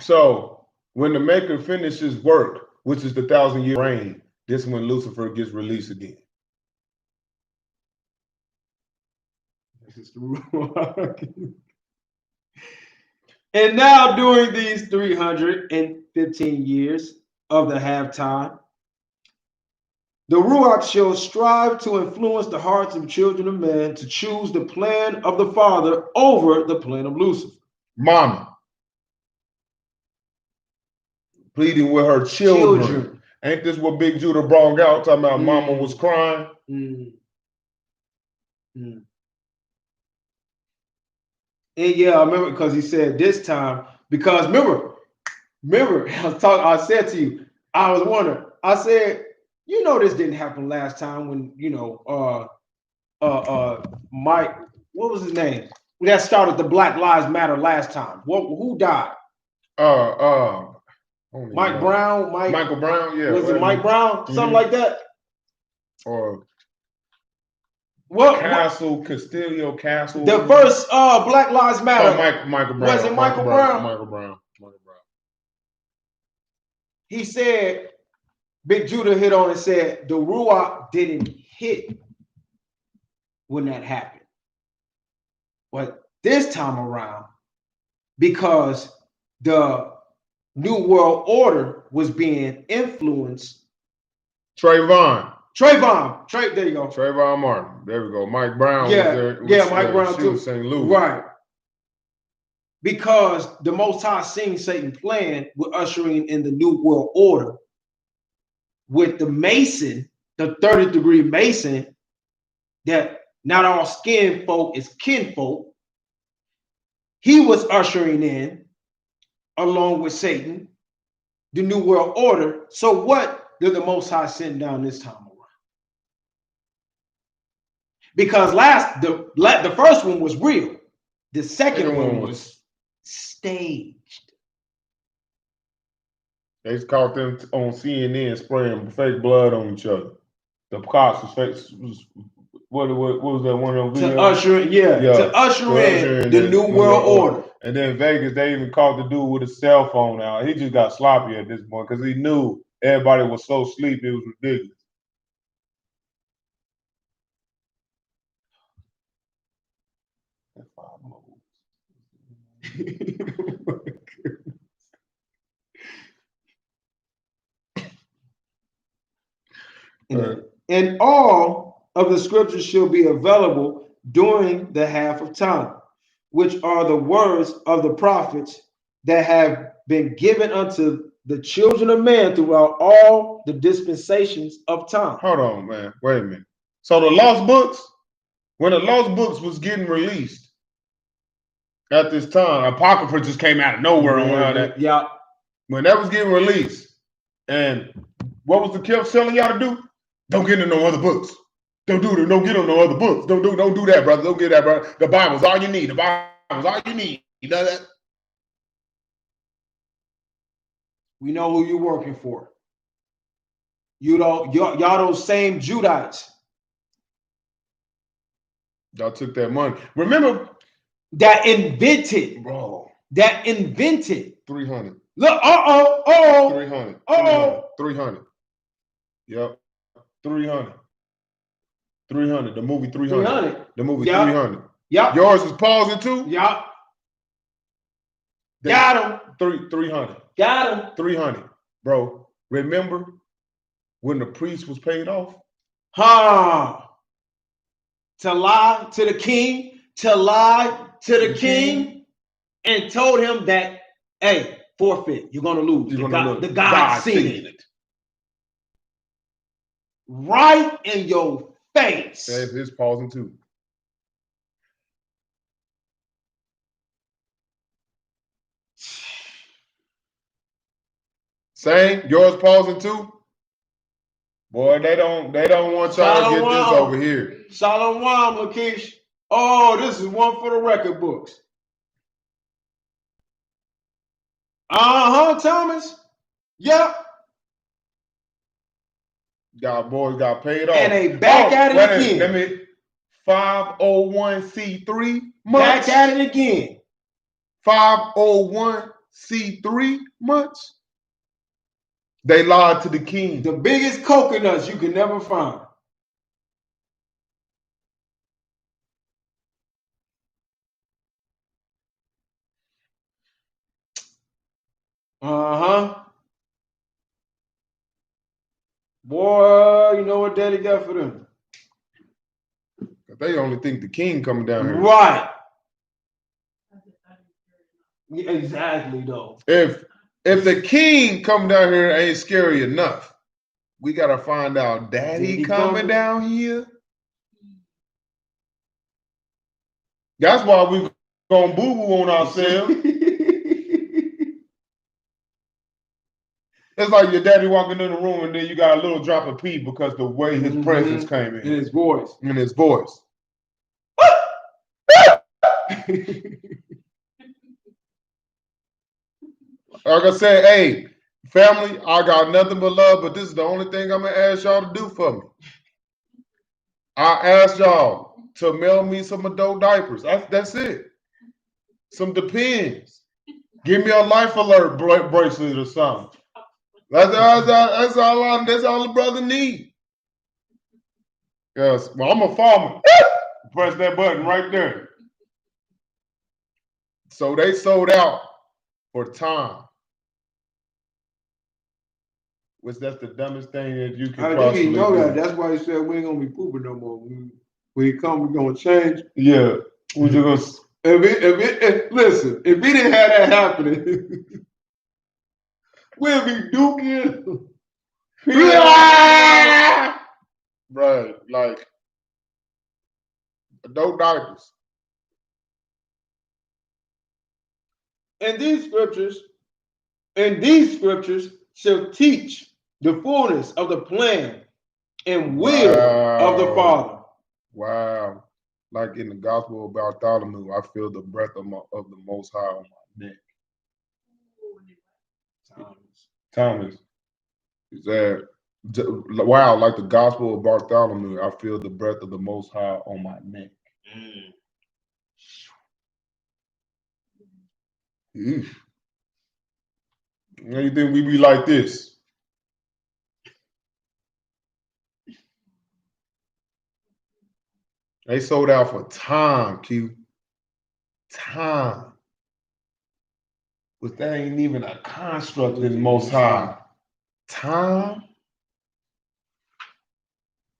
So when the Maker finishes work, which is the 1,000-year reign, this is when Lucifer gets released again. This is the rule. And now during these 315 years of the halftime, the Ruach shall strive to influence the hearts of children of men to choose the plan of the Father over the plan of Lucifer. Mama. Pleading with her children. Ain't this what Big Judah brought out, talking about mama was crying? And yeah, I remember because he said this time, because remember, I said to you, I was wondering, I said, this didn't happen last time when, Mike, what was his name? That started the Black Lives Matter last time. Who died? Mike Brown, Michael Brown, yeah. Was it Mike Brown? Something like that? Or what Castillo Castle. The first Black Lives Matter. Oh, Michael Brown. Was it Michael Brown? Michael Brown. He said, Big Judah hit on and said, the Ruach didn't hit when that happened. But this time around, because the New World Order was being influenced. Trayvon. There you go. Trayvon Martin. There we go. Mike Brown was Yeah, there. yeah, Mike Brown too. St. Louis. Right. Because the Most High seen Satan plan with ushering in the New World Order with the Mason, the 30th degree Mason, that not all skin folk is kinfolk. He was ushering in, along with Satan, the New World Order. So what did the Most High send down this time around? Because the first one was real. The second one was staged. They caught them on CNN spraying fake blood on each other. The cops was fake. What was that one of them videos? To usher in the New World Order. And then Vegas, they even caught the dude with a cell phone out. He just got sloppy at this point because he knew everybody was so sleepy, it was ridiculous. And all of the scriptures shall be available during the half of time, which are the words of the prophets that have been given unto the children of man throughout all the dispensations of time. Hold on, man. Wait a minute. So the lost books, when the lost books was getting released at this time, Apocrypha just came out of nowhere on how that. Yeah. When that was getting released, and what was the kept telling y'all to do? Don't get into no other books. Don't do it. Don't get on no other books. Don't do that, brother. Don't get that, brother. The Bible's all you need. The Bible's all you need. You know that? We know who you're working for. Y'all those same Judites. Y'all took that money. Remember that invented, bro. That invented 300. Look, 300. 300. Yep. 300. 300. The movie 300. 300. The movie Yep. 300. Yep. Yours is pausing too? Yep. Got him. 300. Got him. 300. Bro, remember when the priest was paid off? To lie to the king, the king, and told him that, hey, forfeit, you're gonna lose. The God seen it. Right in your face. That's his pausing too. Same, yours pausing too. Boy, they don't want y'all to get this over here. Shalom, Lakeisha. Oh, this is one for the record books. Thomas. Yep. Y'all boys got paid off. And they back at it again. Let me 501c3 Back months. at it again. 501c3 months. They lied to the king. The biggest coconuts you can never find. Boy, you know what daddy got for them? They only think the king coming down here. Right. Yeah, exactly, though. If the king come down here ain't scary enough, we gotta find out daddy coming down here. That's why we gonna boo-boo on ourselves. It's like your daddy walking in the room and then you got a little drop of pee because the way his presence came in. In his voice. In his voice. Like I said, hey, family, I got nothing but love, but this is the only thing I'm going to ask y'all to do for me. I asked y'all to mail me some adult diapers. That's it. Some Depends. Give me a life alert bracelet or something. That's all the brother need. Yes, well, I'm a farmer. Press that button right there. So they sold out for time. Which that's the dumbest thing that you can I think possibly he know do. that. That's why he said we ain't gonna be pooping no more. When he come, we gonna change. Yeah. We're just gonna Listen, if he didn't have that happening, we'll be duking. Bro, like no diapers. And these scriptures shall teach the fullness of the plan and will of the Father. Wow. Like in the Gospel of Bartholomew, I feel the breath of the Most High on my neck. Thomas. Is that wow? Like the Gospel of Bartholomew, I feel the breath of the Most High on my neck. Now you think we be like this? They sold out for time, Q. Time. But that ain't even a construct in the Most High. Time.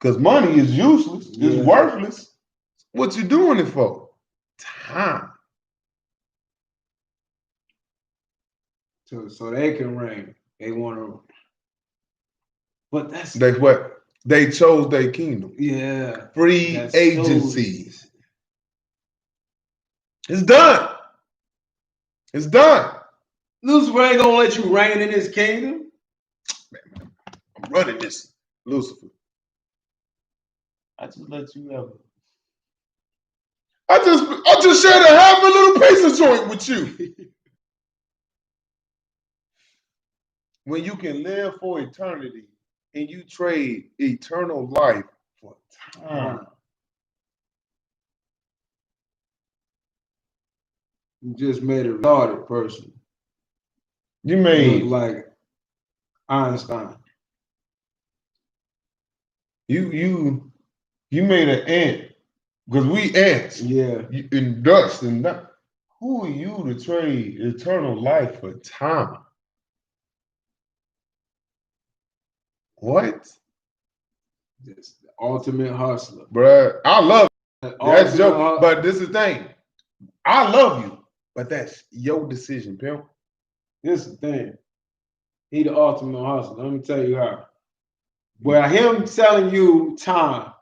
Because money is useless. It's worthless. What you doing it for? Time. So they can reign. They want to. But that's what? They chose their kingdom. Yeah. Free agency. It's done. It's done. Lucifer ain't gonna let you reign in his kingdom. I'm running this, Lucifer. I just let you have it. I just shared a half a little piece of joint with you. When you can live for eternity and you trade eternal life for time. You just made a retarded person. You made look like Einstein. You made an ant. Because we ants. Yeah. In dust and that. Who are you to trade eternal life for time? What? Just the ultimate hustler. Bruh, I love it. That's joke. But this is the thing. I love you, but that's your decision, pimp. This is the thing. He the ultimate hustler. Let me tell you how. Well, him selling you time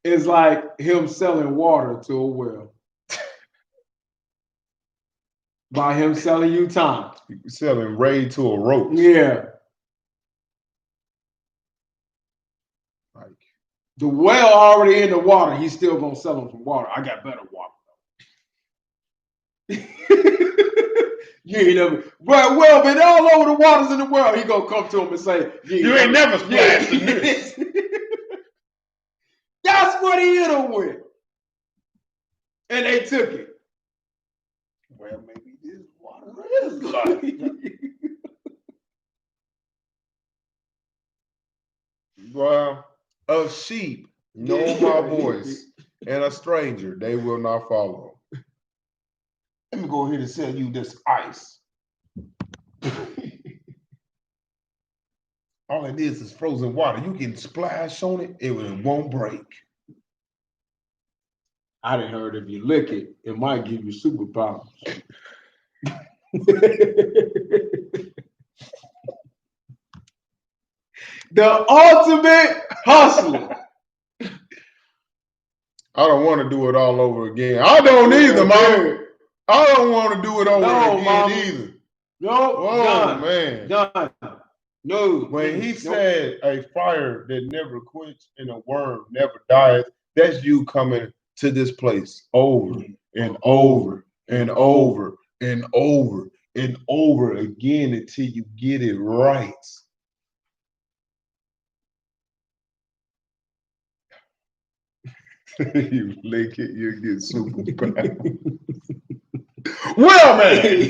is like him selling water to a well. By him selling you time. Selling Ray to a roach. Yeah. Like the well already in the water. He's still gonna sell him some water. I got better water. You ain't never, well, been all over the waters in the world. He gonna come to him and say, "You ain't never splashed in this." That's what he hit him with, and they took it. Well, maybe this water is life. Well, a sheep know my voice, and a stranger they will not follow. Let me go ahead and sell you this ice. All it is frozen water. You can splash on it, it won't break. I done heard if you lick it, it might give you superpowers. The ultimate hustler. I don't want to do it all over again. I don't either, Mama. I don't want to do it over again either. No, oh, done. Man. Done. No. When he said a fire that never quenches and a worm never dies, that's you coming to this place over and over and over and over and over again until you get it right. You lick it, you get super bad. Well, man.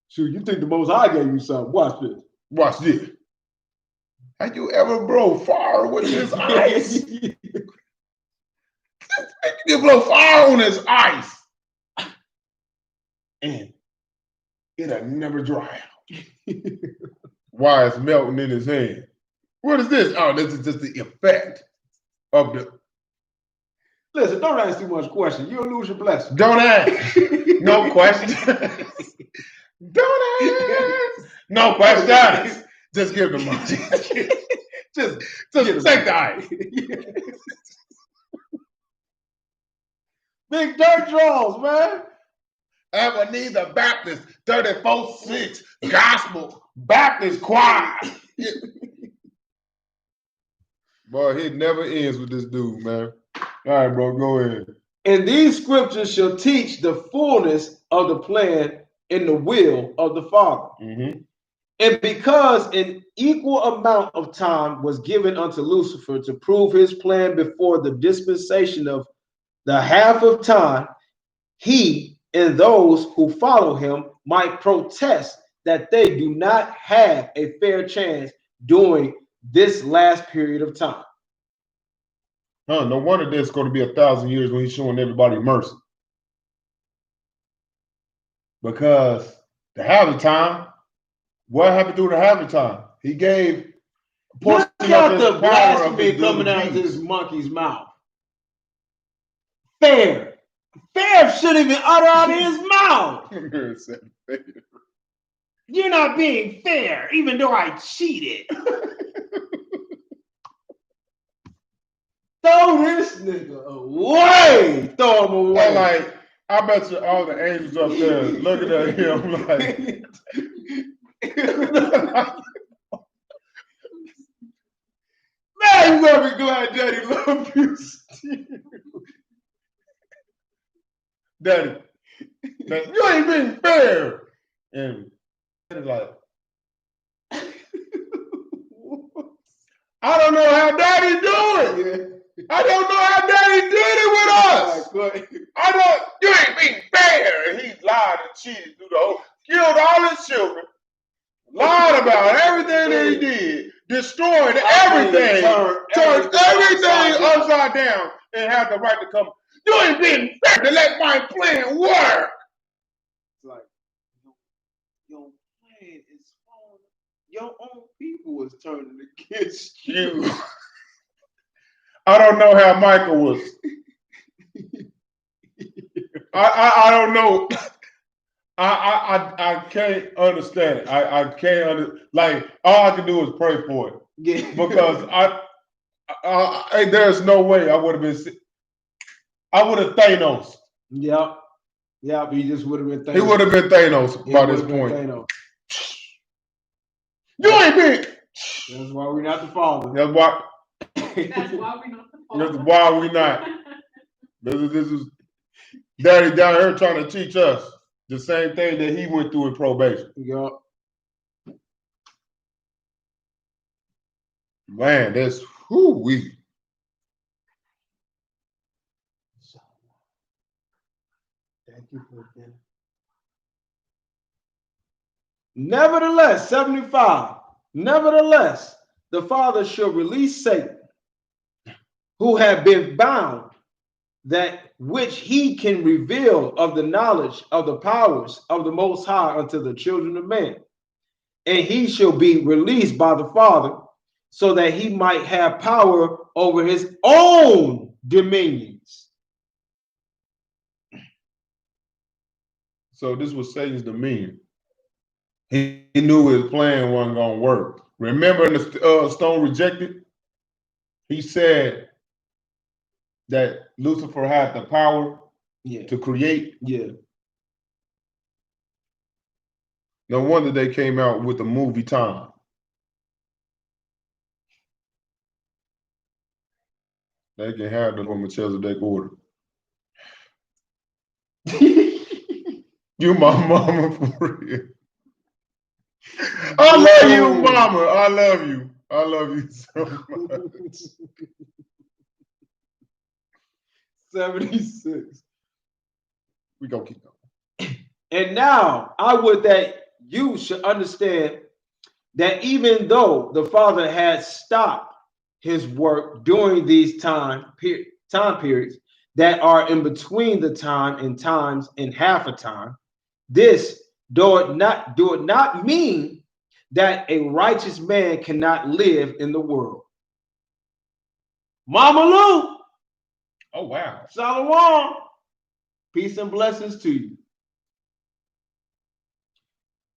Shoot, you think the Most High gave you something? Watch this. Watch this. Have you ever blow fire with this ice? You blow fire on this ice. And it'll never dry out. Why it's melting in his hand. What is this? Oh, this is just the effect of the. Listen, don't ask too much questions. You'll lose your blessing. Don't ask. No questions. Don't ask. No questions. Just give them money. just take the ice. Big dirt draws, man. Ebenezer Baptist 34-6 Gospel Baptist Choir. Boy, it never ends with this dude, man. All right, bro, go ahead. And these scriptures shall teach the fullness of the plan in the will of the Father. Mm-hmm. And because an equal amount of time was given unto Lucifer to prove his plan before the dispensation of the half of time, he and those who follow him might protest that they do not have a fair chance during this last period of time. No wonder there's going to be 1,000 years when he's showing everybody mercy. Because the half time, what happened through the half time? He gave a portion Look at of the his power of blasphemy his coming out of being. this monkey's mouth. Fair. Fair shouldn't even utter out of his mouth. You're not being fair, even though I cheated. Throw this nigga away. Throw him away. And like, I bet you all the angels up there looking at him like. Man, you better be glad Daddy loves you still. Daddy, you ain't being fair. And Daddy's like, I don't know how Daddy do it. I don't know how Daddy did it with us. I don't. You ain't being fair. And he lied and cheated through the whole. Killed all his children. Lied about everything that he did. Destroyed everything. Turned everything upside down. And had the right to come. You ain't being fair to let my plan work. It's like your plan is falling. Your own people is turning against you. I don't know how Michael was. I don't know. I can't understand it. I can't like all I can do is pray for it. Yeah. Because I there's no way I would have been. I would have Thanos. Yep. Yep. He just would have been Thanos. He would have been Thanos by this point. You ain't been. That's why we're not the father. That's why. That's why we're not the father. That's why we not. This is Daddy down here trying to teach us the same thing that he went through in probation. Yep. Man, that's whoo we. Thank you for that. Nevertheless, 75. Nevertheless, the Father shall release Satan, who have been bound, that which he can reveal of the knowledge of the powers of the Most High unto the children of men. And he shall be released by the Father, so that he might have power over his own dominions. So this was Satan's dominion. He knew his plan wasn't going to work. Remember in the stone rejected? He said that Lucifer had the power to create. Yeah. No wonder they came out with the movie Time. They can have the Melchizedek order. You my mama for real. I love you, mama. I love you. I love you so much. 76. We gonna keep going. And now I would that you should understand that even though the Father had stopped his work during these time periods that are in between the time and times and half a time, this do it not mean that a righteous man cannot live in the world. Mama Lou, Oh wow. Shalom, peace and blessings to you.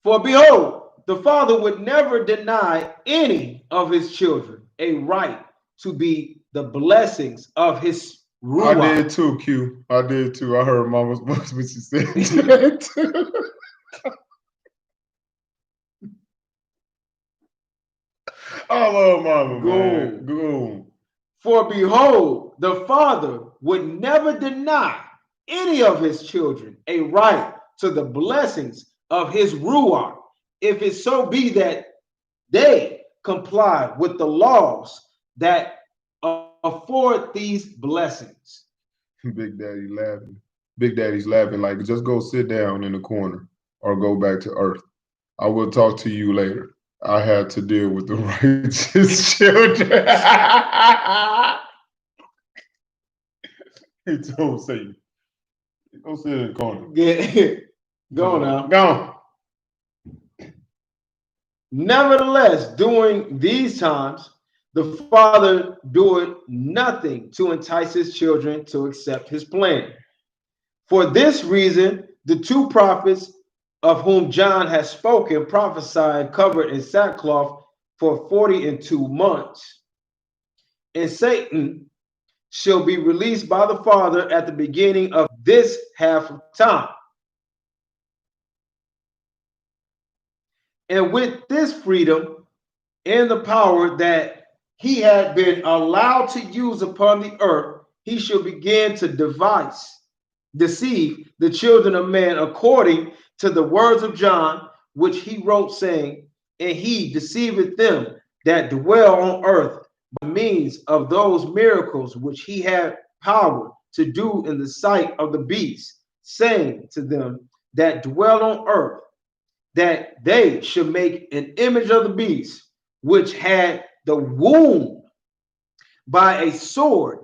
For behold, the Father would never deny any of his children a right to be the blessings of his I Ruach. did too, Q. I did too. I heard Mama's voice when she said that too. I love Mama, man. Go. For behold, the Father would never deny any of his children a right to the blessings of his Ruach, if it so be that they comply with the laws that afford these blessings. Big Daddy laughing. Big Daddy's laughing like, just go sit down in the corner or go back to Earth. I will talk to you later. I had to deal with the righteous children. He told Satan, go sit in the corner. Go now. Go. Nevertheless, during these times, the Father doeth nothing to entice his children to accept his plan. For this reason, the two prophets of whom John has spoken prophesied covered in sackcloth for 42 months. And Satan shall be released by the Father at the beginning of this half of time. And with this freedom and the power that he had been allowed to use upon the earth, he shall begin to deceive the children of man according to the words of John, which he wrote, saying, and he deceiveth them that dwell on earth by means of those miracles which he had power to do in the sight of the beasts, saying to them that dwell on earth, that they should make an image of the beast, which had the wound by a sword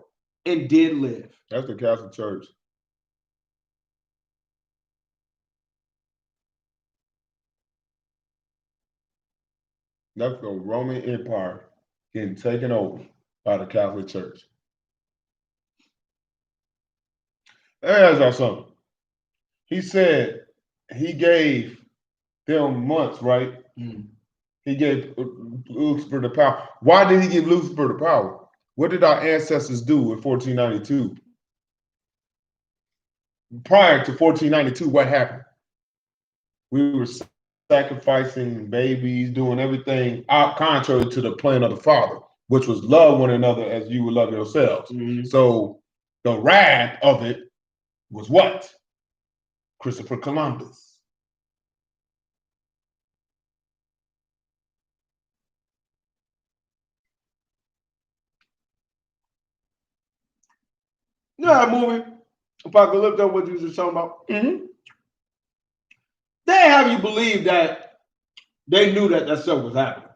and did live. That's the Catholic Church. That's the Roman Empire getting taken over by the Catholic Church. There's our son. He said he gave them months, right? Mm. He gave Lucifer the power. Why did he give Lucifer the power? What did our ancestors do in 1492? Prior to 1492, what happened? We were sacrificing babies, doing everything out contrary to the plan of the Father, which was love one another as you would love yourselves. Mhm. So the wrath of it was what? Christopher Columbus. Yeah, movie. If I could look up what you were talking about, Mm-hmm. they have you believe that they knew that that stuff was happening.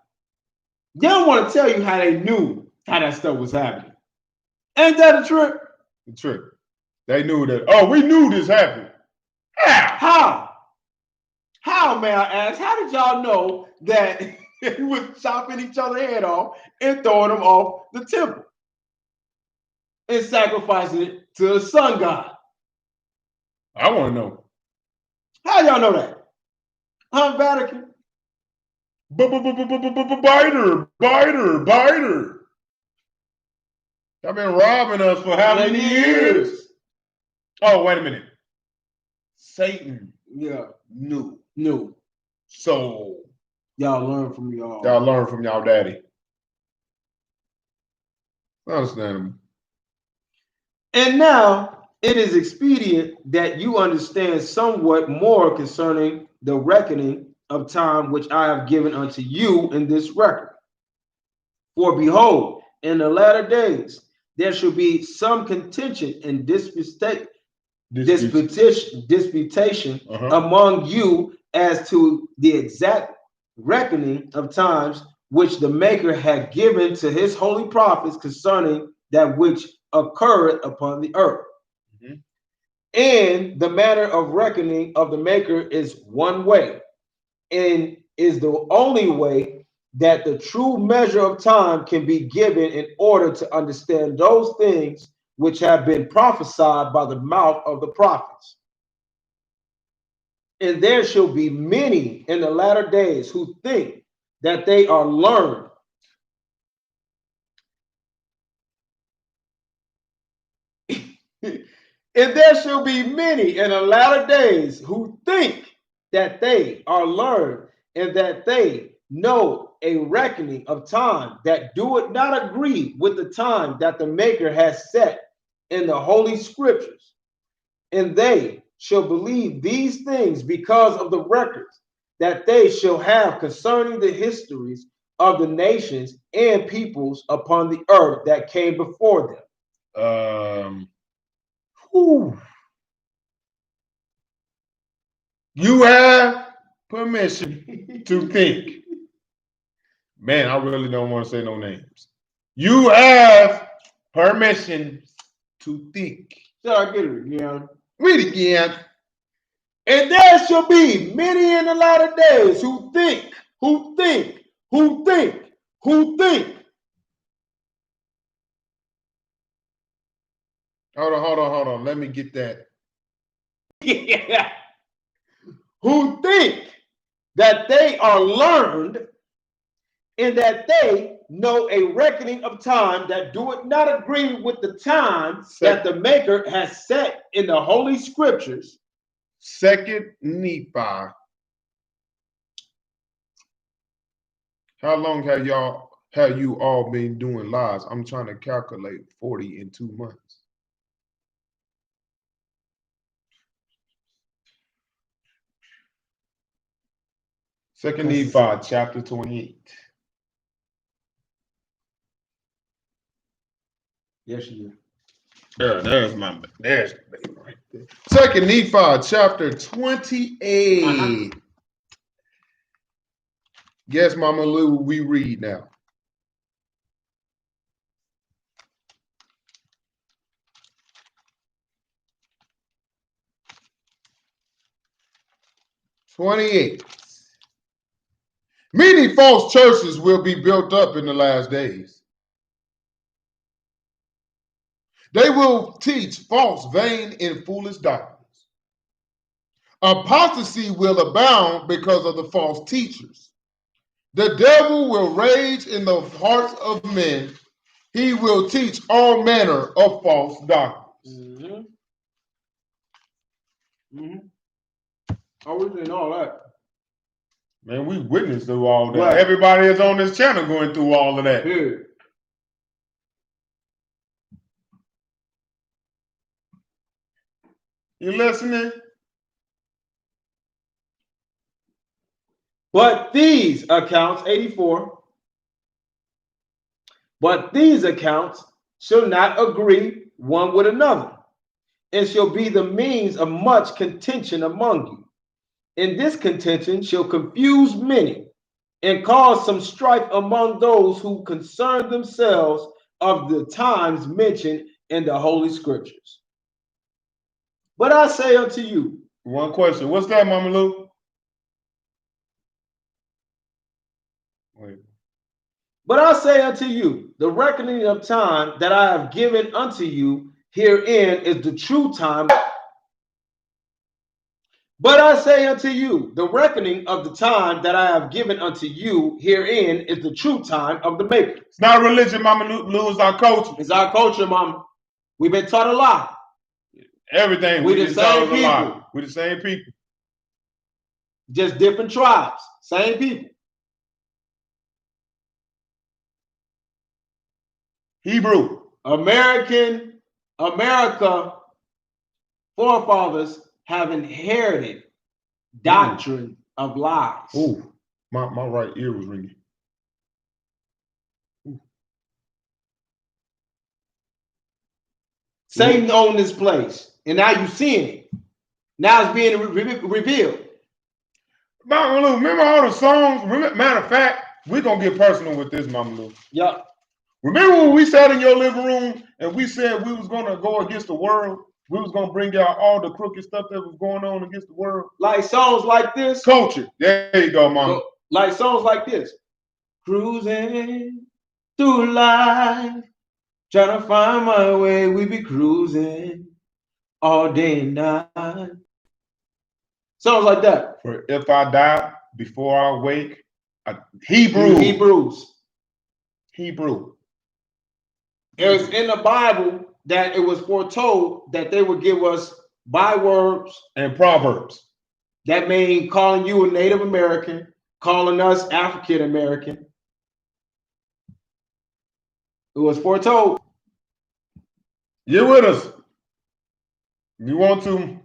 They don't want to tell you how they knew how that stuff was happening. Ain't that a trick? The trick. They knew that, oh, we knew this happened. How? How, may I ask? How did y'all know that he was chopping each other's head off and throwing them off the temple and sacrificing it to the sun god? I want to know. How y'all know that? Vatican? Biter. Y'all been robbing us for how many years? Oh, wait a minute. Satan knew. So Y'all learn from y'all. y'all learn from y'all daddy. Understandable. And now it is expedient that you understand somewhat more concerning the reckoning of time which I have given unto you in this record. For behold, in the latter days there shall be some contention and disputation among you as to the exact reckoning of times which the Maker had given to his holy prophets concerning that which occurred upon the earth. Mhm. And the manner of reckoning of the Maker is one way, and is the only way that the true measure of time can be given in order to understand those things which have been prophesied by the mouth of the prophets. And there shall be many in the latter days who think that they are learned. And there shall be many in the latter days who think that they are learned and that they know a reckoning of time that doeth not agree with the time that the Maker has set in the holy scriptures. And they shall believe these things because of the records that they shall have concerning the histories of the nations and peoples upon the earth that came before them. Whew. You have permission to think. Man, I really don't want to say no names. You have permission to think. So I get it again. Read again. And there shall be many in the latter days who think, who think, who think, who think. Hold on. Let me get that. Yeah. Who think that they are learned and that they know a reckoning of time that doeth not agree with the time that the Maker has set in the holy scriptures. Second Nephi. How long have you all been doing lies? I'm trying to calculate 40 in 2 months. Second Nephi, chapter 28. Yes, you do. There's the baby right there. Second Nephi, chapter 28. Guess, Mama Lou, we read now. "28. Many false churches will be built up in the last days. They will teach false, vain, and foolish doctrines. Apostasy will abound because of the false teachers. The devil will rage in the hearts of men. He will teach all manner of false doctrines." I was in all that. Man, we witnessed through all that. Right. Everybody is on this channel going through all of that. Here. You listening? But these accounts, 84, but these accounts shall not agree one with another, and shall be the means of much contention among you. And this contention shall confuse many, and cause some strife among those who concern themselves of the times mentioned in the Holy Scriptures. But I say unto you. One question. What's that, Mama Lou? Wait. But I say unto you, the reckoning of time that I have given unto you herein is the true time. But I say unto you, the reckoning of the time that I have given unto you herein is the true time of the Maker. It's not religion, Mama Lou. It's our culture. It's our culture, Mama. We've been taught a lot. Everything. We the same people. We're the same people. Just different tribes. Same people. Hebrew. America forefathers have inherited doctrine of lies. Ooh, my right ear was ringing. Satan owned this place, and now you're seeing it. Now it's being revealed. Mama Lou, remember all the songs? Matter of fact, we're gonna get personal with this, Mama Lou. Yep. Remember when we sat in your living room and we said we was gonna go against the world? We was gonna bring out all the crooked stuff that was going on against the world. Like songs like this. Culture. There you go, Mama. Like songs like this. Cruising through life, trying to find my way. We be cruising all day and night. Songs like that. For if I die before I wake, Hebrew. It was in the Bible that it was foretold that they would give us bywords and proverbs. That means calling you a Native American, calling us African American. It was foretold. You're with us. You want to?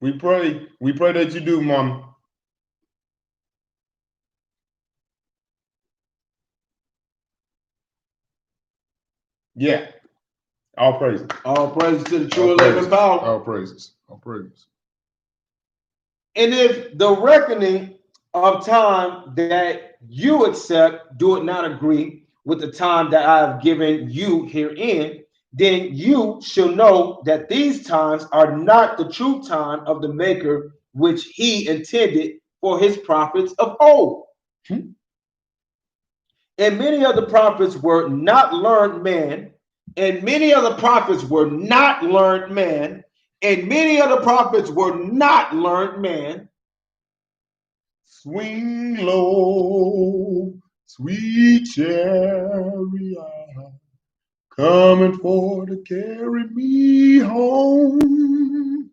We pray that you do, Mama. Yeah. All praises. All praises to the true and living power. All praises. All praises. And if the reckoning of time that you accept do it not agree with the time that I have given you herein, then you shall know that these times are not the true time of the Maker, which he intended for his prophets of old. And many of the prophets were not learned men, and many of the prophets were not learned men, and many of the prophets were not learned men. Swing low, sweet chariot, coming for to carry me home.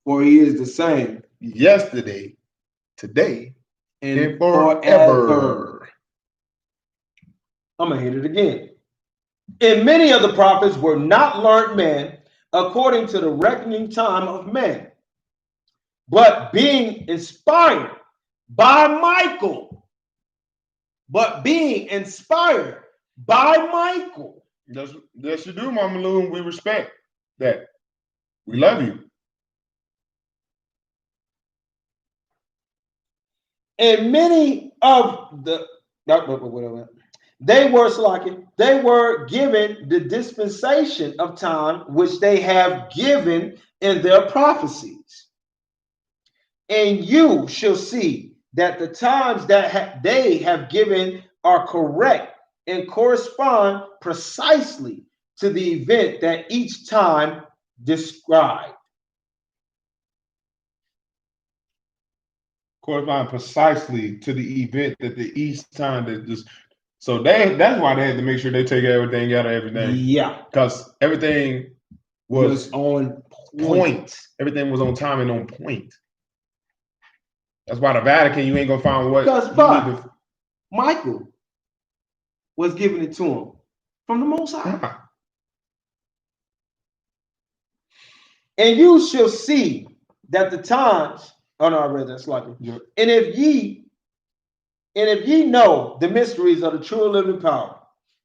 For he is the same yesterday, today, and forever. I'm going to hit it again. And many of the prophets were not learned men according to the reckoning time of men, but being inspired by Michael. Yes, you do, Mama Lou, and we respect that. We love you. And many of the they were given the dispensation of time which they have given in their prophecies. And you shall see that the times that they have given are correct and correspond precisely to the event that each time described. Correspond precisely to the event that the each time that just so that's why they had to make sure they take everything out of everything. Yeah. Because everything was on point. Everything was on time and on point. That's why the Vatican, you ain't gonna find what. Because Michael was giving it to him from the Most High. And you shall see that the times. Oh no, I read that slightly. Yeah. And if ye know the mysteries of the true living power,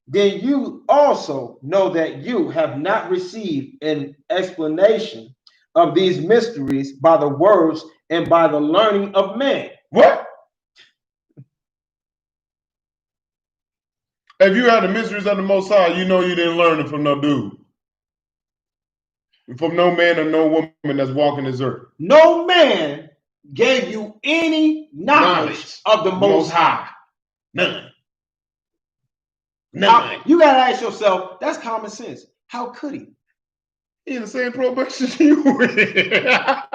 then you also know that you have not received an explanation of these mysteries by the words and by the learning of man. What? If you had the mysteries of the Most High, you know you didn't learn it from no dude. From no man or no woman that's walking this earth. No man gave you any knowledge of the Most High. None. You gotta ask yourself, that's common sense. How could he? He in the same probation you in. They're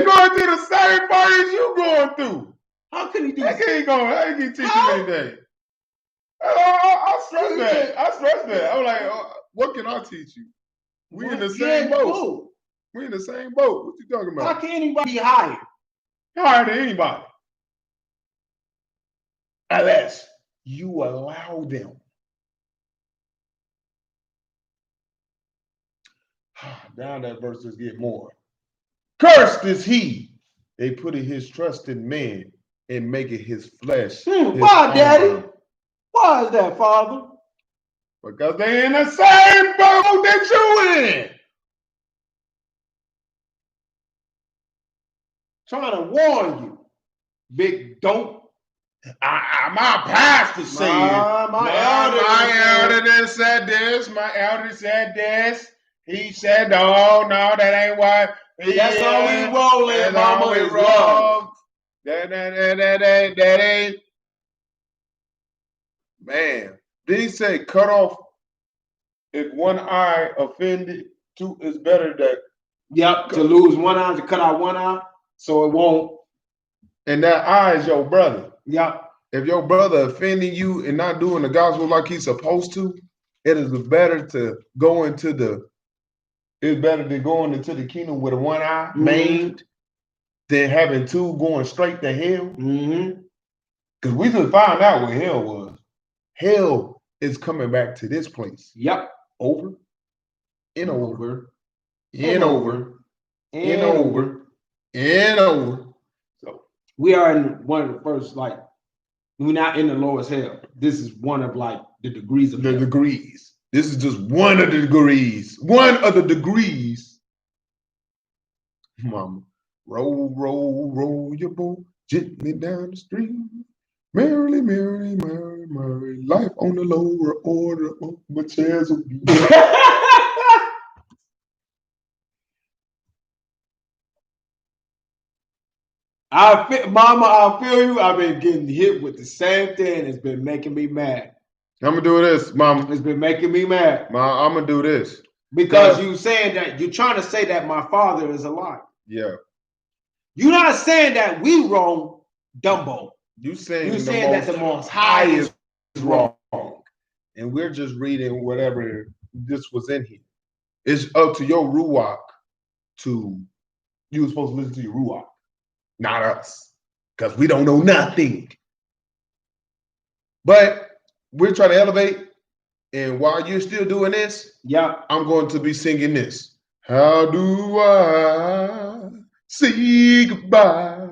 going through the same parties you going through. How could he do that? I can't teach you anything. I stress that. I'm like, what can I teach you? We in the same boat. We in the same boat. What you talking about? How can anybody be higher? Higher than anybody. Unless you allow them. Down that verse, just get more. Cursed is he. They put his trust in man and make it his flesh. Why, Daddy? Why is that, Father? Because they in the same boat that you in. trying to warn you, big dope. My pastor said. My elder said this. My elder said this. He said, no, that ain't why. That's how we rolling, mama. Is love. That ain't. Man, did he say cut off if one eye offended? Two is better that. Yep, to lose one eye, to cut out one eye, so it won't. And that eye is your brother. Yep. If your brother offending you and not doing the gospel like he's supposed to, it is better to go into the. It's better than going into the kingdom with a one eye maimed than having two going straight to hell. Because we just found out what hell was. Hell is coming back to this place. Yep. Over and over and over and over and over. So we are in one of the first, like, we're not in the lowest hell. This is one of like the degrees of the hell. degrees. This is just one of the degrees. One of the degrees. Mama, roll, roll, roll your boat gently down the stream. Merrily, merrily, merrily, merrily. Life on the lower order of my chairs will be. Mama, I feel you. I've been getting hit with the same thing. It's been making me mad. I'm gonna do this, Mama. It's been making me mad. I'm gonna do this. Because you saying that you're trying to say that my father is alive. Yeah. You're not saying that we wrong, Dumbo. You're saying that the Most High is wrong. And we're just reading whatever this was in here. It's up to your Ruach to, you were supposed to listen to your Ruach, not us. Because we don't know nothing. But we're trying to elevate. And while you're still doing this, I'm going to be singing this. How do I say goodbye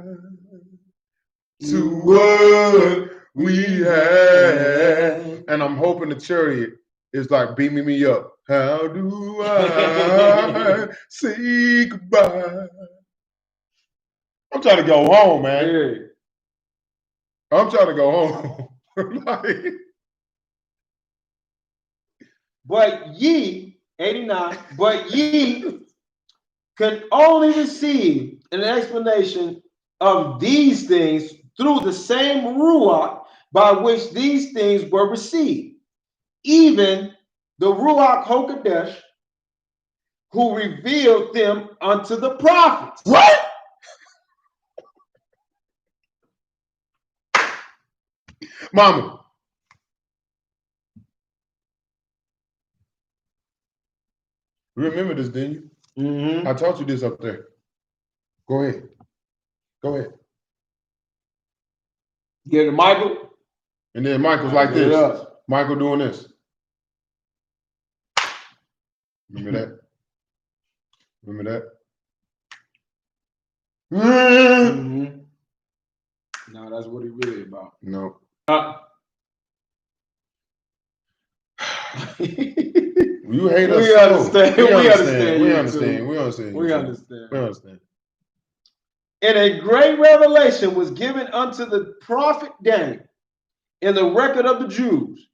to what we had? And I'm hoping the chariot is like beaming me up. How do I say goodbye? I'm trying to go home, man. Yeah. I'm trying to go home. Like, but ye, 89, but ye can only receive an explanation of these things through the same Ruach by which these things were received, even the Ruach HaKodesh, who revealed them unto the prophets. What? Mama. Remember this, didn't you? I taught you this up there. Go ahead. Go ahead. Get to Michael. And then Michael's like this. Michael doing this. Remember that? Remember that? No, that's what he really about. No. You hate us. We understand. We understand. And a great revelation was given unto the prophet Daniel in the record of the Jews.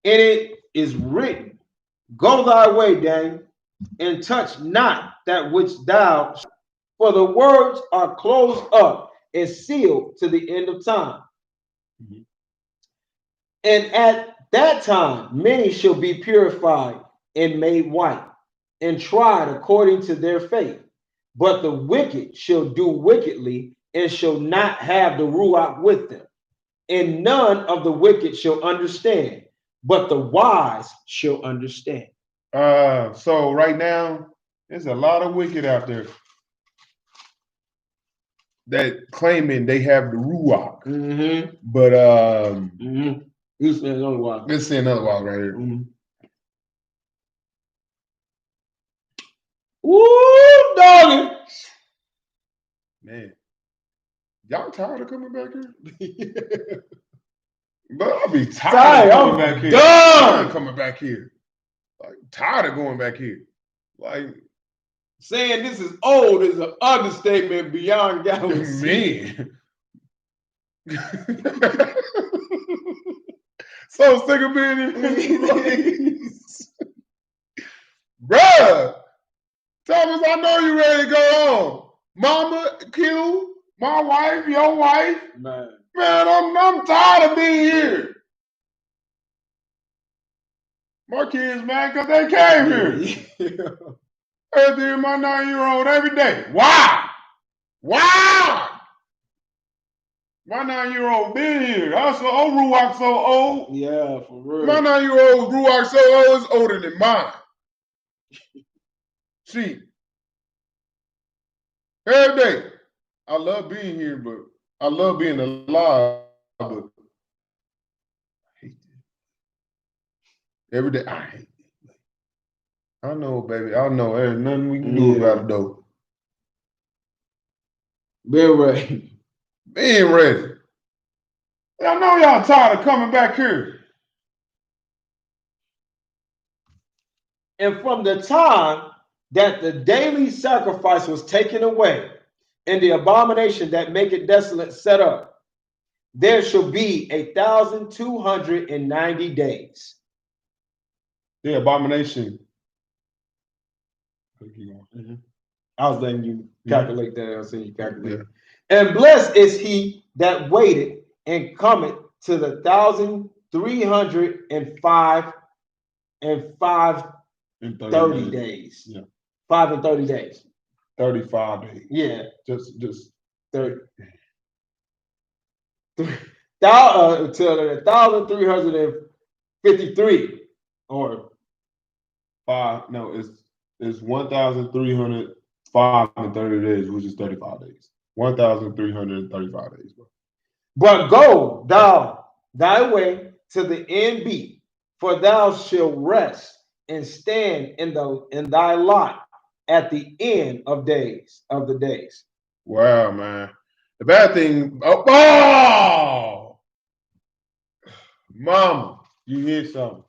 And it is written, go thy way, Daniel, and touch not that which thou, for the words are closed up and sealed to the end of time. And at that time, many shall be purified and made white and tried according to their faith. But the wicked shall do wickedly and shall not have the Ruach with them. And none of the wicked shall understand, but the wise shall understand. So right now, there's a lot of wicked out there that claiming they have the Ruach. But let's say another while. Let's say another while right here. Woo, doggy. Man, y'all tired of coming back here? But I'll be tired of coming back here. Tired of coming back here. Like, tired of going back here. Like, Saying this is old is an understatement beyond galaxy. Man. So sick of being in this. Bruh, Thomas, I know you ready to go home. Mama, Q, my wife, your wife. Man. Man, I'm tired of being here. My kids mad because they came here. Everything my 9-year-old every day. Why? Why? My 9-year-old been here. I was so old, Ruach so old. Yeah, for real. My 9-year-old Ruach so old is older than mine. See, every day, I love being here, but I love being alive, but I hate it. Every day, I hate it. I know, baby. I know. There's nothing we can do about it, though. Being ready. Being ready. I know y'all tired of coming back here. And from the time that the daily sacrifice was taken away, and the abomination that make it desolate set up, there shall be 1,290 days. The abomination. Mm-hmm. I was letting you calculate that. I was saying you calculate. Yeah. And blessed is he that waited and cometh to the 1,305 and 530 days. Yeah. 5 and 30 days. 35 days. Yeah. Just 30. Till 1,353 or 5. No, it's 1,305 and 30 days, which is 35 days. 1,335 days, bro. But go thou thy way to the end be, for thou shalt rest and stand in thy lot at the end of the days. Wow, man. The bad thing, oh, mama, you hear something.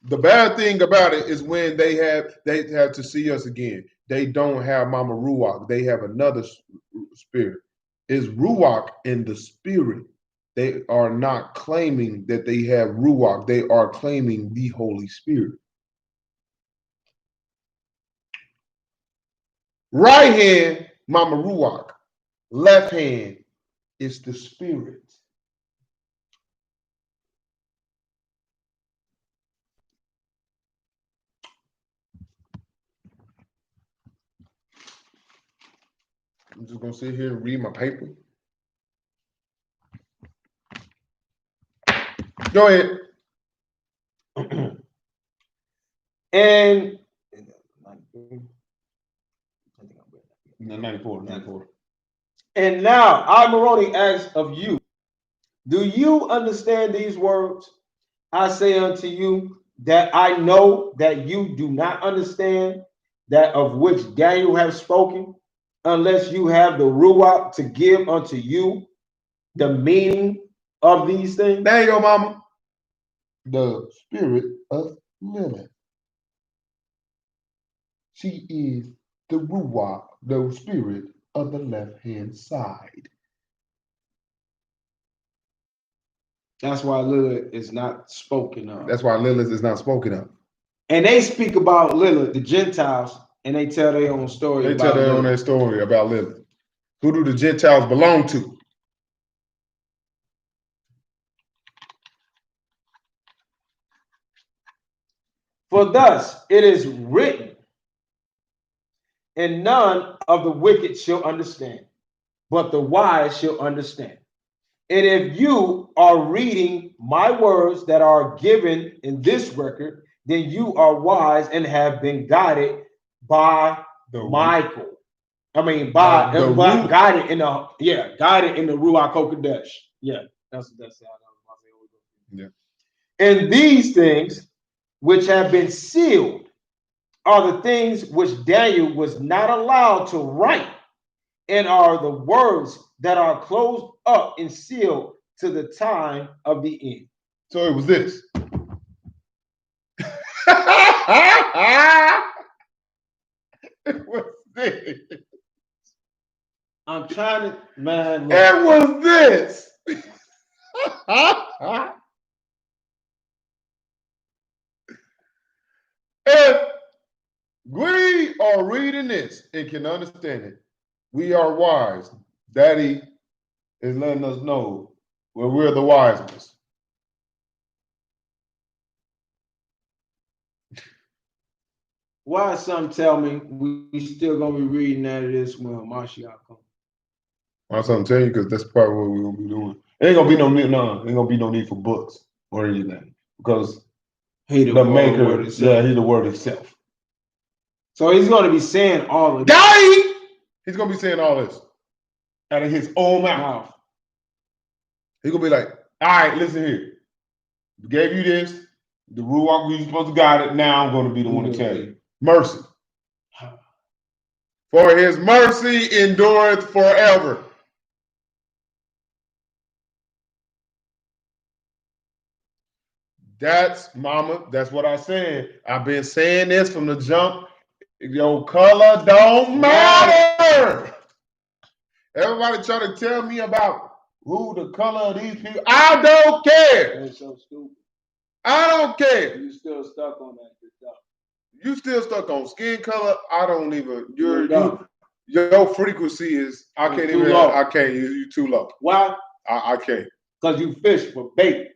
The bad thing about it is when they have to see us again. They don't have Mama Ruach. They have another spirit. It's Ruach in the spirit. They are not claiming that they have Ruach. They are claiming the Holy Spirit. Right hand, Mama Ruach. Left hand is the spirit. I'm just gonna sit here and read my paper. Go ahead. And 94. And now I, Moroni, ask of you, do you understand these words? I say unto you that I know that you do not understand that of which Daniel has spoken, unless you have the Ruach to give unto you the meaning of these things. There you go, mama. The spirit of Lilith. She is the Ruach, the spirit of the left-hand side. That's why Lilith is not spoken of. That's why Lilith is not spoken of. And they speak about Lilith, the Gentiles, and they tell their own story. They tell their own story about Lilith. Who do the Gentiles belong to? For thus it is written, and none of the wicked shall understand, but the wise shall understand. And if you are reading my words that are given in this record, then you are wise and have been guided by Michael. I mean, guided in the Ruach Kodesh. Yeah, that's how yeah. And these things which have been sealed are the things which Daniel was not allowed to write, and are the words that are closed up and sealed to the time of the end. So it was this. was this. I'm trying to, man. Look. It was this. If we are reading this and can understand it, we are wise. Daddy is letting us know where we're the wise ones. Why some tell me we still gonna be reading out of this when Mashiach comes? I'm telling you because that's probably what we're gonna be doing. Ain't gonna be no need, no, ain't gonna be no need for books or anything because He the maker, word itself. yeah, he's the word itself. So he's gonna be saying all of Daddy, he's gonna be saying all this out of his own mouth. He's gonna be like, all right, listen here. We gave you this. The rule we supposed to got it. Now I'm gonna be the one to tell you. Mercy. For his mercy endureth forever. That's mama. That's what I said. I've been saying this from the jump. Your color don't matter. Everybody try to tell me about who the color of these people. I don't care. That's so stupid. I don't care. You still stuck on that stuff. You still stuck on skin color. I don't even. Your frequency is. I can't even. Low. I can't. You too low. Why? I can't. Because you fish for bait.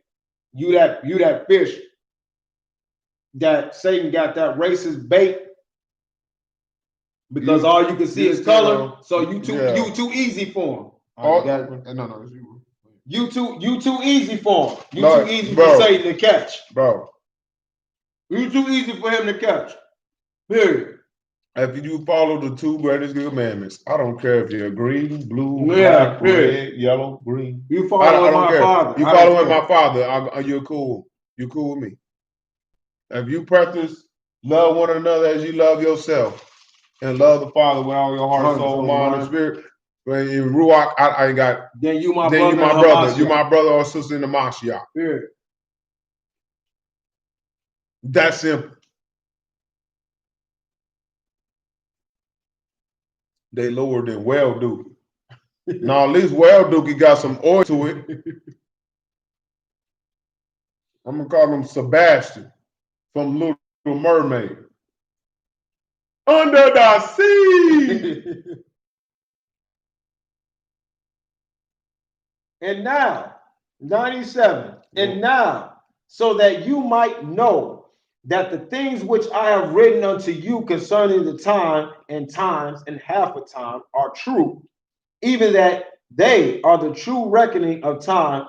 You that fish that Satan got that racist bait. Because all you can see is color, so you too easy for him. No, you too easy for him. You too easy for Satan to catch, bro. You too easy for him to catch. Period. If you follow the two greatest commandments, I don't care if you're green, blue, black, red, yellow, green. You follow my father. You follow with my father. You're cool. You're cool with me. If you practice love one another as you love yourself, and love the Father with all your heart, soul, mind, and spirit. When in Ruach, I ain't got. Then you my brother. You my brother or sister in the Mashiach. Yeah. That's simple. They lower than well dookie. Now at least well dookie got some oil to it. I'm gonna call him Sebastian from Little Mermaid. Under the sea. And now, 97. And now, so that you might know that the things which I have written unto you concerning the time and times and half a time are true, even that they are the true reckoning of time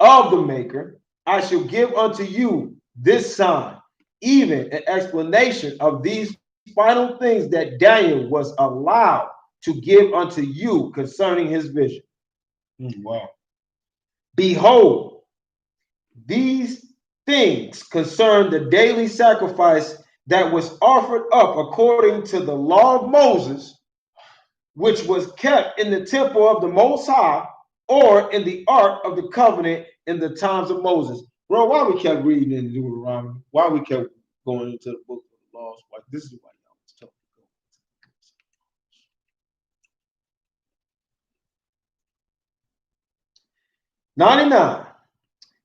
of the Maker, I shall give unto you this sign, even an explanation of these final things that Daniel was allowed to give unto you concerning his vision. Wow. Behold, these things concern the daily sacrifice that was offered up according to the law of Moses, which was kept in the temple of the Most High, or in the ark of the covenant in the times of Moses. Bro, why we kept reading in Deuteronomy? Why we kept going into the book of the laws? Like, this is why y'all was telling me to go. 99.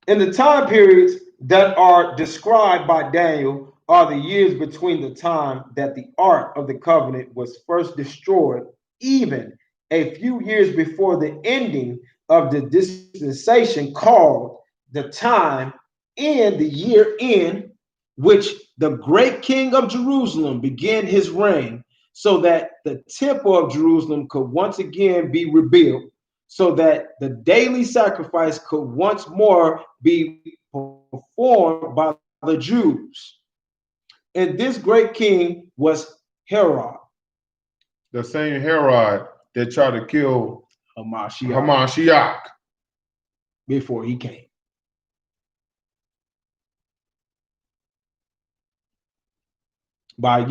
In the time periods that are described by Daniel are the years between the time that the ark of the covenant was first destroyed, even a few years before the ending of the dispensation called the time and the year in which the great king of Jerusalem began his reign, so that the temple of Jerusalem could once again be rebuilt, so that the daily sacrifice could once more be performed by the Jews. And this great king was Herod. The same Herod that tried to kill Hamashiach before he came. By,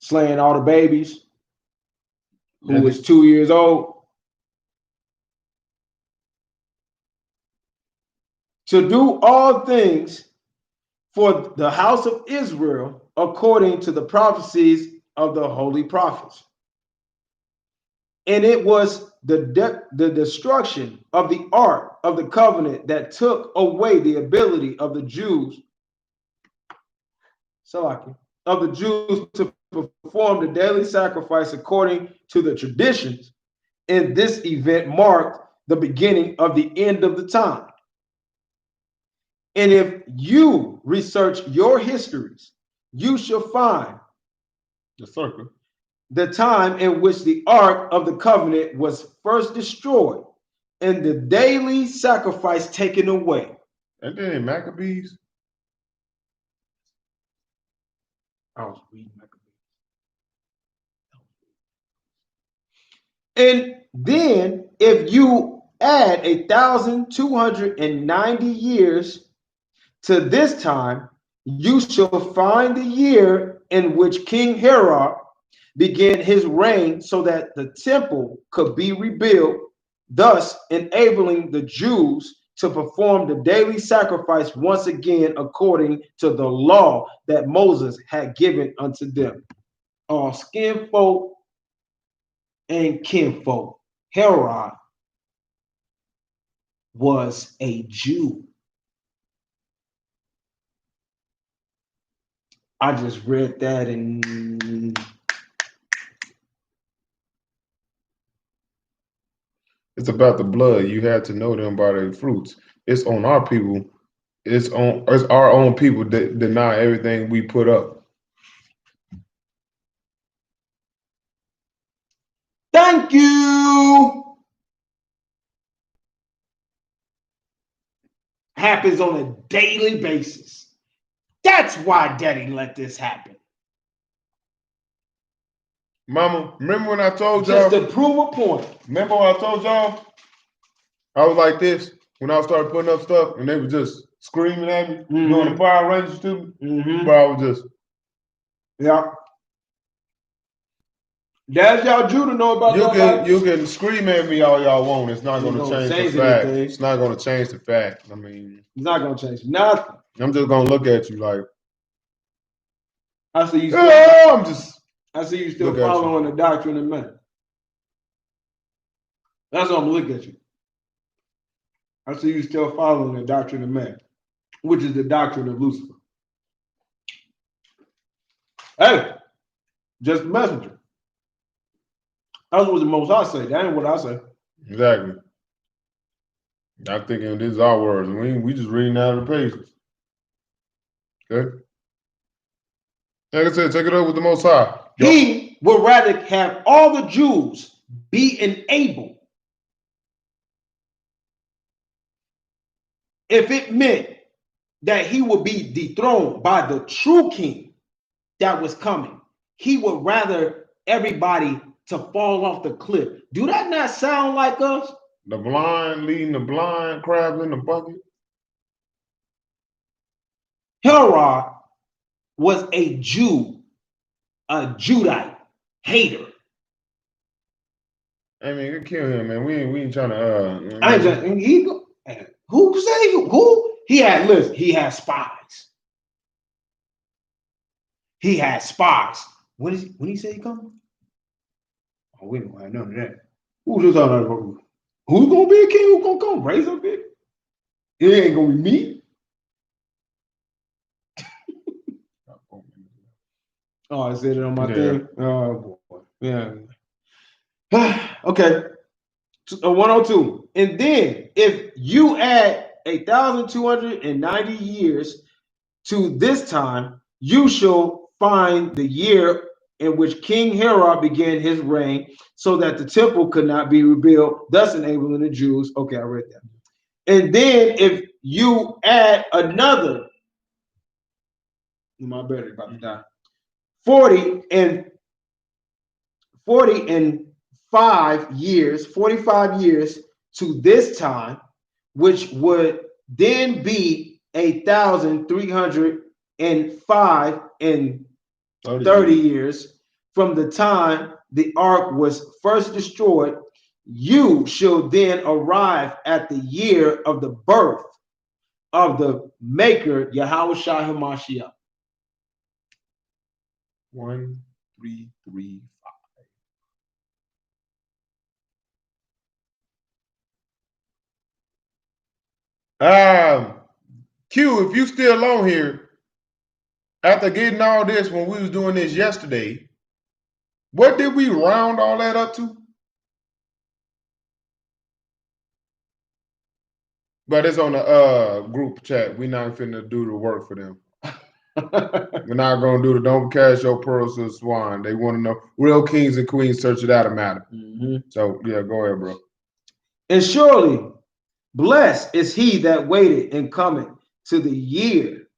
slaying all the babies who was 2 years old. To do all things for the house of Israel according to the prophecies of the holy prophets. And it was the destruction of the ark of the covenant that took away the ability of the Jews, to perform the daily sacrifice according to the traditions. And this event marked the beginning of the end of the time. And if you research your histories, you shall find the circle, the time in which the ark of the covenant was first destroyed and the daily sacrifice taken away. And then in Maccabees, I was reading Maccabees. And then if you add 1,290 years to this time, you shall find the year in which King Herod began his reign so that the temple could be rebuilt, thus enabling the Jews to perform the daily sacrifice once again according to the law that Moses had given unto them. All skinfolk and kinfolk. Herod was a Jew. I just read that and it's about the blood. You had to know them by their fruits. It's on our people. It's our own people that deny everything we put up. Thank you. Happens on a daily basis. That's why Daddy let this happen. Mama, remember when I told y'all? Just to prove a point. Remember when I told y'all? I was like this when I started putting up stuff and they were just screaming at me, doing the Power Rangers to me. But I was just, yeah. That's y'all Jew to know about that. You can scream at me all y'all want. It's not going to change the fact. It's not going to change the fact. I mean, it's not going to change nothing. I'm just going to look at you like, I see you. I see you still following the doctrine of men. That's what I'm looking at you. I see you still following the doctrine of man, which is the doctrine of Lucifer. Hey, just a messenger. That's what the Most High say. That ain't what I say. Exactly. I'm thinking this is our words, and we just reading out of the pages. Okay. Like I said, take it up with the Most High. He would rather have all the Jews be enabled if it meant that he would be dethroned by the true king that was coming. He would rather everybody to fall off the cliff. Do that not sound like us? The blind leading the blind, crabs in the bucket. Herod was a Jew, a Judite hater. I mean, you kill him, man. We ain't trying to. I ain't just, who say who? He had spies. He had spies. When he say he coming? Oh, we don't have none of that. Who's this other? Who's gonna be a king? Who's gonna come raise up it? It ain't gonna be me. Oh, I said it on my thing. Oh boy, yeah. Okay, 102. And then if you add 1,290 years to this time, you shall find the year in which King Herod began his reign, so that the temple could not be rebuilt, thus enabling the Jews. Okay, I read that. And then if you add another, my battery about to die, 45 years to this time, which would then be 1,305 and 30 years from the time the ark was first destroyed, you shall then arrive at the year of the birth of the maker, Yahushua HaMashiach. 1 Q, if you still on here, after getting all this when we was doing this yesterday, what did we round all that up to? But it's on the group chat. We not finna do the work for them. We're not gonna do the don't cash your pearls to the swine. They want to know real kings and queens. Search it out, a matter. So yeah, go ahead, bro. And surely blessed is he that waited and cometh to the year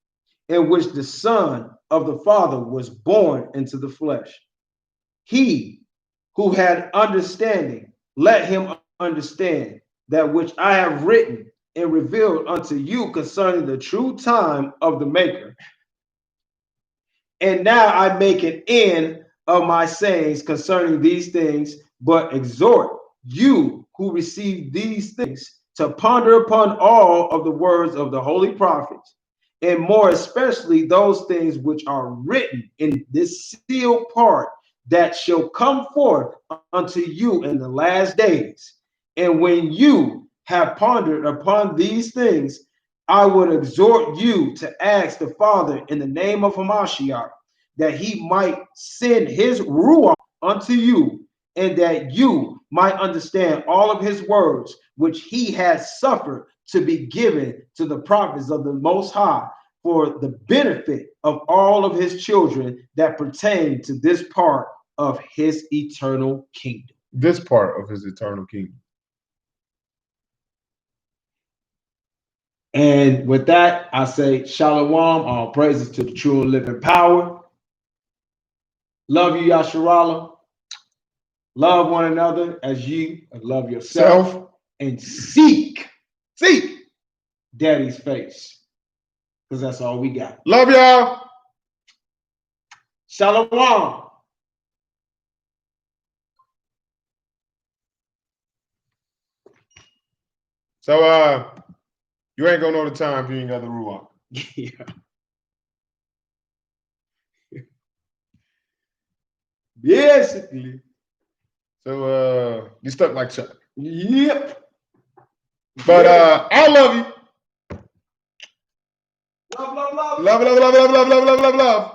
in which the Son of the Father was born into the flesh. He who had understanding, let him understand that which I have written and revealed unto you concerning the true time of the Maker. And now I make an end of my sayings concerning these things, but exhort you who receive these things to ponder upon all of the words of the holy prophets, and more especially those things which are written in this sealed part that shall come forth unto you in the last days. And when you have pondered upon these things, I would exhort you to ask the Father in the name of Hamashiach, that he might send his Ruach unto you, and that you might understand all of his words, which he has suffered to be given to the prophets of the Most High, for the benefit of all of his children that pertain to this part of his eternal kingdom. This part of his eternal kingdom. And with that, I say shalom, all praises to the true and living power. Love you, Yasharala. Love one another as you love yourself. And seek Daddy's face, because that's all we got. Love y'all. Shalom. So you ain't gonna know the time if you ain't got the Ruach. Yeah. Basically. So you stuck like Chuck. Yep. But I love you. Love, love, love. Love, love, love, love, love, love, love, love, love.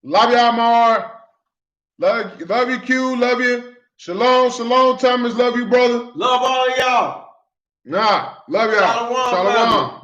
Love y'all more. Love you, Q. Love you. Shalom, shalom, Thomas. Love you, brother. Love all y'all. Nah, love y'all. Shalom, family.